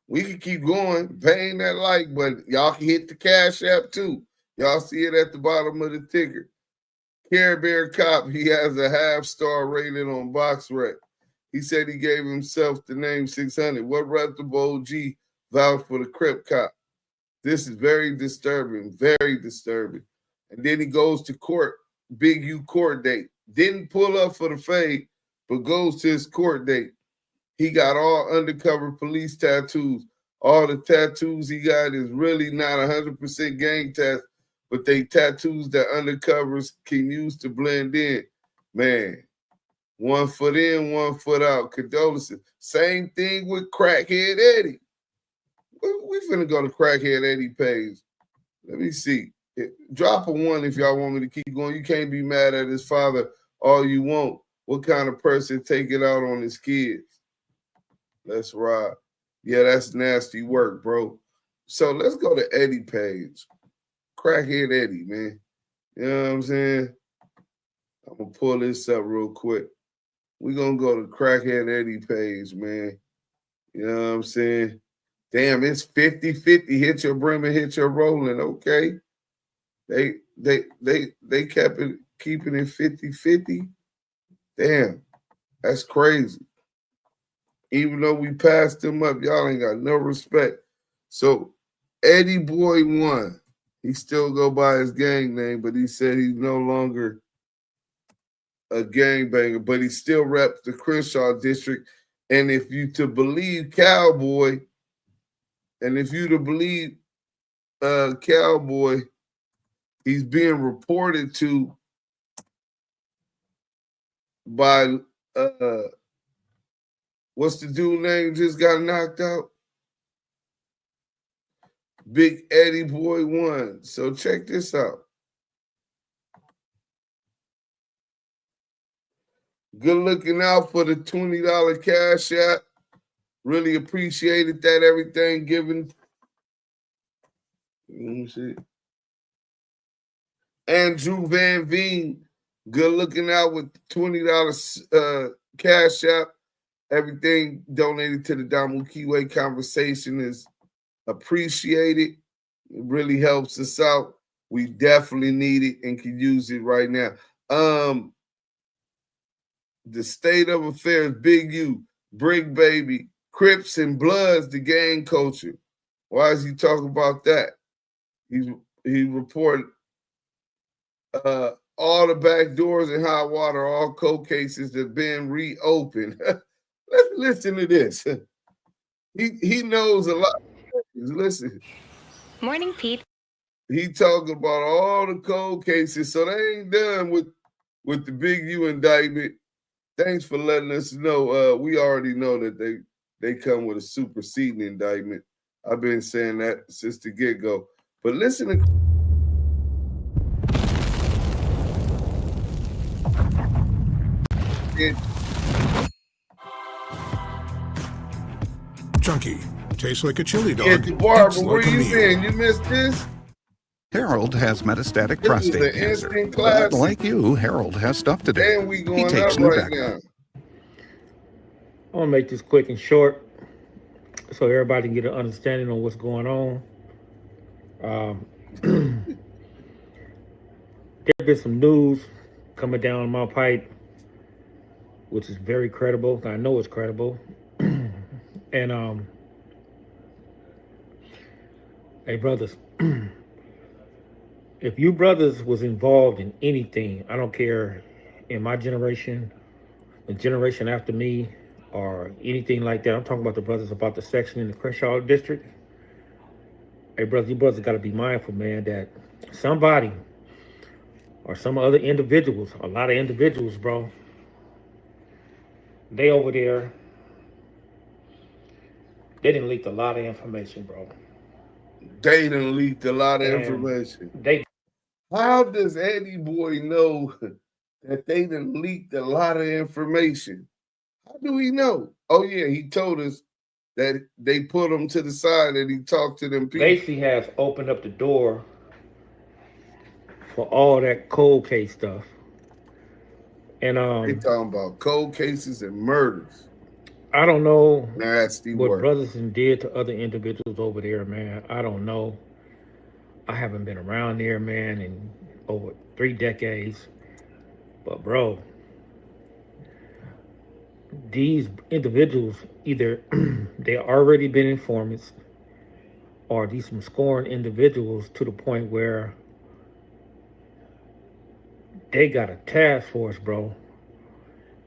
We can keep going. Bang that like button. Y'all can hit the Cash App too. Y'all see it at the bottom of the ticker. Care Bear Cop, he has a 5-star rating on BoxRec. He said he gave himself the name 600. What reputable OG vouched for the Crip Cop? This is very disturbing, very disturbing. And then he goes to court, Big U court date. Didn't pull up for the fade, but goes to his court date. He got all undercover police tattoos. All the tattoos he got is really not 100% gang tats, but they tattoos that undercovers can use to blend in. Man, 1 foot in, 1 foot out. Condolences. Same thing with Crackhead Eddie. We finna go to Crackhead Eddie page. Let me see. Drop a 1 if y'all want me to keep going. You can't be mad at his father all you want. What kind of person take it out on his kids? Let's ride. Yeah, that's nasty work, bro. So let's go to Eddie page. Crackhead Eddie, man. You know what I'm saying? I'm going to pull this up real quick. We're going to go to Crackhead Eddie page, man. You know what I'm saying? Damn, it's 50-50. Hit your brim and hit your rolling. Okay. They kept it, keeping it 50-50. Damn, that's crazy. Even though we passed him up, y'all ain't got no respect. So EddieBoy won. He still go by his gang name, but he said he's no longer a gangbanger, but he still reps the Crenshaw district. And if you to believe Cowboy, and if you to believe Cowboy, he's being reported to by what's the dude name just got knocked out? Big EddieBoy won. So check this out. Good looking out for the $20 Cash App. Really appreciated that, everything given. Let me see. Andrew Van Veen, good looking out with $20 Cash App. Everything donated to the Damu Kiwe Conversation is appreciated. It really helps us out. We definitely need it and can use it right now. The state of affairs, Big U, Brick Baby, Crips and Bloods, the gang culture. Why is he talking about that? He reported all the back doors in hot water, all cold cases have been reopened. Let's listen to this. He knows a lot. Listen. Morning, Pete. He talking about all the cold cases, so they ain't done with the Big U indictment. Thanks for letting us know. We already know that they come with a superseding indictment. I've been saying that since the get-go. But listen to Chunky. Tastes like a chili dog. Eddie Barber, Eats where like a you meal. been? You missed this? Harold has metastatic This was prostate an cancer. instant But classic. like you, Harold has stuff to do. And we He going takes up new right background. now. I'm gonna make this quick and short so everybody can get an understanding on what's going on. There's been some news coming down my pipe, which is very credible. I know it's credible. And hey brothers, if you brothers was involved in anything, I don't care, in my generation, the generation after me, or anything like that, I'm talking about the brothers about the section in the Crenshaw district. Hey brothers, you brothers got to be mindful, man, that somebody or some other individuals, a lot of individuals, bro, they over there, they done leaked a lot of information, bro. They done leaked a lot of And information. They How does EddieBoy know that they done leaked a lot of information? How do we know? Oh, yeah, he told us that they put him to the side and he talked to them people. Lacey has opened up the door for all that cold case stuff. And They talking about cold cases and murders. I don't know Nasty what work. brothers did to other individuals over there, man. I don't know. I haven't been around there, man, in over 3 decades. But bro, these individuals, either they already been informants, or these some scorned individuals to the point where they got a task force, bro,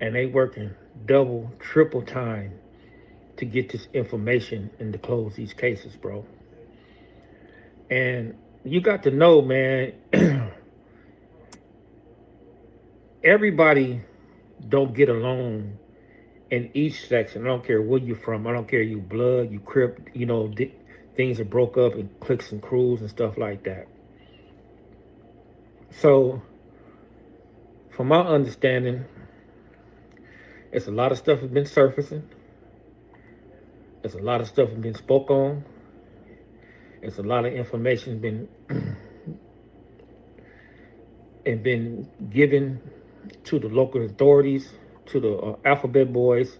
and they working double, triple time to get this information and to close these cases, bro. And you got to know, man, everybody don't get along in each section. I don't care where you're from. I don't care you blood, you crip, you know, things are broke up in cliques and crews and stuff like that. So, from my understanding, it's a lot of stuff has been surfacing. It's a lot of stuff has been spoke on. It's a lot of information been and been given to the local authorities, to the Alphabet Boys,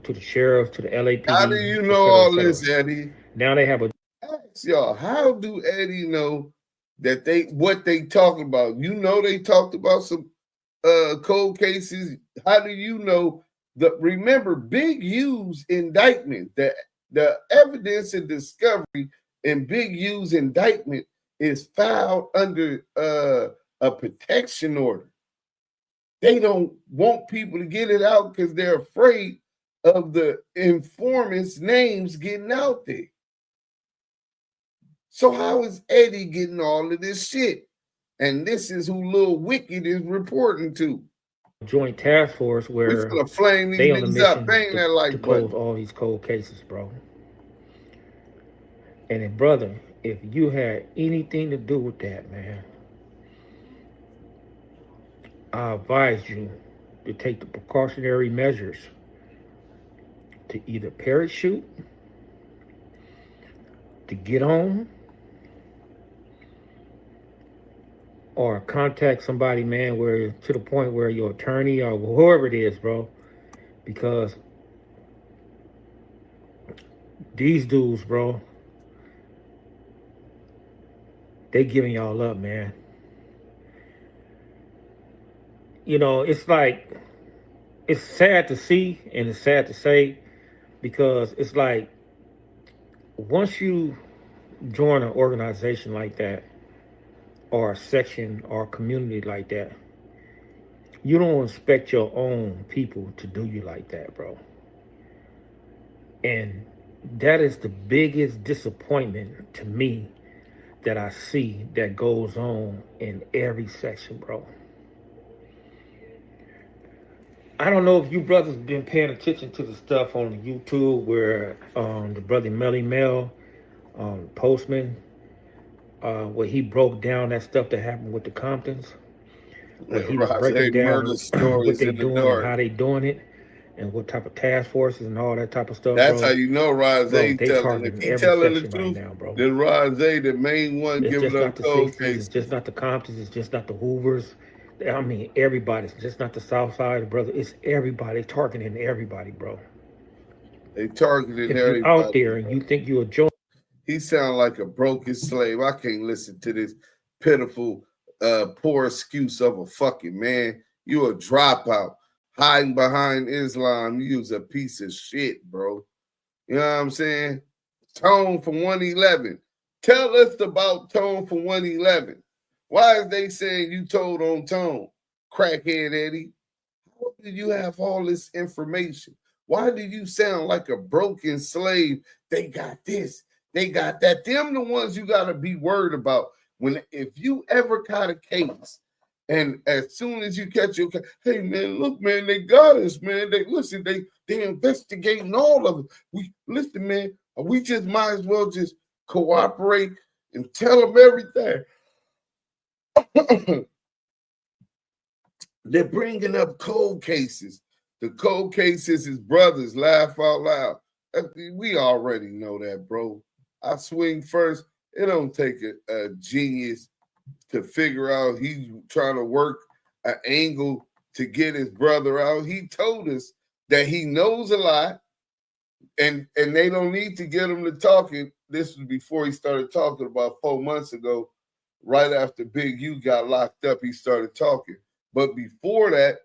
to the sheriffs, to the LAPD. How do you know all this, Eddie? Now they have a. Ask y'all, how do Eddie know that what they talk about? You know they talked about some cold cases. How do you know remember Big U's indictment, the evidence and discovery in Big U's indictment is filed under a protection order. They don't want people to get it out because they're afraid of the informants' names getting out there. So how is Eddie getting all of this shit? And this is who Lil Wicked is reporting to. Joint task force where we're gonna flame these they on a niggas up, mission bang that like to close button. all these cold cases, bro. And then, brother, if you had anything to do with that, man, I advise you to take the precautionary measures to either parachute, to get on, or contact somebody, man, where to the point where your attorney or whoever it is, bro, because these dudes, bro, they giving y'all up, man. You know, it's like, it's sad to see and it's sad to say, because it's like, once you join an organization like that, or a section or a community like that, you don't expect your own people to do you like that, bro. And that is the biggest disappointment to me that I see that goes on in every section, bro. I don't know if you brothers been paying attention to the stuff on the YouTube where the brother Melly Mel, Postman, where he broke down that stuff that happened with the Comptons. Where he was breaking down what they doing and how they doing it, and what type of task forces and all that type of stuff. That's bro. how you know Rose telling. If he telling the truth, right now, bro. Then Rose, the main one, it's giving up cold cases. It's just not the Comptons. It's just not the Hoovers. I mean, everybody. It's just not the South Side, brother. It's everybody targeting everybody, bro. They targeting everybody. If you're out there and you think you're a joke. He sound like a broken slave. I can't listen to this pitiful, poor excuse of a fucking man. You a dropout. Hiding behind Islam. You's a piece of shit, bro. You know what I'm saying? Tone from 111. Tell us about Tone from 111. Why is they saying you told on Tone? Crackhead Eddie. How do you have all this information? Why do you sound like a broken slave? They got this. They got that. Them the ones you got to be worried about. If you ever caught a case, and as soon as you catch your case, hey man, look man, they got us, man. They investigating all of it. Listen, man, we just might as well just cooperate and tell them everything. They're bringing up cold cases. The cold cases is brothers. Laugh out loud. We already know that, bro. I swing first. It don't take a genius to figure out he's trying to work an angle to get his brother out. He told us that he knows a lot, and they don't need to get him to talking. This was before he started talking about 4 months ago. Right after Big U got locked up, he started talking. But before that,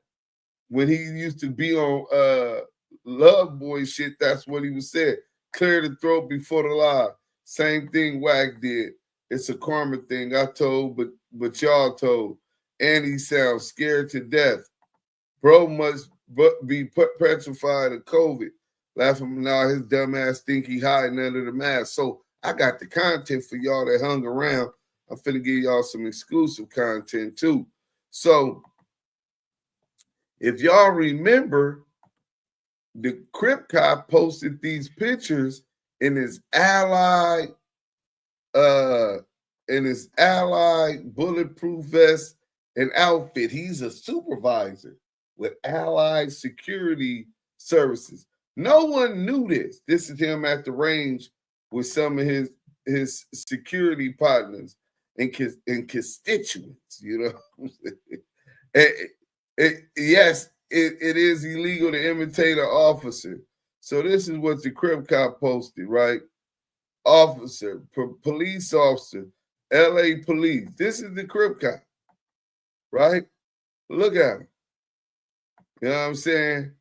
when he used to be on Love Boy shit, that's what he was saying. Clear the throat before the lie. Same thing Wack did. It's a karma thing. I told, but y'all told. And he sounds scared to death. Bro must be petrified of COVID. Laughing now, his dumb ass think he hiding under the mask. So I got the content for y'all that hung around. I'm finna give y'all some exclusive content too. So if y'all remember, the Crip Cop posted these pictures in his ally bulletproof vest and outfit. He's a supervisor with Allied Security Services. No one knew this. This is him at the range with some of his security partners and constituents, you know. Yes, it is illegal to imitate an officer. So this is what the Crip Cop posted, right? Officer, police officer, LA police. This is the Crip Cop, right? Look at him. You know what I'm saying?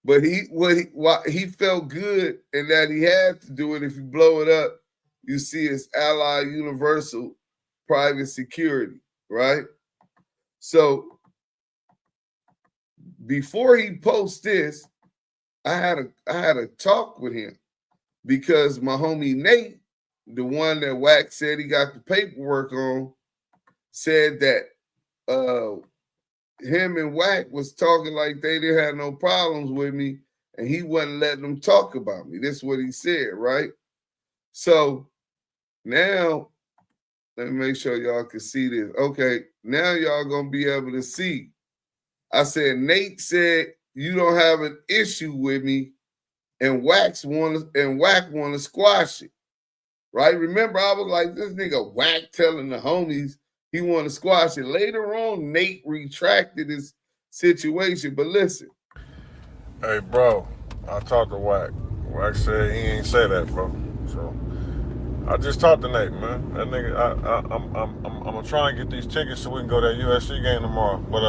But he felt good and that he had to do it. If you blow it up, you see it's Ally Universal Private Security, right? So before he posts this, I had a talk with him because my homie Nate, the one that Wack said he got the paperwork on, said that him and Wack was talking like they didn't have no problems with me and he wasn't letting them talk about me. This is what he said, right? So now, let me make sure y'all can see this. Okay, now y'all gonna be able to see. I said, Nate said, you don't have an issue with me, and Wack want to squash it, right? Remember, I was like, this nigga Wack telling the homies he want to squash it. Later on, Nate retracted his situation, but listen. Hey, bro, I talked to Wack. Wack said he ain't say that, bro. So I just talked to Nate, man. That nigga, I'm gonna try and get these tickets so we can go to that USC game tomorrow. But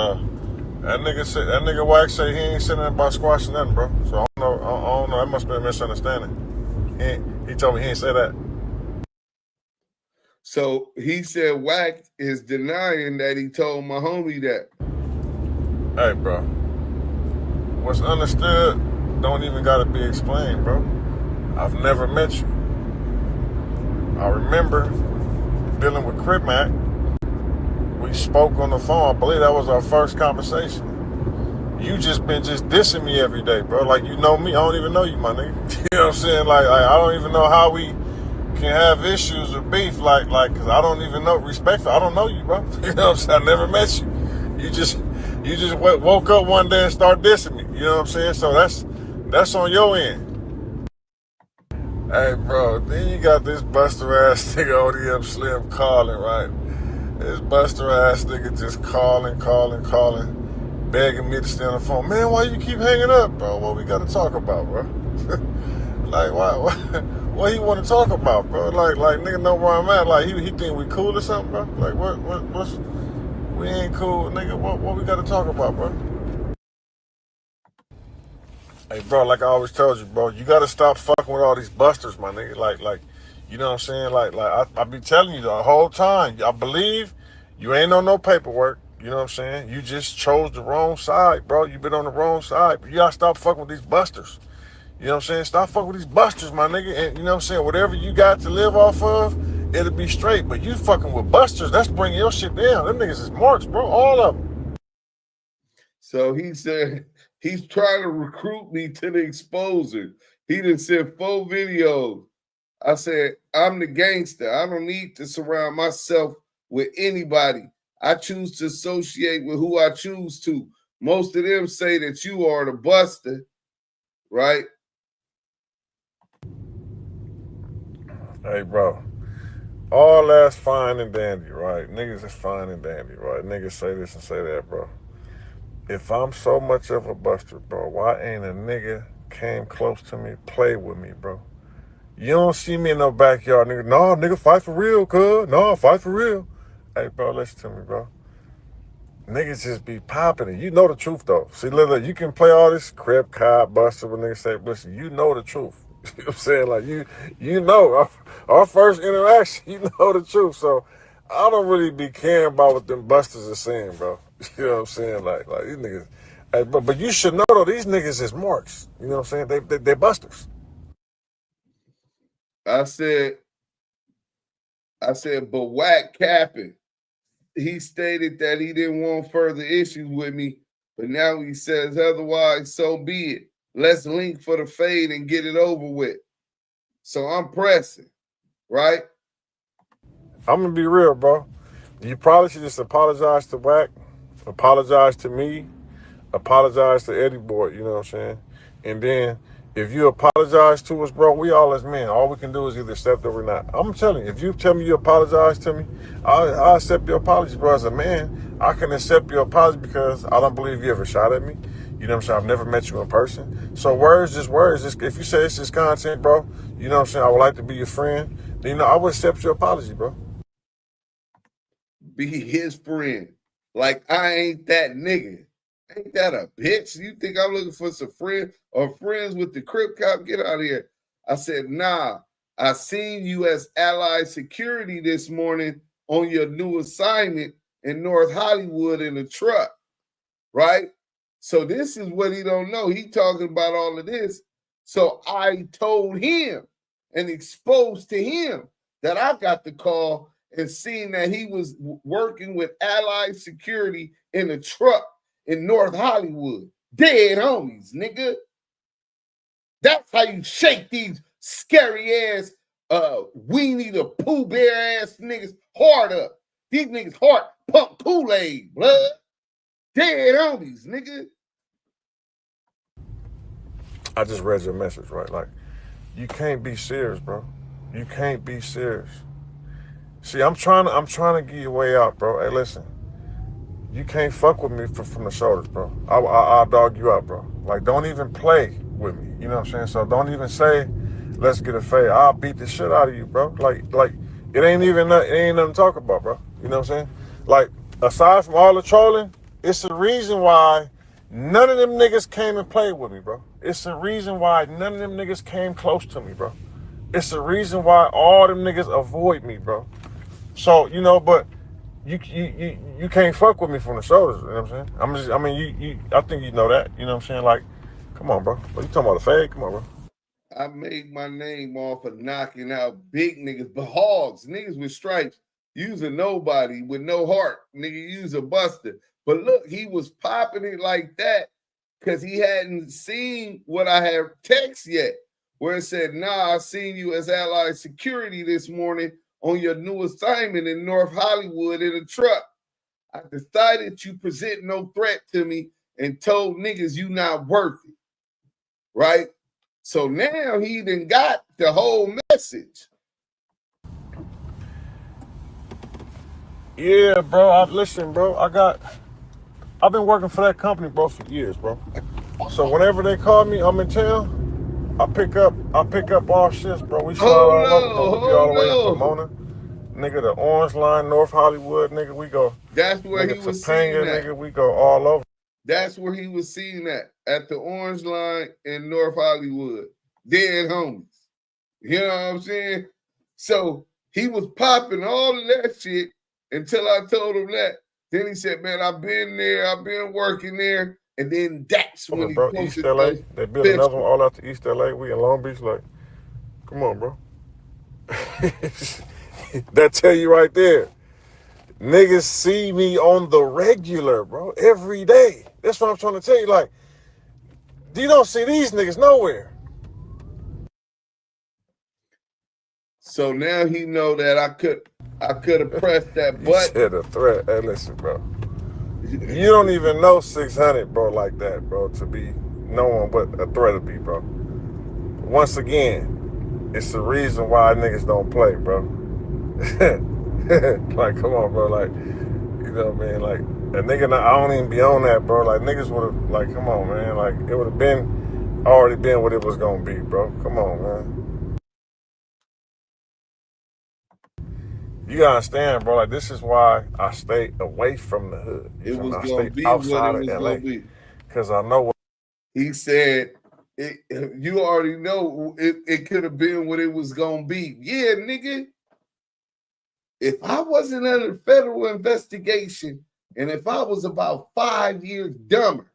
that nigga Wack said he ain't saying nothing about squashing nothing, bro. So I don't know. That must be a misunderstanding. He told me he ain't say that. So he said Wack is denying that he told my homie that. Hey, bro. What's understood don't even gotta be explained, bro. I've never met you. I remember dealing with Crip Mac. We spoke on the phone. I believe that was our first conversation. you just been dissing me every day, bro. Like, you know me, I don't even know you, my nigga. You know what I'm saying? Like I don't even know how we can have issues or beef, like, cause I don't even know, respectful, I don't know you, bro. You know what I'm saying? I never met you. You just woke up one day and start dissing me. You know what I'm saying? So that's on your end. Hey, bro, then you got this buster ass nigga ODM Slim calling, right? This buster ass nigga just calling, begging me to stay on the phone. Man, why you keep hanging up, bro? What we got to talk about, bro? Like, what he want to talk about, bro? Like nigga know where I'm at. Like, he think we cool or something, bro? Like, what's we ain't cool, nigga. What we got to talk about, bro? Hey, bro, like I always told you, bro, you got to stop fucking with all these busters, my nigga. Like, you know what I'm saying? Like I be telling you the whole time. I believe you ain't on no paperwork. You know what I'm saying? You just chose the wrong side, bro. You been on the wrong side. But you got to stop fucking with these busters. You know what I'm saying? Stop fucking with these busters, my nigga. And you know what I'm saying? Whatever you got to live off of, it'll be straight. But you fucking with busters, that's bringing your shit down. Them niggas is marks, bro. All of them. So he said he's trying to recruit me to the exposer. He done sent 4 videos. I said, I'm the gangster. I don't need to surround myself with anybody. I choose to associate with who I choose to. Most of them say that you are the buster, right? Hey, bro, all that's fine and dandy, right? Niggas is fine and dandy, right? Niggas say this and say that, bro. If I'm so much of a buster, bro, why ain't a nigga came close to me, play with me, bro? You don't see me in no backyard, nigga. No, nigga, fight for real, cuz. No, fight for real. Hey, bro, listen to me, bro. Niggas just be popping it. You know the truth, though. See, look, you can play all this crib, cop, buster, when niggas say, listen, you know the truth. You know what I'm saying? Like, you know, our first interaction, you know the truth. So, I don't really be caring about what them busters are saying, bro. You know what I'm saying? Like these niggas. Hey, but you should know, though, these niggas is marks. You know what I'm saying? They busters. I said, but whack capping. He stated that he didn't want further issues with me, but now he says otherwise, so be it. Let's link for the fade and get it over with. So I'm pressing, right? I'm gonna be real, bro. You probably should just apologize to Wack, apologize to me, apologize to EddieBoy, you know what I'm saying? And then if you apologize to us, bro, we all as men. All we can do is either accept it or not. I'm telling you, if you tell me you apologize to me, I'll accept your apology, bro. As a man, I can accept your apology because I don't believe you ever shot at me. You know what I'm saying? I've never met you in person. So words, just words. If you say it's just content, bro, you know what I'm saying? I would like to be your friend. Then, you know, I would accept your apology, bro. Be his friend. Like, I ain't that nigga. Ain't that a bitch? You think I'm looking for some friends or friends with the Crip Cop? Get out of here. I said, nah, I seen you as Allied Security this morning on your new assignment in North Hollywood in a truck, right? So this is what he don't know. He talking about all of this. So I told him and exposed to him that I got the call and seen that he was working with Allied Security in a truck in North Hollywood. Dead homies, nigga. That's how you shake these scary ass weenie the Pooh Bear ass niggas heart up. These niggas heart pump Kool-Aid, blood. Dead homies, nigga. I just read your message, right? Like, you can't be serious, bro. You can't be serious. See, I'm trying to get your way out, bro. Hey, listen. You can't fuck with me from the shoulders, bro. I'll dog you out, bro. Like, don't even play with me. You know what I'm saying? So don't even say, let's get a fade. I'll beat the shit out of you, bro. Like it ain't nothing to talk about, bro. You know what I'm saying? Like, aside from all the trolling, it's the reason why none of them niggas came and played with me, bro. It's the reason why none of them niggas came close to me, bro. It's the reason why all them niggas avoid me, bro. So, you know, but you can't fuck with me from the shoulders, you know what I'm saying? I think you know that, you know what I'm saying? Like, come on, bro. What you talking about, a fade? Come on, bro. I made my name off of knocking out big niggas, but hogs, niggas with stripes, use a nobody with no heart, nigga, use a buster. But look, he was popping it like that because he hadn't seen what I had text yet, where it said, nah, I seen you as Allied Security this morning on your new assignment in North Hollywood in a truck. I decided you present no threat to me and told niggas you not worth it, right? So now he done got the whole message. Yeah, bro. Listen, bro. I've been working for that company, bro, for years, bro. So whenever they call me, I'm in town. I pick up all shifts, bro. We slide all over, bro. We be all the way in Pomona, nigga. The Orange Line, North Hollywood, nigga. We go. That's where nigga, he was Topanga, seeing that. Nigga, we go all over. That's where he was seeing that, at the Orange Line in North Hollywood. Dead homies. You know what I'm saying? So he was popping all of that shit until I told him that. Then he said, man, I've been there. I've been working there. And then that's when he bro, East LA. They built another one all out to East LA. We in Long Beach. Like, come on, bro. That tell you right there. Niggas see me on the regular, bro, every day. That's what I'm trying to tell you. Like, you don't see these niggas nowhere. So now he know that I could have pressed that button. You said a threat. Hey, listen, bro. You don't even know 600, bro, like that, bro, to be knowing what a threat would be, bro. Once again, it's the reason why niggas don't play, bro. Like, come on, bro. Like, you know what I mean? Like, a nigga, I don't even be on that, bro. Like, niggas would have, like, come on, man. Like, it would have already been what it was going to be, bro. Come on, man. You gotta understand, bro. Like, this is why I stay away from the hood. It was I gonna stay be outside what it was of LA, gonna be. because I know what he said. You already know it could have been what it was gonna be. Yeah, nigga. If I wasn't under federal investigation, and if I was about 5 years dumber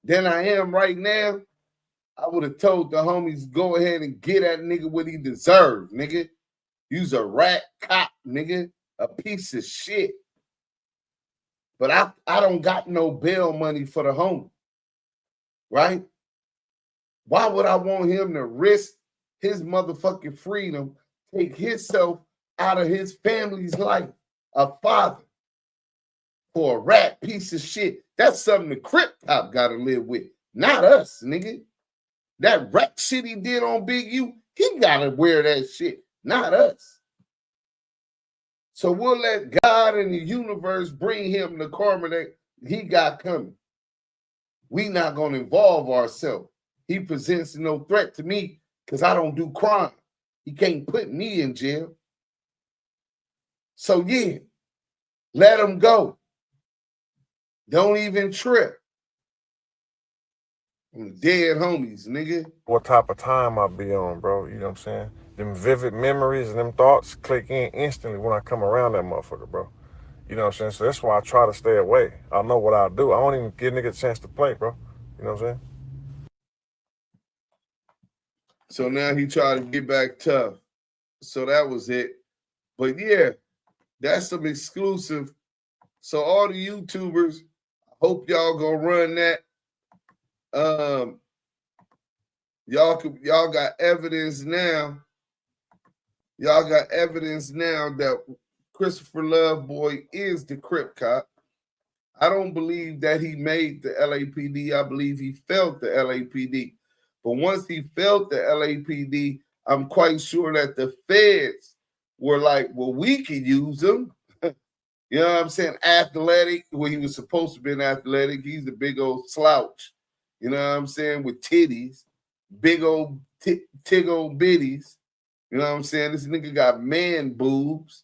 than I am right now, I would have told the homies, go ahead and get that nigga what he deserved, nigga. You's a rat cop, nigga. A piece of shit. But I don't got no bail money for the homie. Right? Why would I want him to risk his motherfucking freedom, take himself out of his family's life, a father, for a rat piece of shit? That's something the Crip Top got to live with, not us, nigga. That rat shit he did on Big U, he got to wear that shit, not us. So we'll let God and the universe bring him the karma that he got coming. We not going to involve ourselves. He presents no threat to me because I don't do crime. He can't put me in jail. So yeah, let him go. Don't even trip. Dead homies, nigga. what type of time I be on, bro. You know what I'm saying? Them vivid memories and them thoughts click in instantly when I come around that motherfucker, bro. You know what I'm saying? So that's why I try to stay away. I know what I'll do. I don't even give niggas a chance to play, bro. You know what I'm saying? So now he tried to get back tough. So that was it. But yeah, that's some exclusive. So all the YouTubers, I hope y'all gonna run that. Y'all got evidence now. Y'all got evidence now that Christopher Lovejoy is the Crip cop. I don't believe that he made the LAPD. I believe he felt the LAPD. But once he felt the LAPD, I'm quite sure that the feds were like, well, we could use him. You know what I'm saying? Athletic, well, he was supposed to be an athletic. He's a big old slouch. You know what I'm saying? With titties, big old tig old bitties. You know what I'm saying? This nigga got man boobs.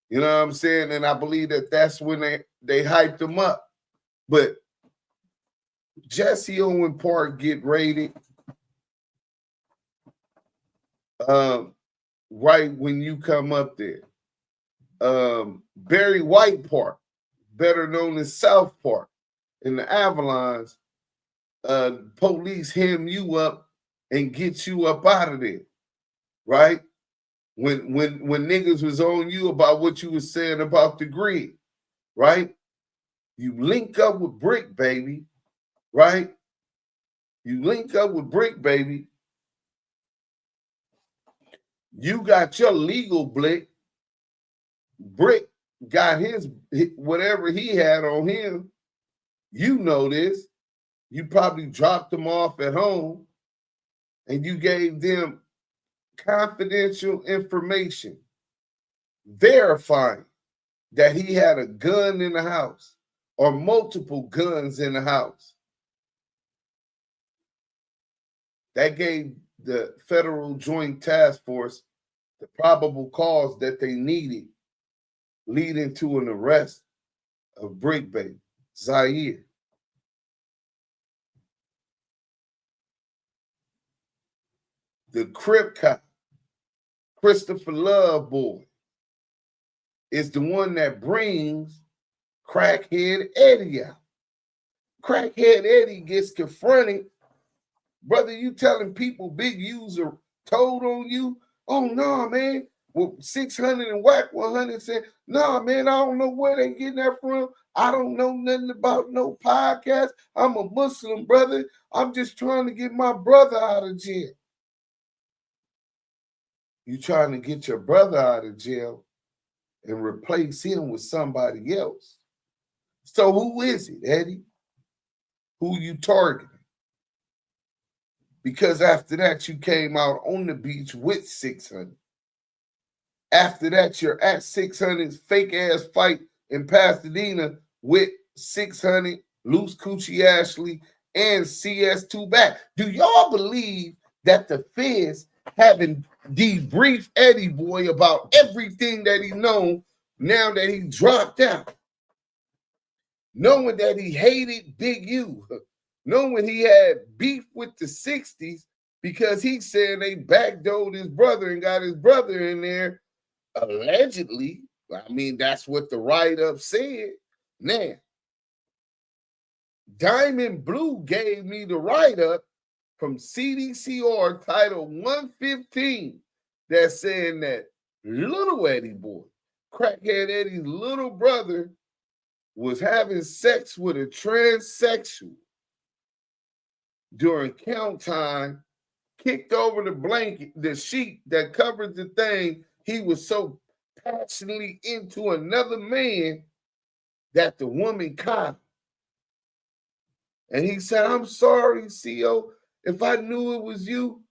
You know what I'm saying? And I believe that that's when they hyped him up. But Jesse Owen Park get raided right when you come up there. Barry White Park, better known as South Park, in the Avalons, police hem you up and get you up out of there, right? When niggas was on you about what you was saying about the grid, right? You link up with Brick, baby, right? You link up with Brick Baby. You got your legal blick. Brick got his whatever he had on him. You know this. You probably dropped them off at home and you gave them confidential information verifying that he had a gun in the house or multiple guns in the house. That gave the Federal Joint Task Force the probable cause that they needed, leading to an arrest of Brick Baby, Zaire. The Crip cop, Christopher Lovejoy, is the one that brings Crackhead Eddie out. Crackhead Eddie gets confronted. Brother, you telling people Big User told on you? Oh, no, man. Well, 600 and Whack 100 said, no, man, I don't know where they getting that from. I don't know nothing about no podcast. I'm a Muslim, brother. I'm just trying to get my brother out of jail. You trying to get your brother out of jail and replace him with somebody else. So who is it, Eddie? Who you targeting? Because after that, you came out on the beach with 600. After that, you're at 600's fake-ass fight in Pasadena with 600, Loose Coochie Ashley, and CS2 back. Do y'all believe that the feds haven't debriefed Eddie Boy about everything that he known now that he dropped out? Knowing that he hated Big U, knowing he had beef with the 60s because he said they backdoored his brother and got his brother in there, allegedly. I mean, that's what the write-up said. Now, Diamond Blue gave me the write-up from CDCR Title 115 that's saying that little Eddie Boy, Crackhead Eddie's little brother, was having sex with a transsexual during count time, kicked over the blanket, the sheet that covered the thing. He was so passionately into another man that the woman caught him. And he said, I'm sorry, CO. If I knew it was you,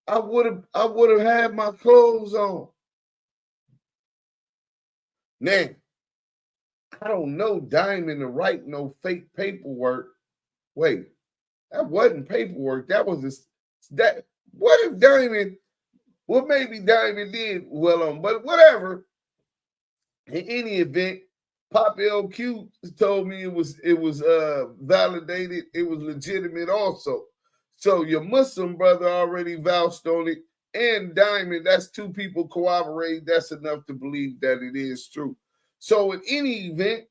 I would have had my clothes on. Now, I don't know Diamond to write no fake paperwork. Wait, that wasn't paperwork. That was that. What if Diamond? Well, maybe Diamond did well on, but whatever. In any event, Pop LQ told me it was validated. It was legitimate also. So your Muslim brother already vouched on it, and Diamond. That's two people corroborate. That's enough to believe that it is true. So in any event,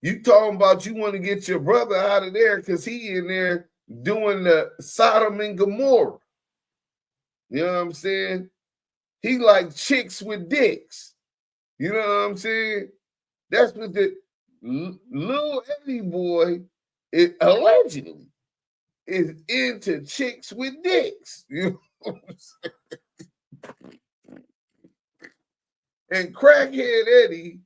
you talking about you want to get your brother out of there because he in there doing the Sodom and Gomorrah. You know what I'm saying? He like chicks with dicks. You know what I'm saying? That's what the little Eddie Boy allegedly is into chicks with dicks. You know what I'm saying? And Crackhead Eddie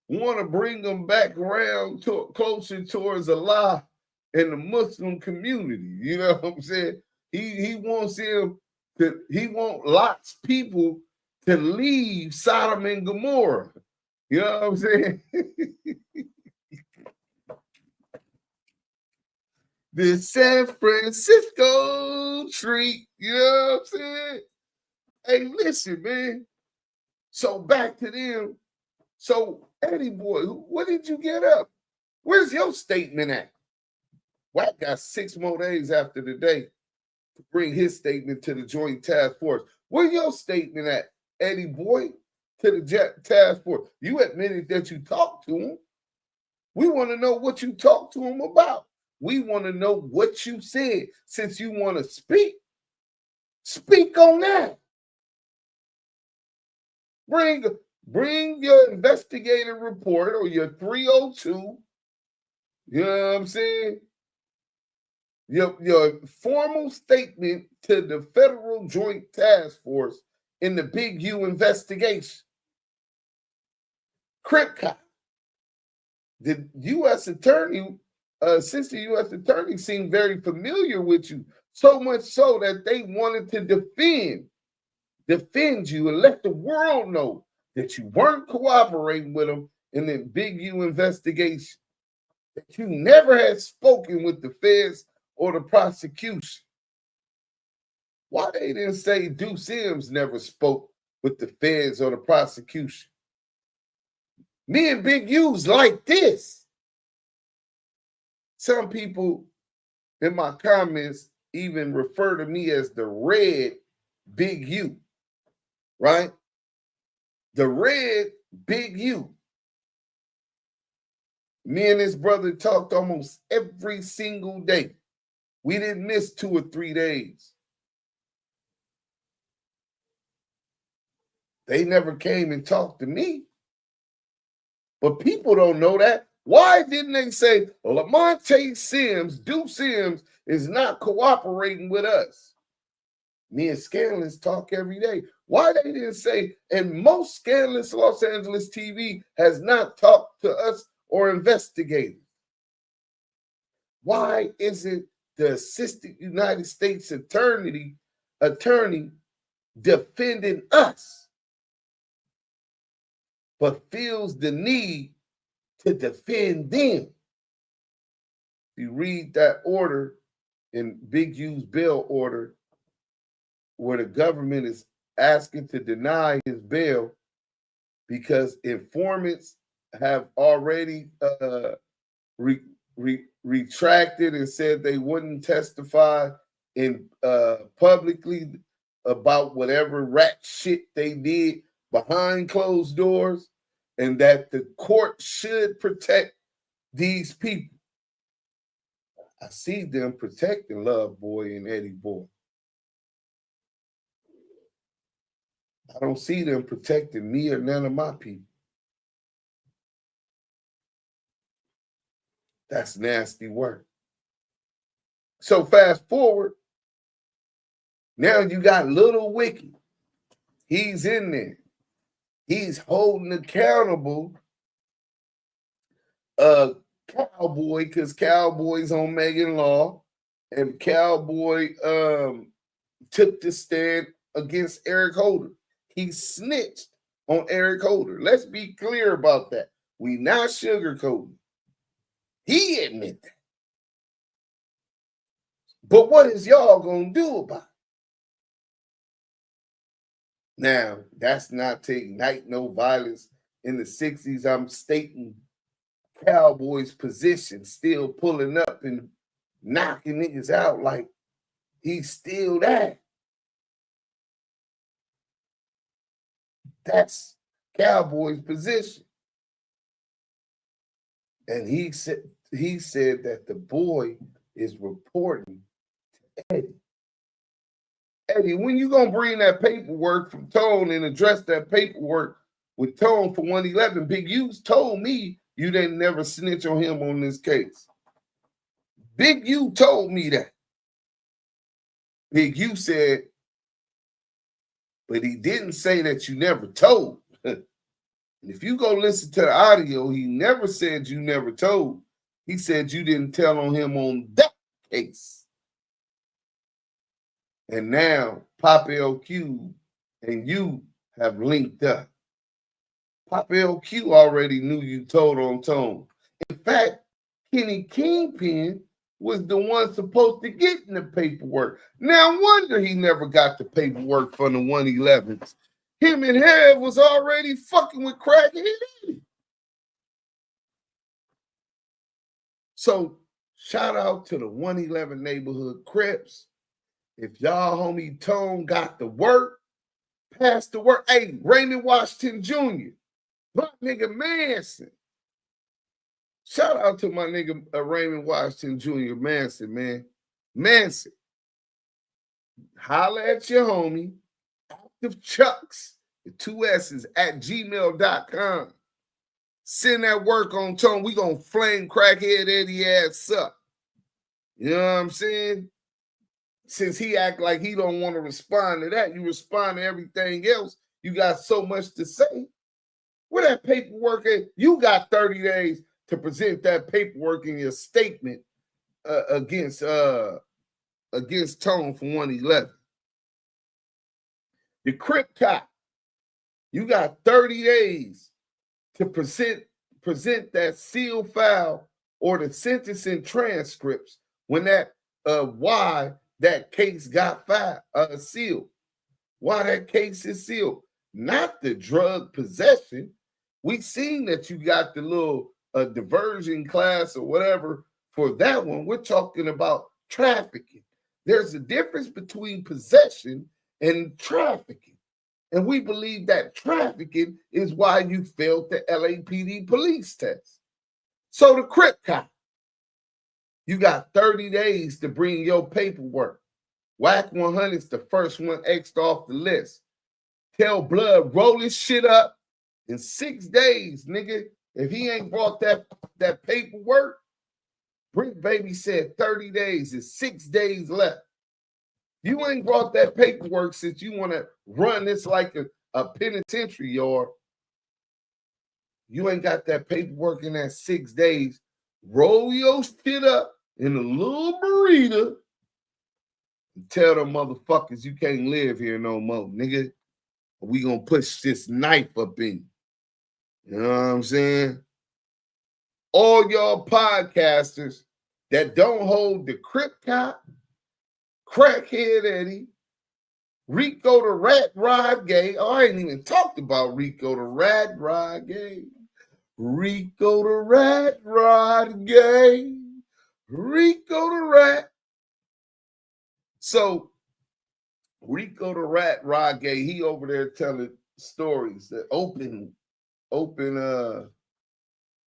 want to bring them back around closer towards Allah and the Muslim community. You know what I'm saying? He wants lots of people to leave Sodom and Gomorrah. You know what I'm saying? The San Francisco treat. You know what I'm saying? Hey, listen, man. So back to them. So, Eddie Boy, what did you get up? Where's your statement at? Wack got 6 more days after the day to bring his statement to the Joint Task Force. Where's your statement at, Eddie Boy, to the task force? You admitted that you talked to him. We want to know what you talked to him about. We want to know what you said. Since you want to speak on that. Bring your investigative report or your 302. You know what I'm saying? your formal statement to the Federal Joint Task Force in the Big U investigation. Crip cop. The U.S. attorney, assistant U.S. attorney, seemed very familiar with you, so much so that they wanted to defend you and let the world know that you weren't cooperating with them in the Big U investigation, that you never had spoken with the feds or the prosecution. Why they didn't say Duse M never spoke with the feds or the prosecution? Me and Big U's like this. Some people in my comments even refer to me as the red Big U, right? The red Big U. Me and his brother talked almost every single day. We didn't miss 2 or 3 days. They never came and talked to me. But people don't know that. Why didn't they say Lamonte Sims, Duse Sims, is not cooperating with us? Me and Scandalous talk every day. Why they didn't say, and most Scandalous Los Angeles TV has not talked to us or investigated? Why isn't the Assistant United States Attorney defending us, but feels the need to defend them? You read that order in Big U's bail order, where the government is asking to deny his bail because informants have already retracted and said they wouldn't testify in publicly about whatever rat shit they did behind closed doors, and that the court should protect these people. I see them protecting Love Boy and EddieBoy. I don't see them protecting me or none of my people. That's nasty work. So fast forward, now you got Lil Wicked. He's in there. He's holding accountable Cowboy, because Cowboy's on Megan Law, and Cowboy took the stand against Eric Holder. He snitched on Eric Holder. Let's be clear about that. We not sugarcoating. He admit that. But what is y'all gonna do about it? Now, that's not to ignite no violence in the 60s. I'm stating Cowboy's position, still pulling up and knocking niggas out like he's still that. That's Cowboy's position. And he said that the boy is reporting to Eddie. Eddie, when you gonna bring that paperwork from Tone and address that paperwork with Tone for 111? Big U's told me you didn't never snitch on him on this case. Big U told me that. Big U said, but he didn't say that you never told. If you go listen to the audio, he never said you never told. He said you didn't tell on him on that case. And now Pop LQ and you have linked up. Pop LQ already knew you told on Tone. In fact, Kenny Kingpin was the one supposed to get in the paperwork. Now, wonder he never got the paperwork from the 111s. Him and Head was already fucking with Crackhead Eddie. So, shout out to the 111 neighborhood Crips. If y'all homie Tone got the work, pass the work. Hey, Raymond Washington Jr., black nigga Manson. Shout out to my nigga Raymond Washington Jr. Manson, man. Manson. Holla at your homie, Active Chucks, the 2 S's, at gmail.com. Send that work on Tone. We gonna flame Crackhead Eddie ass up. You know what I'm saying? Since he act like he don't want to respond to that, you respond to everything else. You got so much to say. Where that paperwork at? You got 30 days to present that paperwork in your statement against Tone from 111. The Crip Cop, you got 30 days to present that sealed file or the sentencing transcripts when that why that case got sealed. Why that case is sealed. Not the drug possession. We seen that you got the little diversion class or whatever for that one. We're talking about trafficking. There's a difference between possession and trafficking. And we believe that trafficking is why you failed the LAPD police test. So the Crip Cop, you got 30 days to bring your paperwork. Whack 100's the first one X'd off the list. Tell Blood, roll his shit up in 6 days, nigga. If he ain't brought that paperwork, Brick Baby said 30 days is 6 days left. You ain't brought that paperwork since you want to run this like a penitentiary yard. You ain't got that paperwork in that 6 days. Roll your shit up in a little burrito and tell them motherfuckers you can't live here no more, nigga. We gonna push this knife up in you. You know what I'm saying? All y'all podcasters that don't hold the Crip Cop, Crackhead Eddie, Rico the Rat Rod Gay. Oh, I ain't even talked about Rico the Rat Rod Gay. Rico the Rat Rod Gay. Rico the Rat. So Rico the Rat Rod Gay, he over there telling stories that open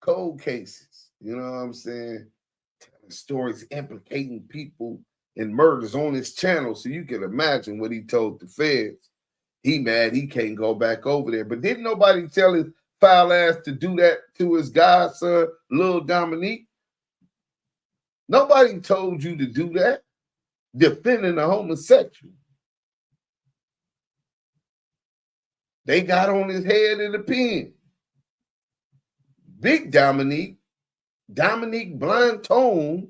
cold cases. You know what I'm saying? Telling stories implicating people in murders on his channel. So you can imagine what he told the feds. He mad he can't go back over there. But didn't nobody tell his foul ass to do that to his godson, Lil Dominique? Nobody told you to do that. Defending a homosexual. They got on his head in the pen. Big Dominique Blanton,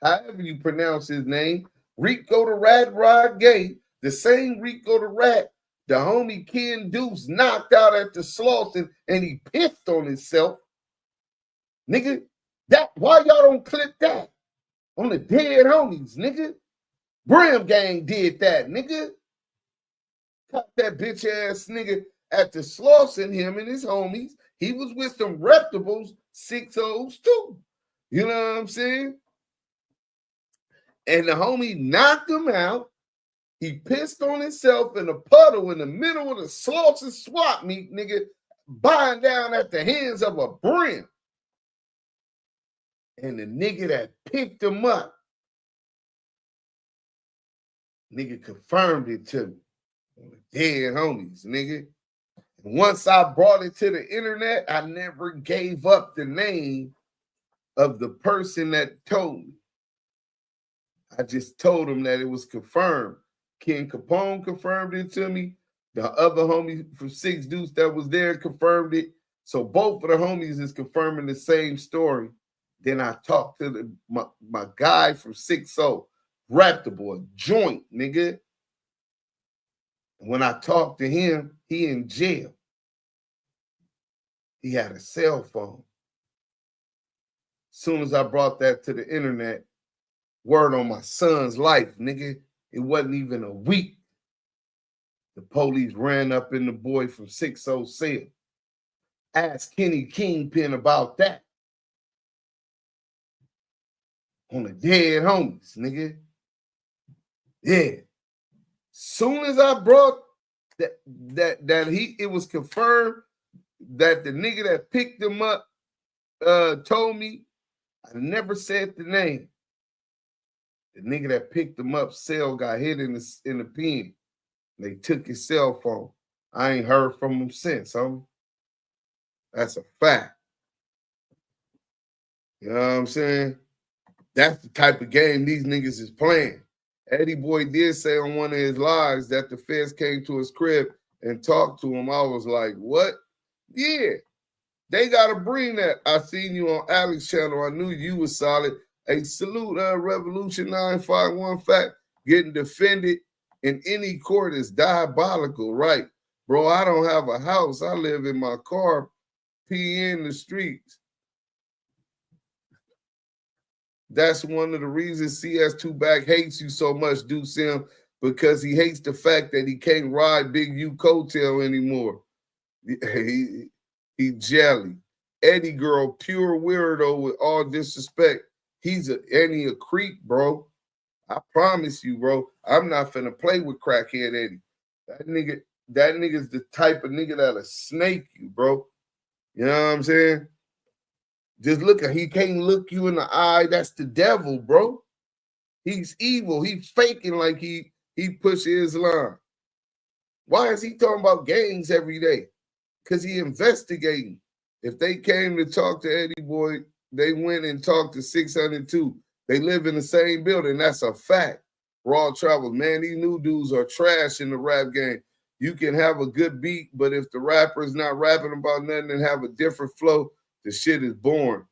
however you pronounce his name, Rico the Rat Rod Gay, the same Rico the Rat, the homie Ken Duse knocked out at the Slaughter and he pissed on himself. Nigga, why y'all don't clip that? On the dead homies, nigga. Brim Gang did that, nigga. Caught that bitch ass nigga at the Slaughter, him and his homies. He was with some reputables, 6-0s too. You know what I'm saying? And the homie knocked him out. He pissed on himself in a puddle in the middle of the Slaughter swap meet, nigga, buying down at the hands of a Brim. And the nigga that picked him up, nigga confirmed it to me. Dead homies, nigga. And once I brought it to the internet, I never gave up the name of the person that told me. I just told him that it was confirmed. Ken Capone confirmed it to me. The other homie from Six Deuce that was there confirmed it. So both of the homies is confirming the same story. Then I talked to my guy from 6-0, Raptor Joint, nigga. When I talked to him, he in jail. He had a cell phone. Soon as I brought that to the internet, word on my son's life, nigga, it wasn't even a week. The police ran up in the boy from 6-0 cell. Asked Kenny Kingpin about that. On the dead homies, nigga. Yeah. Soon as I brought it was confirmed that the nigga that picked him up told me, I never said the name. The nigga that picked him up, cell got hit in the pen. They took his cell phone. I ain't heard from him since, homie. That's a fact. You know what I'm saying? That's the type of game these niggas is playing. EddieBoy did say on one of his lives that the feds came to his crib and talked to him. I was like, what? Yeah, they got to bring that. I seen you on Alex's channel. I knew you was solid. Hey, salute Revolution 951 fact. Getting defended in any court is diabolical, right? Bro, I don't have a house. I live in my car, pee in the streets. That's one of the reasons CS2 Back hates you so much, Duse M, because he hates the fact that he can't ride Big U coattail anymore. He jelly. Eddie girl, pure weirdo with all disrespect. He's a creep, bro. I promise you, bro. I'm not finna play with crackhead Eddie. That nigga's the type of nigga that'll snake you, bro. You know what I'm saying? Just look at, he can't look you in the eye. That's the devil, bro. He's evil. He's faking like he pushes Islam. Why is he talking about gangs every day? Because he investigating. If they came to talk to EddieBoy, they went and talked to 600 too. They live in the same building. That's a fact. Raw Travels, man, these new dudes are trash in the rap game. You can have a good beat, but if the rapper is not rapping about nothing and have a different flow, the shit is boring.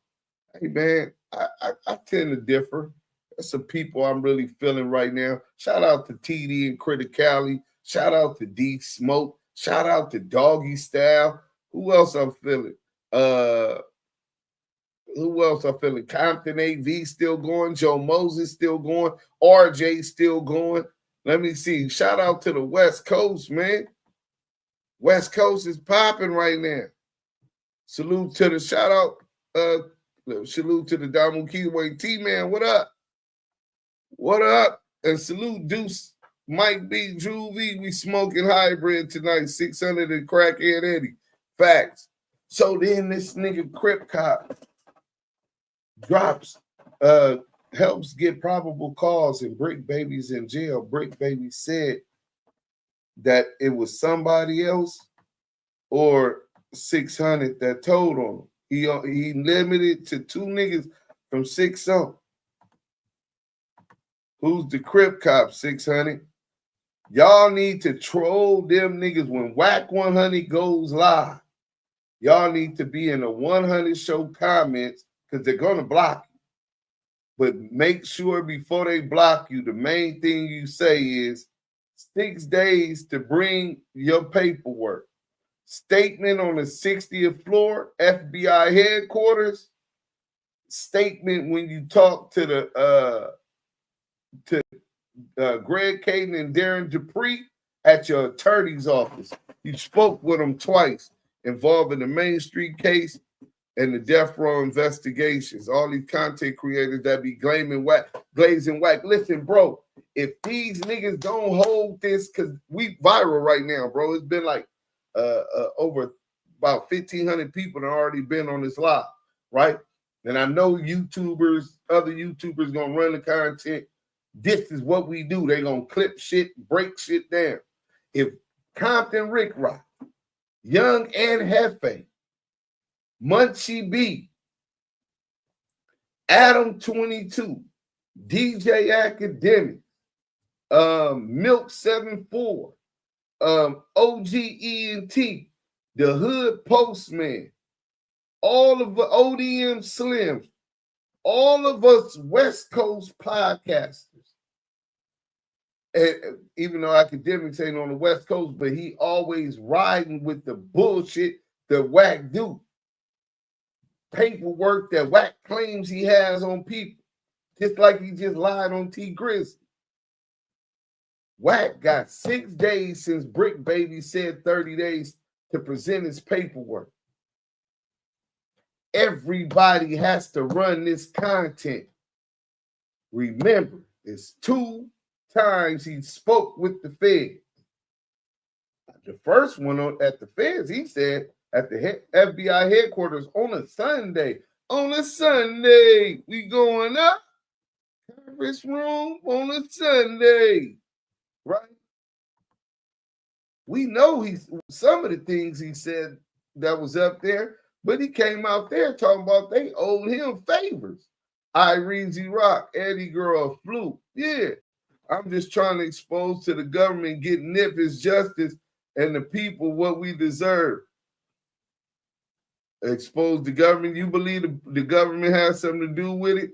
Hey, man, I tend to differ. That's some people I'm really feeling right now. Shout out to TD and Criticality. Shout out to D Smoke. Shout out to Doggy Style. Who else I'm feeling? Who else I'm feeling? Compton AV still going. Joe Moses still going. RJ still going. Let me see. Shout out to the West Coast, man. West Coast is popping right now. Salute to the salute to the Damu Kiwe T-Man. What up? What up? And salute Deuce, Mike B, Drew V. We smoking hybrid tonight. 600 and crackhead Eddie. Facts. So then this nigga Crip Cop drops, helps get probable cause and Brick Baby's in jail. Brick Baby said that it was somebody else or 600 that told on him. He limited to 2 niggas from 6-0. Who's the Crip Cop, 600? Y'all need to troll them niggas when Whack 100 goes live. Y'all need to be in the 100 show comments because they're going to block you. But make sure before they block you, the main thing you say is 6 days to bring your paperwork. Statement on the 60th floor, FBI headquarters. Statement when you talk to the Greg Caden and Darren Dupree at your attorney's office. You spoke with them twice involving the Main Street case and the death row investigations. All these content creators that be glazing whack. Listen, bro, if these niggas don't hold this, because we viral right now, bro. It's been like over about 1,500 people that already been on this live, right? And I know YouTubers, other YouTubers gonna run the content. This is what we do. They gonna clip shit, break shit down. If Compton Rick Rock, Young and Hefe, Munchie B, Adam 22, DJ Academic, Milk 74, OG ENT, The Hood Postman, all of the ODM Slim, all of us West Coast podcasters. And even though Academics ain't on the West Coast, but he always riding with the bullshit that Whack do. Paperwork that Whack claims he has on people, just like he just lied on T Grizzly. Whack got 6 days since Brick Baby said 30 days to present his paperwork. Everybody has to run this content. Remember, it's 2 times he spoke with the Fed. The first one at the Feds, he said at the FBI headquarters on a Sunday. On a Sunday, we going up. Conference room on a Sunday, right? We know some of the things he said that was up there, but he came out there talking about they owed him favors. Ireezy Rock, Eddie Girl, Fluke. Yeah. I'm just trying to expose to the government, get Nip his justice and the people what we deserve. Expose the government. You believe the government has something to do with it?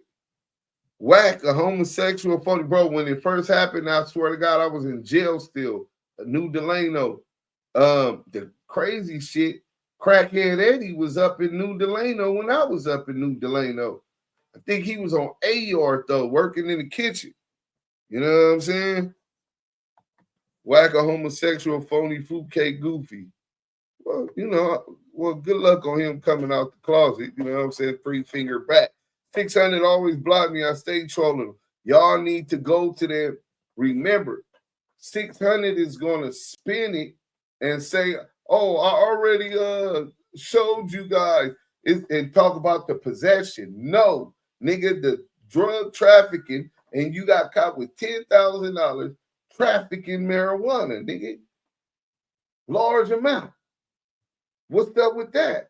Whack, a homosexual phony. Bro, when it first happened, I swear to God, I was in jail still. New Delano. The crazy shit, Crackhead Eddie was up in New Delano when I was up in New Delano. I think he was on A-Yard, though, working in the kitchen. You know what I'm saying? Whack, a homosexual phony fruitcake goofy. Well, you know, well, good luck on him coming out the closet. You know what I'm saying? 3 finger back. 600 always blocked me. I stay trolling him. Y'all need to go to them. Remember, 600 is going to spin it and say, oh, I already showed you guys and talk about the possession. No, nigga, the drug trafficking, and you got caught with $10,000 trafficking marijuana, nigga. Large amount. What's up with that?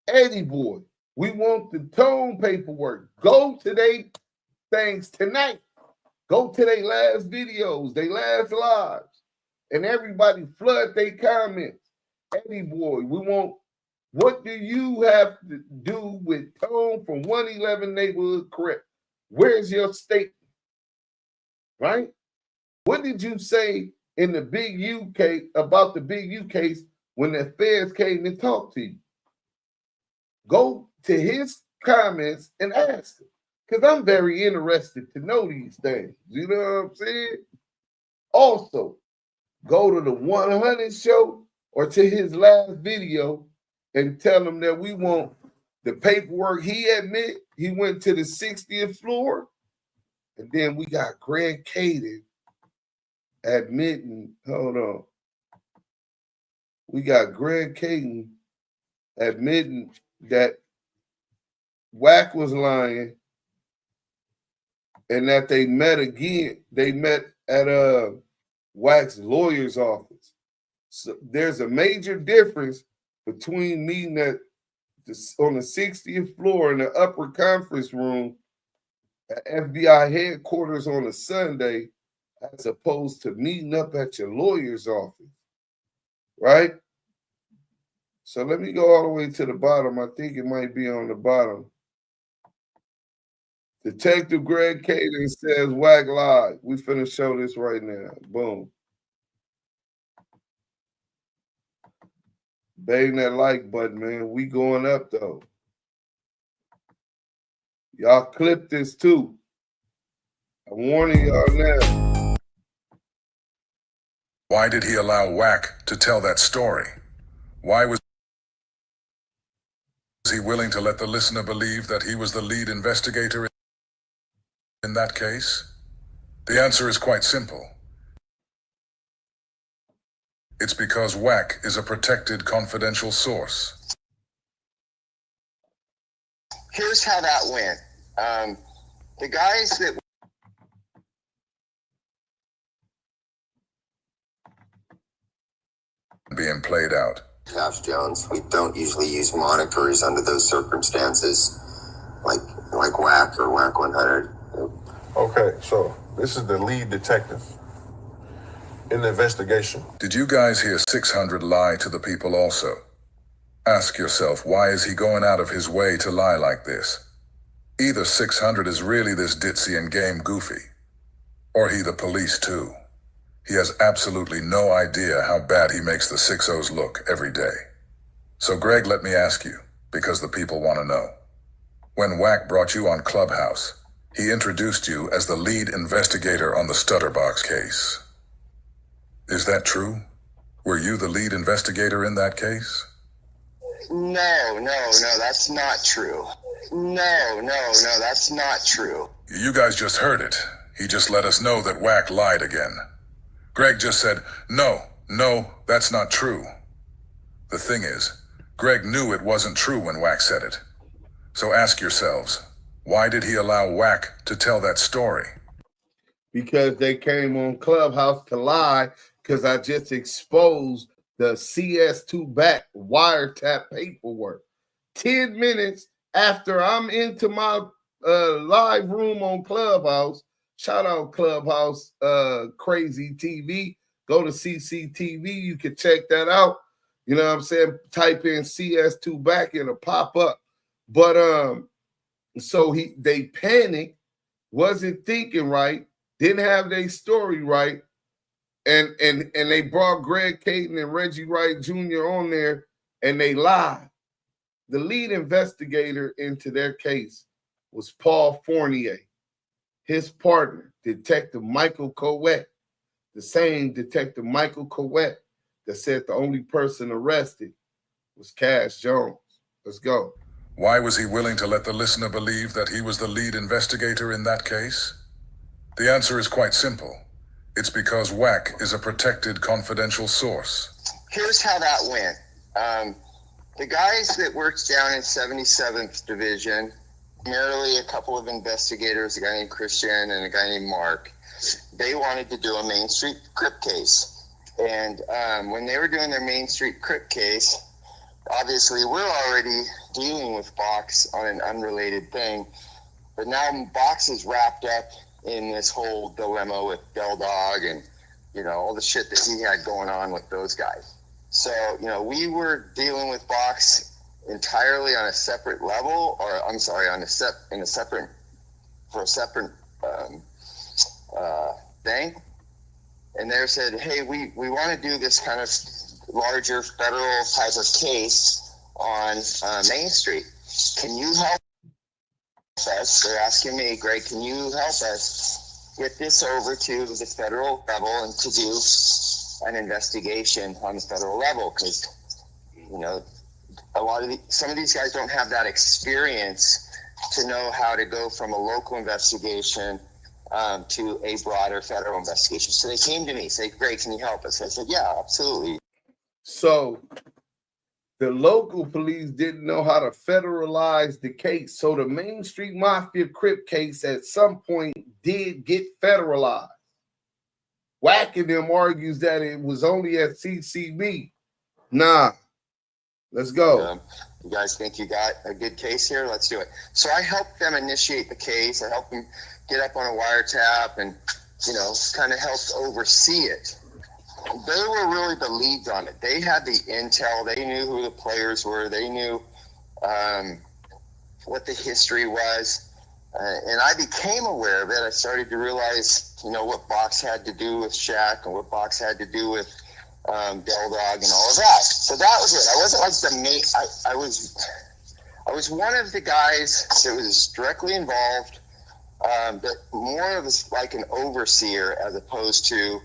Eddie Boy, we want the tone paperwork. Go to they things tonight. Go to their last videos, their last lives, and everybody flood their comments. Eddie Boy, we want, what do you have to do with Tone from 111 Neighborhood Correct? Where's your statement? Right? What did you say in the Big U case about the Big U case when the feds came and talked to you? Go to his comments and ask him, because I'm very interested to know these things. You know what I'm saying? Also, go to the 100 show or to his last video and tell him that we want the paperwork. He admit he went to the 60th floor, and then we got Greg Caden admitting, hold on. We got Greg Caden admitting that Wack was lying and that they met again. They met at Wack's lawyer's office. So there's a major difference between meeting on the 60th floor in the upper conference room at FBI headquarters on a Sunday as opposed to meeting up at your lawyer's office, right? So let me go all the way to the bottom. I think it might be on the bottom. Detective Greg Caden says Wack lied. We finna show this right now. Boom. Bang that like button, man. We going up, though. Y'all clip this, too. I'm warning y'all now. Why did he allow Wack to tell that story? Why was he willing to let the listener believe that he was the lead investigator in that case? The answer is quite simple. It's because Wack is a protected confidential source. Here's how that went. The guys that being played out. Josh Jones, we don't usually use monikers under those circumstances, like Wack or Wack 100. Okay, so this is the lead detective in the investigation. Did you guys hear 600 lie to the people also? Ask yourself, why is he going out of his way to lie like this? Either 600 is really this ditzy and game goofy, or he the police too. He has absolutely no idea how bad he makes the 6-0s look every day. So Greg, let me ask you, because the people want to know. When Wack brought you on Clubhouse, he introduced you as the lead investigator on the Stutterbox case. Is that true? Were you the lead investigator in that case? No, that's not true. No, that's not true. You guys just heard it. He just let us know that Wack lied again. Greg just said, no, that's not true. The thing is, Greg knew it wasn't true when Wack said it. So ask yourselves, why did he allow Wack to tell that story? Because they came on Clubhouse to lie, because I just exposed the CS2 back wiretap paperwork. 10 minutes after I'm into my live room on Clubhouse. Shout out Clubhouse Crazy TV. Go to CCTV. You can check that out. You know what I'm saying? Type in CS2 back, it'll pop up. But so they panicked, wasn't thinking right, didn't have their story right, and they brought Greg Caden and Reggie Wright Jr. on there, and they lied. The lead investigator into their case was Paul Fournier. His partner, Detective Michael Coet, the same Detective Michael Coet that said the only person arrested was Cash Jones. Let's go. Why was he willing to let the listener believe that he was the lead investigator in that case? The answer is quite simple. It's because WAC is a protected confidential source. Here's how that went. The guys that worked down in 77th Division, primarily a couple of investigators, a guy named Christian and a guy named Mark, they wanted to do a Main Street Crip case. And when they were doing their Main Street Crip case, obviously we're already dealing with Box on an unrelated thing, but now Box is wrapped up in this whole dilemma with Del Dog and, you know, all the shit that he had going on with those guys. So, you know, we were dealing with Box entirely on a separate level, or I'm sorry, for a separate thing. And they said, hey, we want to do this kind of larger federal type of case on Main Street. Can you help us? They're asking me, Greg, can you help us get this over to the federal level and to do an investigation on the federal level? Because, you know, some of these guys don't have that experience to know how to go from a local investigation to a broader federal investigation. So they came to me, say, Greg, can you help us? I said, yeah, absolutely. So the local police didn't know how to federalize the case. So the Main Street Mafia Crip case at some point did get federalized. Wack and them argues that it was only at CCB. Nah. Let's go. You guys think you got a good case here? Let's do it. So I helped them initiate the case. I helped them get up on a wiretap and, you know, kind of helped oversee it. They were really the leads on it. They had the intel. They knew who the players were. They knew what the history was. And I became aware of it. I started to realize, you know, what Box had to do with Shaq and what Box had to do with Del Dog and all of that. So that was it. I wasn't like the main. I was one of the guys that was directly involved, but more of like an overseer as opposed to.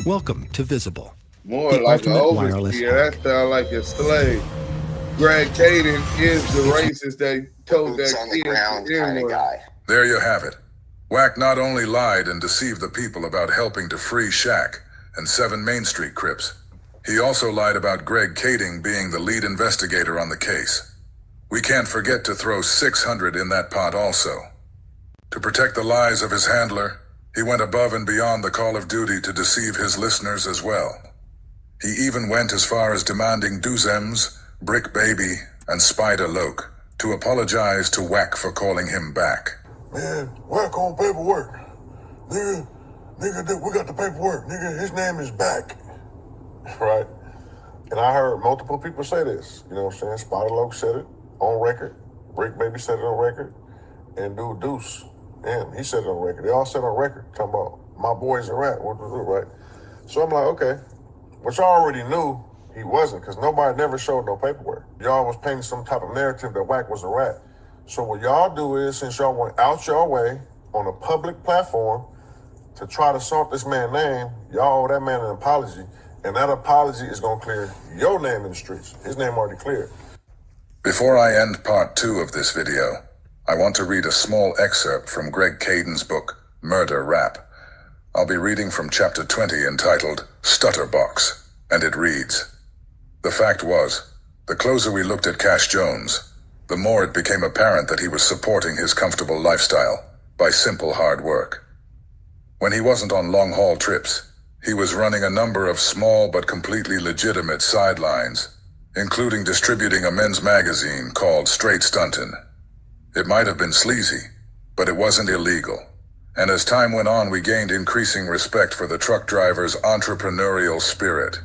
Welcome to Visible. More like an overseer. That sounds like a slave. Greg Caden is the racist that told that on the ground kind of guy. There you have it. Wack not only lied and deceived the people about helping to free Shaq and 7 Main Street Crips, he also lied about Greg Kading being the lead investigator on the case. We can't forget to throw 600 in that pot also. To protect the lies of his handler, he went above and beyond the call of duty to deceive his listeners as well. He even went as far as demanding Duse M's, Brick Baby, and Spider Loke to apologize to Wack for calling him back. Man, Wack on paperwork. Nigga, we got the paperwork. Nigga, his name is back. Right? And I heard multiple people say this. You know what I'm saying? Spider Loke said it on record. Brick Baby said it on record. And dude Deuce M, he said it on record. They all said on record, talking about my boy's a rat. What to do, right? So I'm like, okay. But y'all already knew he wasn't, because nobody never showed no paperwork. Y'all was painting some type of narrative that Wack was a rat. So what y'all do is, since y'all went out your way on a public platform to try to salt this man's name, y'all owe that man an apology. And that apology is going to clear your name in the streets. His name already cleared. Before I end part 2 of this video, I want to read a small excerpt from Greg Caden's book, Murder Rap. I'll be reading from chapter 20 entitled Stutterbox, and it reads, "The fact was, the closer we looked at Cash Jones, the more it became apparent that he was supporting his comfortable lifestyle by simple hard work. When he wasn't on long-haul trips, he was running a number of small but completely legitimate sidelines, including distributing a men's magazine called Straight Stuntin'. It might have been sleazy, but it wasn't illegal. And as time went on, we gained increasing respect for the truck driver's entrepreneurial spirit.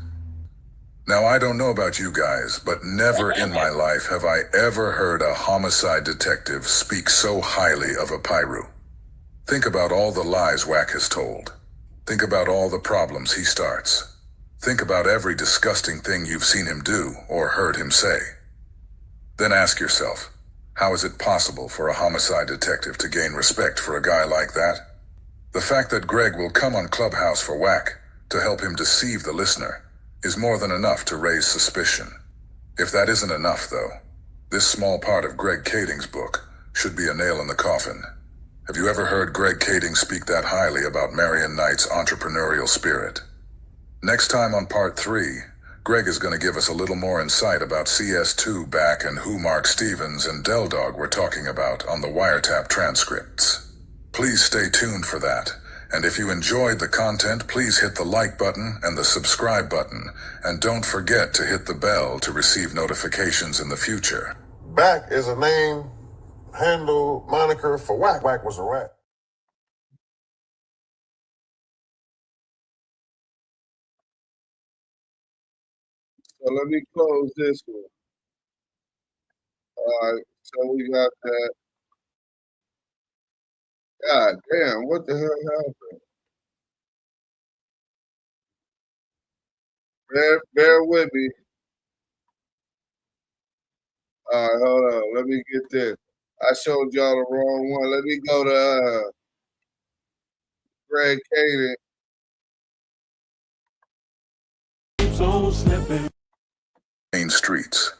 Now, I don't know about you guys, but never in my life have I ever heard a homicide detective speak so highly of a Pyru. Think about all the lies Wack has told. Think about all the problems he starts. Think about every disgusting thing you've seen him do or heard him say. Then ask yourself, how is it possible for a homicide detective to gain respect for a guy like that? The fact that Greg will come on Clubhouse for Wack to help him deceive the listener is more than enough to raise suspicion. If that isn't enough, though, this small part of Greg Kading's book should be a nail in the coffin. Have you ever heard Greg Kading speak that highly about Marion Knight's entrepreneurial spirit? Next time on part 3, Greg is going to give us a little more insight about CS2 back and who Mark Stevens and Del Dog were talking about on the wiretap transcripts. Please stay tuned for that. And if you enjoyed the content, please hit the like button and the subscribe button. And don't forget to hit the bell to receive notifications in the future. Back is a name, handle, moniker for Wack. Wack was a rat. So let me close this one. All right, so we got that. God damn, what the hell happened? Bear with me. All right, hold on. Let me get this. I showed y'all the wrong one. Let me go to Greg Kading. Main streets.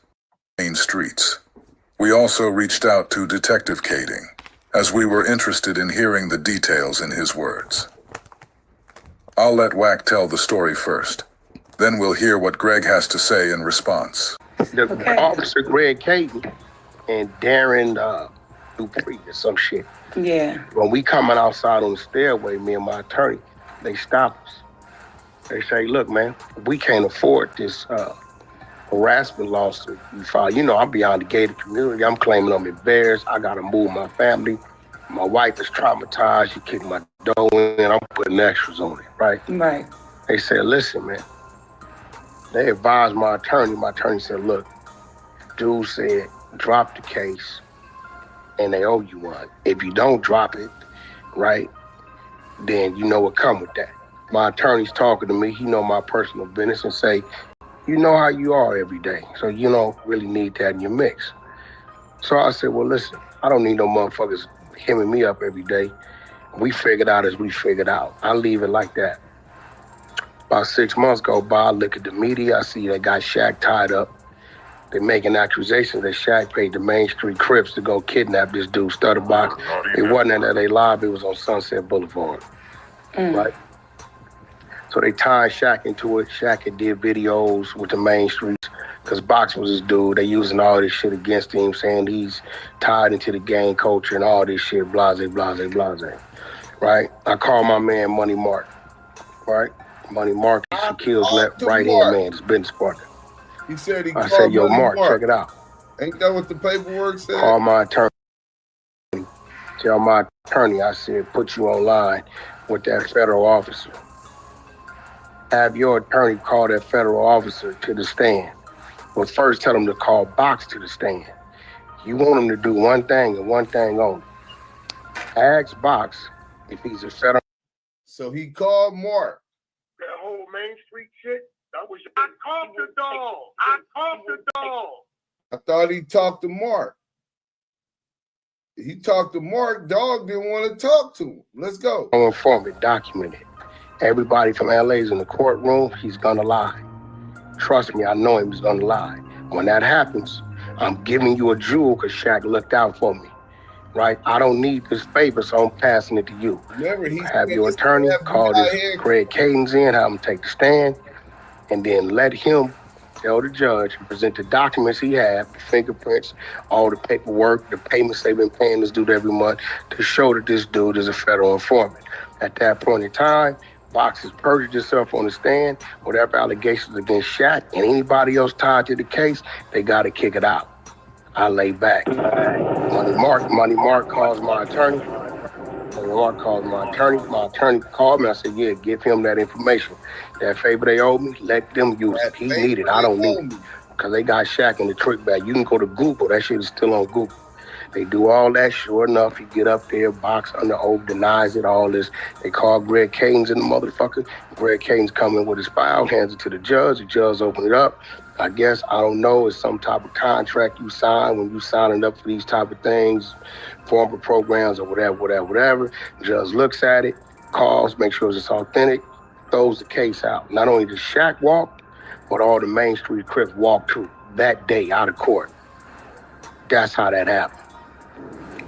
We also reached out to Detective Kading, as we were interested in hearing the details in his words. I'll let Wack tell the story first. Then we'll hear what Greg has to say in response. The officer Greg Kading and Darren Dupree or some shit. Yeah. When we coming outside on the stairway, me and my attorney, they stop us. They say, look, man, we can't afford this harassment lawsuit you file. You know, I'm beyond the gated community. I'm claiming I'm embarrassed. I got to move my family. My wife is traumatized. She kicked my dough in. I'm putting extras on it, right? Right. They said, listen, man. They advised my attorney. My attorney said, look, dude said, drop the case and they owe you one. If you don't drop it, right, then you know what come with that. My attorney's talking to me. He know my personal business and say, you know how you are every day. So you don't really need that in your mix. So I said, well, listen, I don't need no motherfuckers hemming me up every day. We figured out as we figured out. I leave it like that. About 6 months go by, I look at the media, I see they got Shaq tied up. They're making accusations that Shaq paid the Main Street Crips to go kidnap this dude, Stutterbox. It wasn't at LA Live, it was on Sunset Boulevard, right? So they tied Shaq into it. Shaq had did videos with the Main Streets because Box was his dude. They using all this shit against him, saying he's tied into the gang culture and all this shit, blase, right? I call my man Money Mark, right? Money Mark, Shaquille's left right-hand man, his business partner. He said I said, yo, Mark, check it out. Ain't that what the paperwork said? Call my attorney. Tell my attorney, I said, put you online with that federal officer. Have your attorney call that federal officer to the stand. But first tell him to call Box to the stand. You want him to do one thing and one thing only. Ask Box if he's a federal. So he called Mark. That whole Main Street shit, that was I caught the dog. I thought he talked to Mark. He talked to Mark. Dog didn't want to talk to him. Let's go. Informant, documented. Everybody from LA is in the courtroom. He's gonna lie. Trust me, I know he's gonna lie. When that happens, I'm giving you a jewel because Shaq looked out for me. Right? I don't need this favor, so I'm passing it to you. Remember, have your attorney call this Greg Kading in, have him take the stand, and then let him tell the judge and present the documents he had, the fingerprints, all the paperwork, the payments they've been paying this dude every month to show that this dude is a federal informant. At that point in time, Box has perjured himself on the stand. Whatever allegations against Shaq and anybody else tied to the case, they got to kick it out. I lay back. Money Mark calls my attorney. My attorney called me. I said, yeah, give him that information. That favor they owe me, let them use it. He need it. I don't need it. Because they got Shaq in the trick bag. You can go to Google. That shit is still on Google. They do all that. Sure enough, he get up there, Box under oath, denies it, all this. They call Greg Cadens in the motherfucker. Greg Cadens come in with his file, hands it to the judge. The judge open it up. I guess, I don't know, it's some type of contract you sign when you signing up for these type of things, formal programs or whatever. The judge looks at it, calls, makes sure it's authentic, throws the case out. Not only does Shaq walk, but all the Main Street Crips walk too that day out of court. That's how that happened.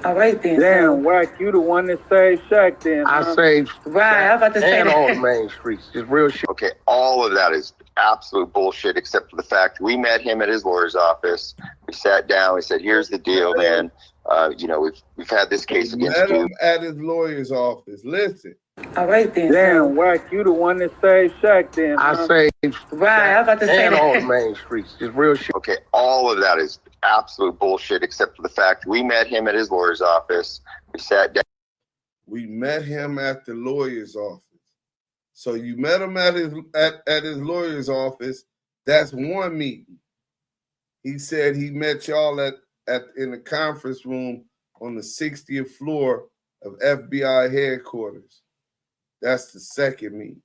All right then. Damn, Wack, you the one that saved Shaq then. I saved Right, I was about to say and that. all the main streets. Just real shit. Okay, all of that is absolute bullshit, except for the fact we met him at his lawyer's office. We sat down. We said, "Here's the deal, man. We've had this case against Met you." him at his lawyer's office. Listen. All right then. Damn, Wack, you the one that saved Shaq then. I saved Right, I was about to say and that. all the main streets. Just real shit. Okay, all of that is absolute bullshit, except for the fact we met him at his lawyer's office. We sat down. We met him at the lawyer's office. So you met him at his lawyer's office. That's one meeting. He said he met y'all in the conference room on the 60th floor of FBI headquarters. That's the second meeting.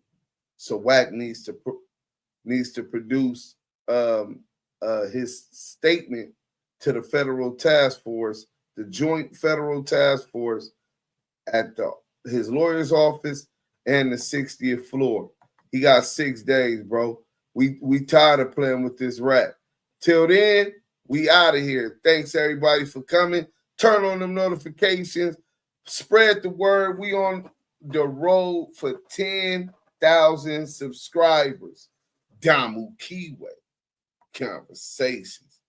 So Wack needs to produce his statement to the federal task force, the joint federal task force at his lawyer's office and the 60th floor. He got 6 days, bro. We tired of playing with this rap. Till then, we out of here. Thanks everybody for coming. Turn on them notifications. Spread the word. We on the road for 10,000 subscribers. Damu Kiwe Conversations.